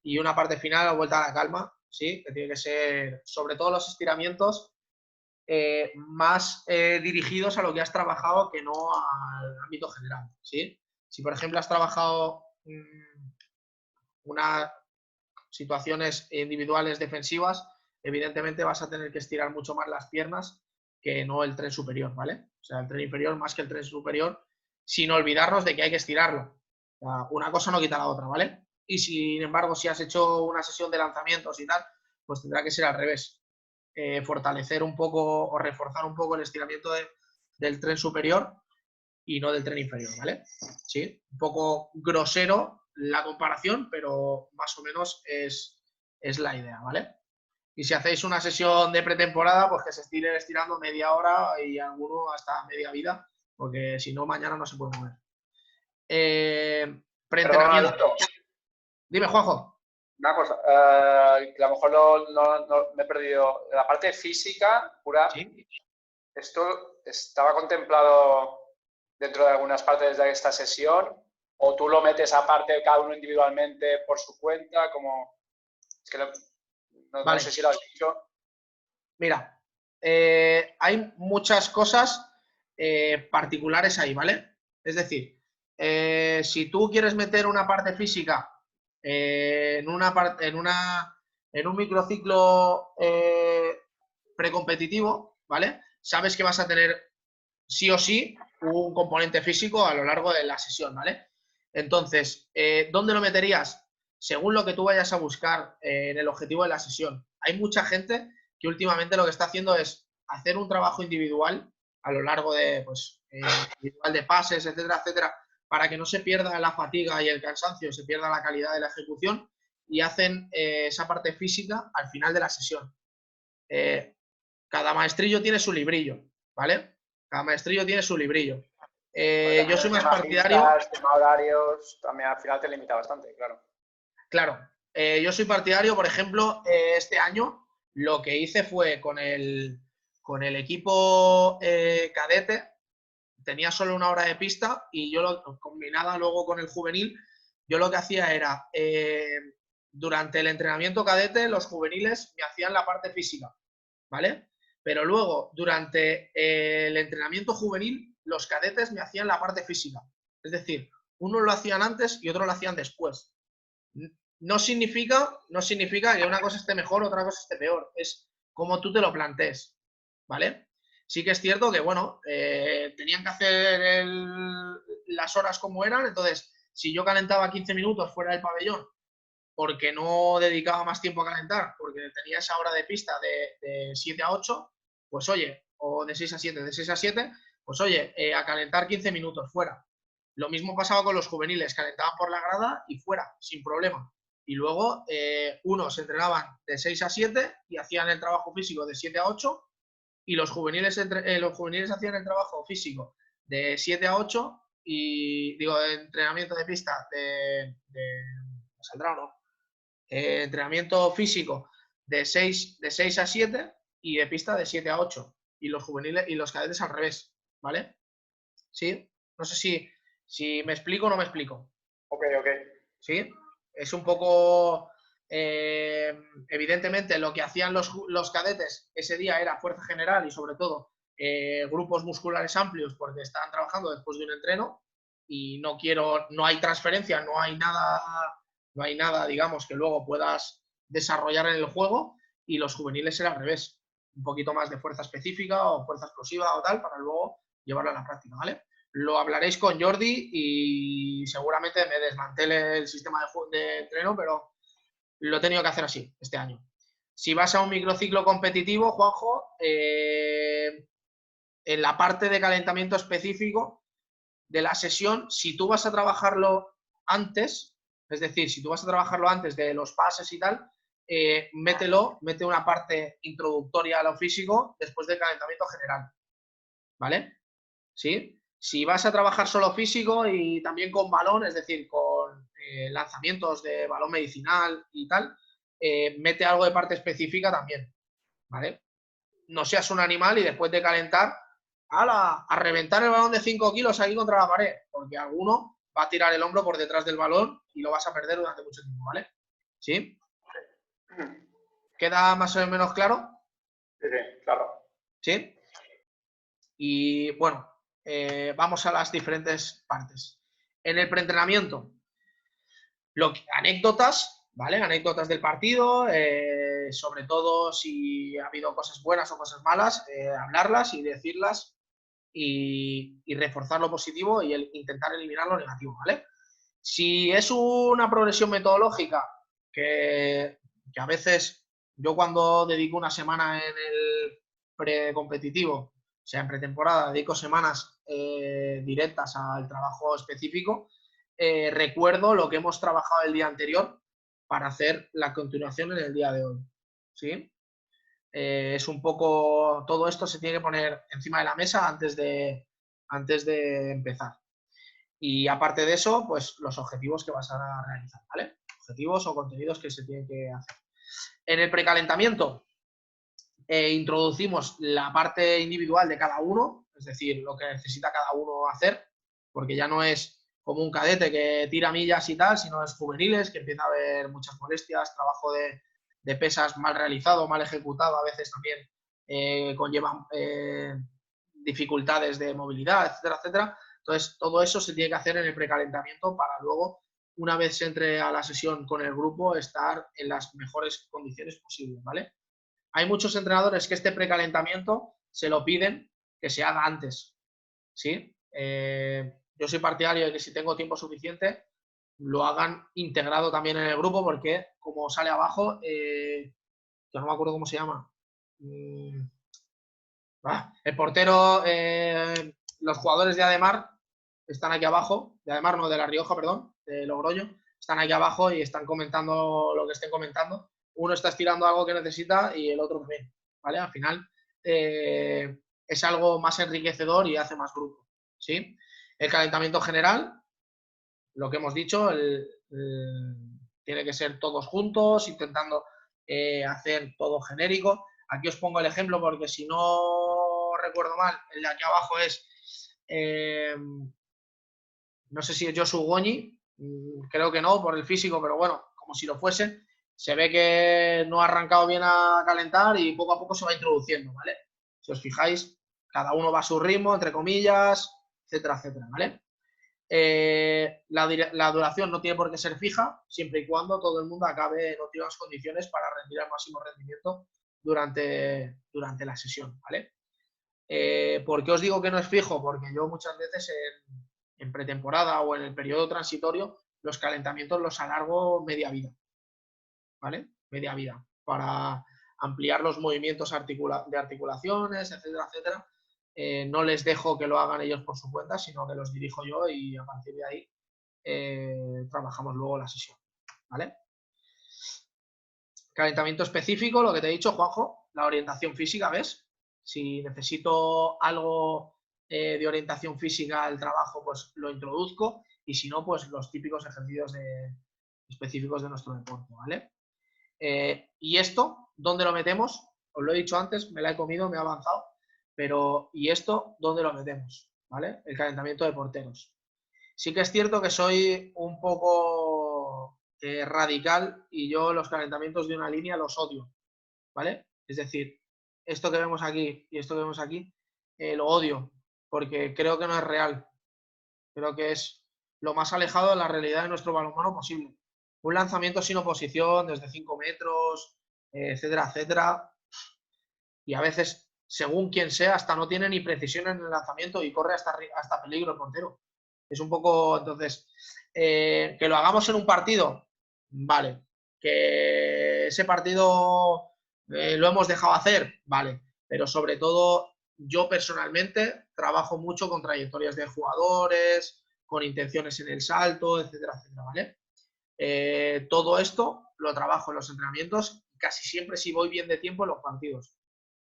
y una parte final a vuelta a la calma, ¿sí? Que tiene que ser, sobre todo los estiramientos, más dirigidos a lo que has trabajado que no al ámbito general, ¿sí? Si, por ejemplo, has trabajado unas situaciones individuales defensivas, evidentemente vas a tener que estirar mucho más las piernas que no el tren superior, ¿vale? O sea, el tren inferior más que el tren superior, sin olvidarnos de que hay que estirarlo. O sea, una cosa no quita la otra, ¿vale? Y sin embargo, si has hecho una sesión de lanzamientos y tal, pues tendrá que ser al revés. Fortalecer un poco o reforzar un poco el estiramiento del tren superior y no del tren inferior, ¿vale? Sí, un poco grosero la comparación, pero más o menos es la idea, ¿vale? Y si hacéis una sesión de pretemporada, pues que se estire estirando media hora y alguno hasta media vida, porque si no, mañana no se puede mover. Preentrenamiento. Dime, Juanjo. Una cosa, a lo mejor no me he perdido. La parte física pura, ¿sí? ¿Esto estaba contemplado dentro de algunas partes de esta sesión? ¿O tú lo metes aparte cada uno individualmente por su cuenta? Como... Es que no sé si lo has dicho. Mira, hay muchas cosas particulares ahí, ¿vale? Es decir, si tú quieres meter una parte física en un microciclo precompetitivo, ¿vale? Sabes que vas a tener sí o sí un componente físico a lo largo de la sesión, ¿vale? Entonces, ¿dónde lo meterías? Según lo que tú vayas a buscar en el objetivo de la sesión. Hay mucha gente que últimamente lo que está haciendo es hacer un trabajo individual a lo largo de, pues, individual de pases, etcétera, etcétera, para que no se pierda la fatiga y el cansancio, se pierda la calidad de la ejecución y hacen esa parte física al final de la sesión. Cada maestrillo tiene su librillo, ¿vale? Cada maestrillo tiene su librillo. Yo soy más partidario... Tema horarios, también al final te limita bastante, claro. Claro. Yo soy partidario, por ejemplo, este año lo que hice fue con el equipo cadete, tenía solo una hora de pista y yo combinada luego con el juvenil, yo lo que hacía era, durante el entrenamiento cadete, los juveniles me hacían la parte física, ¿vale? Pero luego, durante el entrenamiento juvenil, los cadetes me hacían la parte física. Es decir, unos lo hacían antes y otros lo hacían después. No significa que una cosa esté mejor, otra cosa esté peor. Es como tú te lo plantees, ¿vale? Sí que es cierto que, bueno, tenían que hacer las horas como eran. Entonces, si yo calentaba 15 minutos fuera del pabellón porque no dedicaba más tiempo a calentar, porque tenía esa hora de pista de 7 a 8, pues oye, o de 6 a 7, de 6 a 7, pues oye, a calentar 15 minutos fuera. Lo mismo pasaba con los juveniles, calentaban por la grada y fuera, sin problema. Y luego unos entrenaban de 6 a 7 y hacían el trabajo físico de 7 a 8 y los juveniles hacían el trabajo físico de 7 a 8 y, digo, de entrenamiento de pista ¿saldrá o no? Entrenamiento físico de 6 a 7 y de pista de 7 a 8. Y los juveniles y los cadetes al revés, ¿vale? ¿Sí? No sé si me explico o no me explico. Ok. ¿Sí? Es un poco... evidentemente lo que hacían los cadetes ese día era fuerza general y sobre todo grupos musculares amplios porque estaban trabajando después de un entreno y no hay transferencia, no hay nada, digamos, que luego puedas desarrollar en el juego, y los juveniles era al revés, un poquito más de fuerza específica o fuerza explosiva o tal, para luego llevarlo a la práctica, ¿vale? Lo hablaréis con Jordi y seguramente me desmantele el sistema de entreno, pero lo he tenido que hacer así este año. Si vas a un microciclo competitivo, Juanjo, en la parte de calentamiento específico de la sesión, si tú vas a trabajarlo antes, es decir, si tú vas a trabajarlo antes de los pases y tal, mete una parte introductoria a lo físico después del calentamiento general, ¿vale? ¿Sí? Si vas a trabajar solo físico y también con balón, es decir, con lanzamientos de balón medicinal y tal, mete algo de parte específica también, ¿vale? No seas un animal y después de calentar, ¡hala!, a reventar el balón de 5 kilos aquí contra la pared, porque alguno va a tirar el hombro por detrás del balón y lo vas a perder durante mucho tiempo, ¿vale? ¿Sí? ¿Queda más o menos claro? Sí, claro. ¿Sí? Y bueno, vamos a las diferentes partes. En el preentrenamiento, anécdotas, ¿vale? Anécdotas del partido, sobre todo si ha habido cosas buenas o cosas malas, hablarlas y decirlas y reforzar lo positivo y intentar eliminar lo negativo, ¿vale? Si es una progresión metodológica que a veces yo cuando dedico una semana en el precompetitivo, o sea, en pretemporada, dedico semanas directas al trabajo específico, recuerdo lo que hemos trabajado el día anterior para hacer la continuación en el día de hoy, ¿sí? Es un poco, todo esto se tiene que poner encima de la mesa antes de empezar. Y aparte de eso, pues los objetivos que vas a realizar, ¿vale? Objetivos o contenidos que se tienen que hacer. En el precalentamiento introducimos la parte individual de cada uno, es decir, lo que necesita cada uno hacer, porque ya no es como un cadete que tira millas y tal, sino es juveniles, que empieza a haber muchas molestias, trabajo de pesas mal realizado, mal ejecutado, a veces también conllevan dificultades de movilidad, etcétera, etcétera. Entonces, todo eso se tiene que hacer en el precalentamiento para luego, una vez se entre a la sesión con el grupo, estar en las mejores condiciones posibles, ¿vale? Hay muchos entrenadores que este precalentamiento se lo piden que se haga antes, ¿sí? Yo soy partidario de que si tengo tiempo suficiente, lo hagan integrado también en el grupo, porque como sale abajo, yo no me acuerdo cómo se llama. El portero, los jugadores de Ademar están aquí abajo, de Ademar no, de La Rioja, perdón, de Logroño, están aquí abajo y están comentando lo que estén comentando. Uno está estirando algo que necesita y el otro también, ¿vale? Al final es algo más enriquecedor y hace más grupo, ¿sí? El calentamiento general, lo que hemos dicho, tiene que ser todos juntos, intentando hacer todo genérico. Aquí os pongo el ejemplo porque si no recuerdo mal, el de aquí abajo es, no sé si es Josu Goñi, creo que no, por el físico, pero bueno, como si lo fuese. Se ve que no ha arrancado bien a calentar y poco a poco se va introduciendo, ¿vale? Si os fijáis, cada uno va a su ritmo, entre comillas, etcétera, etcétera, ¿vale? La duración no tiene por qué ser fija, siempre y cuando todo el mundo acabe en óptimas condiciones para rendir el máximo rendimiento durante la sesión, ¿vale? ¿Por qué os digo que no es fijo? Porque yo muchas veces en pretemporada o en el periodo transitorio los calentamientos los alargo media vida, ¿vale? Media vida, para ampliar los movimientos de articulaciones, etcétera, etcétera. No les dejo que lo hagan ellos por su cuenta, sino que los dirijo yo y a partir de ahí trabajamos luego la sesión, ¿vale? Calentamiento específico, lo que te he dicho, Juanjo, la orientación física, ¿ves? Si necesito algo de orientación física al trabajo, pues lo introduzco y si no, pues los típicos ejercicios específicos de nuestro deporte, ¿vale? ¿Y esto dónde lo metemos? Os lo he dicho antes, me la he comido, me he avanzado, pero ¿y esto dónde lo metemos? ¿Vale? El calentamiento de porteros. Sí que es cierto que soy un poco radical y yo los calentamientos de una línea los odio, ¿vale? Es decir, esto que vemos aquí y esto que vemos aquí lo odio porque creo que no es real. Creo que es lo más alejado de la realidad de nuestro balonmano posible. Un lanzamiento sin oposición desde 5 metros, etcétera, etcétera. Y a veces, según quien sea, hasta no tiene ni precisión en el lanzamiento y corre hasta peligro el portero. Es un poco, entonces, que lo hagamos en un partido, vale. Que ese partido lo hemos dejado hacer, vale. Pero sobre todo, yo personalmente trabajo mucho con trayectorias de jugadores, con intenciones en el salto, etcétera, etcétera, ¿vale? Todo esto lo trabajo en los entrenamientos, casi siempre si voy bien de tiempo en los partidos,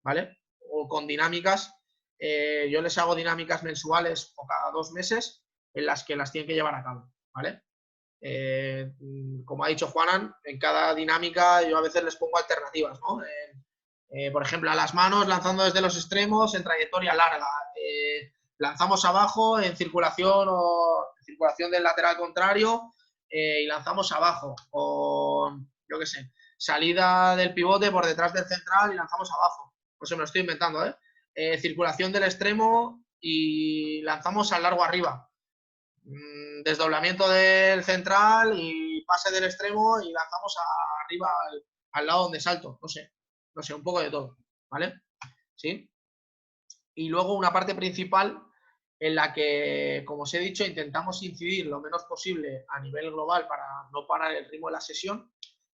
¿vale? O con dinámicas, yo les hago dinámicas mensuales o cada 2 meses en las que las tienen que llevar a cabo, ¿vale? Como ha dicho Juanan, en cada dinámica yo a veces les pongo alternativas, ¿no? Por ejemplo, a las manos lanzando desde los extremos en trayectoria larga, lanzamos abajo en circulación o en circulación del lateral contrario y lanzamos abajo, o yo qué sé, salida del pivote por detrás del central y lanzamos abajo. Pues me lo estoy inventando, ¿eh? Circulación del extremo y lanzamos al largo arriba. Desdoblamiento del central y pase del extremo y lanzamos arriba al lado donde salto. No sé, un poco de todo, ¿vale? ¿Sí? Y luego una parte principal en la que, como os he dicho, intentamos incidir lo menos posible a nivel global para no parar el ritmo de la sesión,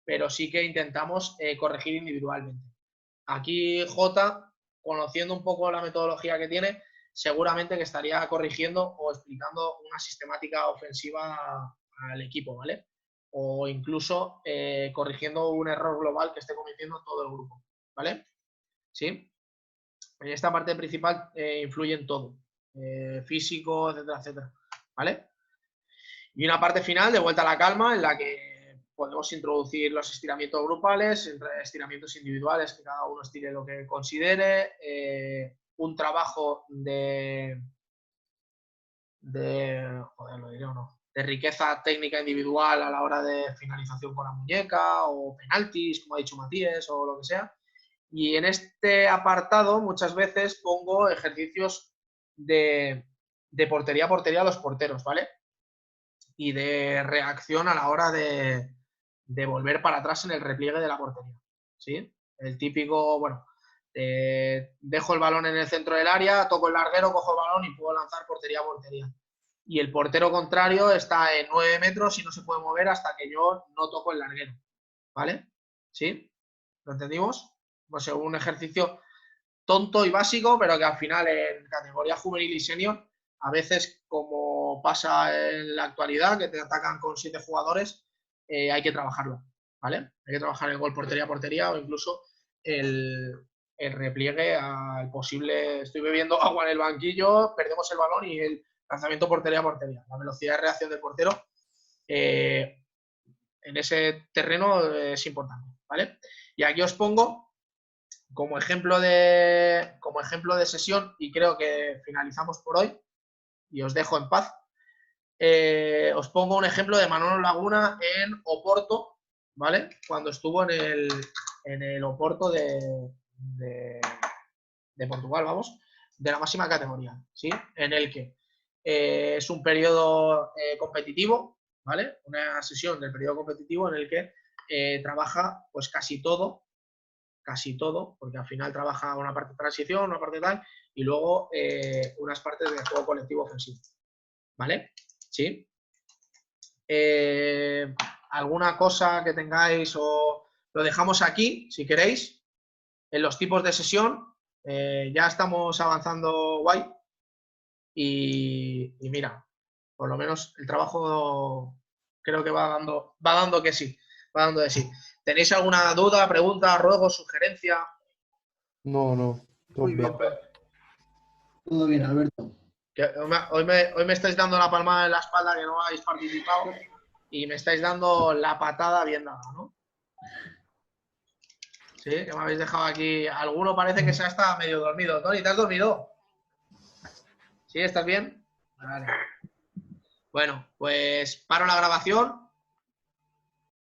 pero sí que intentamos corregir individualmente. Aquí Jota, conociendo un poco la metodología que tiene, seguramente que estaría corrigiendo o explicando una sistemática ofensiva al equipo, ¿vale? O incluso corrigiendo un error global que esté cometiendo todo el grupo, ¿vale? ¿Sí? En esta parte principal influye en todo, físico, etcétera, etcétera, ¿vale? Y una parte final de vuelta a la calma en la que podemos introducir los estiramientos grupales, estiramientos individuales, que cada uno estire lo que considere, un trabajo de riqueza técnica individual a la hora de finalización con la muñeca o penaltis, como ha dicho Matías, o lo que sea. Y en este apartado muchas veces pongo ejercicios de portería a portería a los porteros, ¿vale? Y de reacción a la hora de volver para atrás en el repliegue de la portería, ¿sí? El típico, bueno, dejo el balón en el centro del área, toco el larguero, cojo el balón y puedo lanzar portería a portería. Y el portero contrario está en 9 metros y no se puede mover hasta que yo no toco el larguero, ¿vale? ¿Sí? ¿Lo entendimos? Pues un ejercicio tonto y básico, pero que al final en categoría juvenil y senior, a veces, como pasa en la actualidad, que te atacan con 7 jugadores, hay que trabajarlo, ¿vale? Hay que trabajar el gol portería a portería o incluso el repliegue al posible. Estoy bebiendo agua en el banquillo, perdemos el balón y el lanzamiento portería a portería. La velocidad de reacción del portero en ese terreno es importante, ¿vale? Y aquí os pongo como ejemplo de sesión, y creo que finalizamos por hoy y os dejo en paz. Os pongo un ejemplo de Manolo Laguna en Oporto, ¿vale? Cuando estuvo en el Oporto de Portugal, vamos, de la máxima categoría, ¿sí? En el que es un periodo competitivo, ¿vale? Una sesión del periodo competitivo en el que trabaja pues casi todo, porque al final trabaja una parte de transición, una parte tal, y luego unas partes de juego colectivo ofensivo, ¿vale? ¿Sí? ¿Alguna cosa que tengáis o lo dejamos aquí, si queréis? En los tipos de sesión ya estamos avanzando guay y mira, por lo menos el trabajo creo que va dando que sí, va dando de sí. ¿Tenéis alguna duda, pregunta, ruego, sugerencia? No. Muy bien. Todo bien, Alberto. Que hoy me estáis dando la palmada en la espalda que no habéis participado y me estáis dando la patada bien dada, ¿no? Sí, que me habéis dejado aquí. Alguno parece que se ha estado medio dormido. Tony, ¿te has dormido? ¿Sí? ¿Estás bien? Vale. Bueno, pues paro la grabación